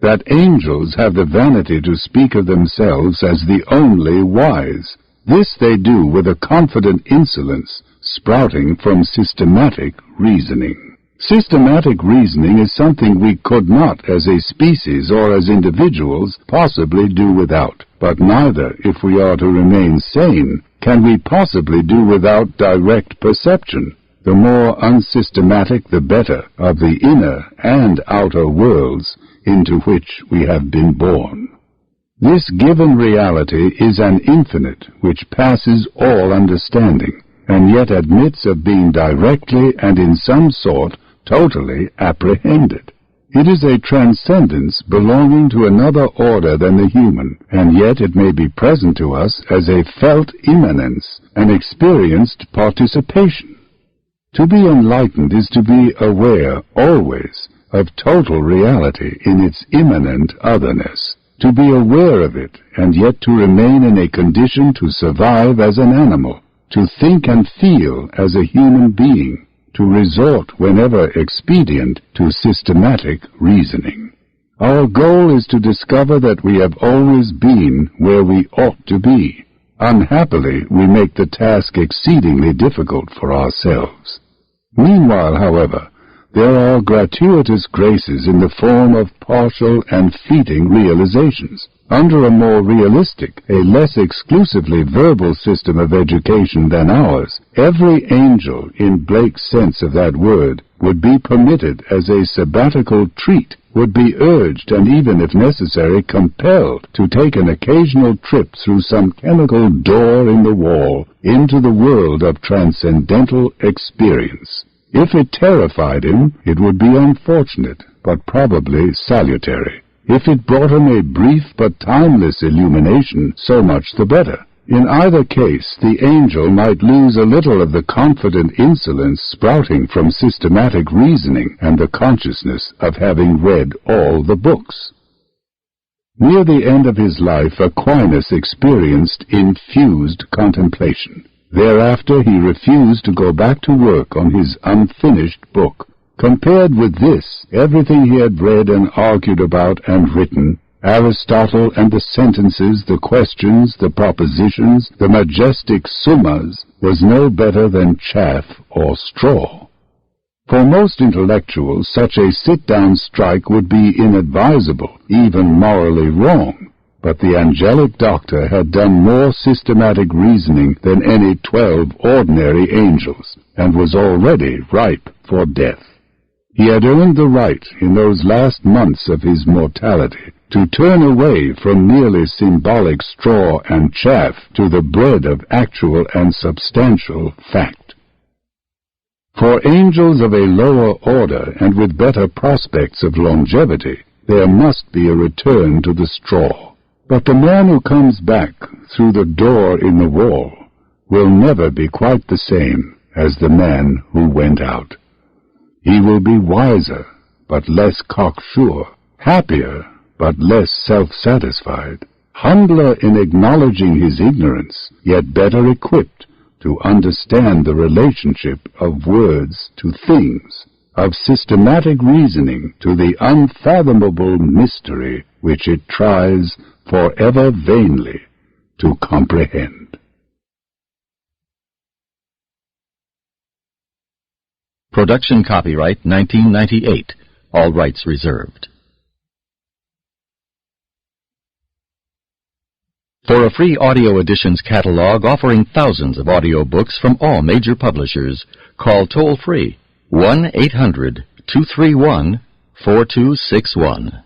that angels have the vanity to speak of themselves as the only wise. This they do with a confident insolence sprouting from systematic reasoning. Systematic reasoning is something we could not, as a species or as individuals, possibly do without. But neither, if we are to remain sane, can we possibly do without direct perception. The more unsystematic the better of the inner and outer worlds into which we have been born. This given reality is an infinite which passes all understanding, and yet admits of being directly and in some sort totally apprehended. It is a transcendence belonging to another order than the human, and yet it may be present to us as a felt immanence, an experienced participation. To be enlightened is to be aware always of total reality in its immanent otherness, to be aware of it and yet to remain in a condition to survive as an animal, to think and feel as a human being, to resort whenever expedient to systematic reasoning. Our goal is to discover that we have always been where we ought to be. Unhappily, we make the task exceedingly difficult for ourselves. Meanwhile, however, there are gratuitous graces in the form of partial and fleeting realizations. Under a more realistic, a less exclusively verbal system of education than ours, every angel, in Blake's sense of that word, would be permitted as a sabbatical treat, would be urged and even, if necessary, compelled to take an occasional trip through some chemical door in the wall into the world of transcendental experience. If it terrified him, it would be unfortunate, but probably salutary. If it brought him a brief but timeless illumination, so much the better. In either case, the angel might lose a little of the confident insolence sprouting from systematic reasoning and the consciousness of having read all the books. Near the end of his life, Aquinas experienced infused contemplation. Thereafter he refused to go back to work on his unfinished book. Compared with this, everything he had read and argued about and written Aristotle and the sentences, the questions, the propositions, the majestic summas, was no better than chaff or straw. For most intellectuals, such a sit-down strike would be inadvisable, even morally wrong. But the angelic doctor had done more systematic reasoning than any 12 ordinary angels, and was already ripe for death. He had earned the right, in those last months of his mortality, to turn away from merely symbolic straw and chaff to the bread of actual and substantial fact. For angels of a lower order and with better prospects of longevity, there must be a return to the straw. But the man who comes back through the door in the wall will never be quite the same as the man who went out. He will be wiser, but less cocksure, happier, but less self-satisfied, humbler in acknowledging his ignorance, yet better equipped to understand the relationship of words to things, of systematic reasoning to the unfathomable mystery which it tries forever vainly to comprehend. Production copyright 1998. All rights reserved. For a free audio editions catalog offering thousands of audiobooks from all major publishers, call toll-free 1-800-231-4261.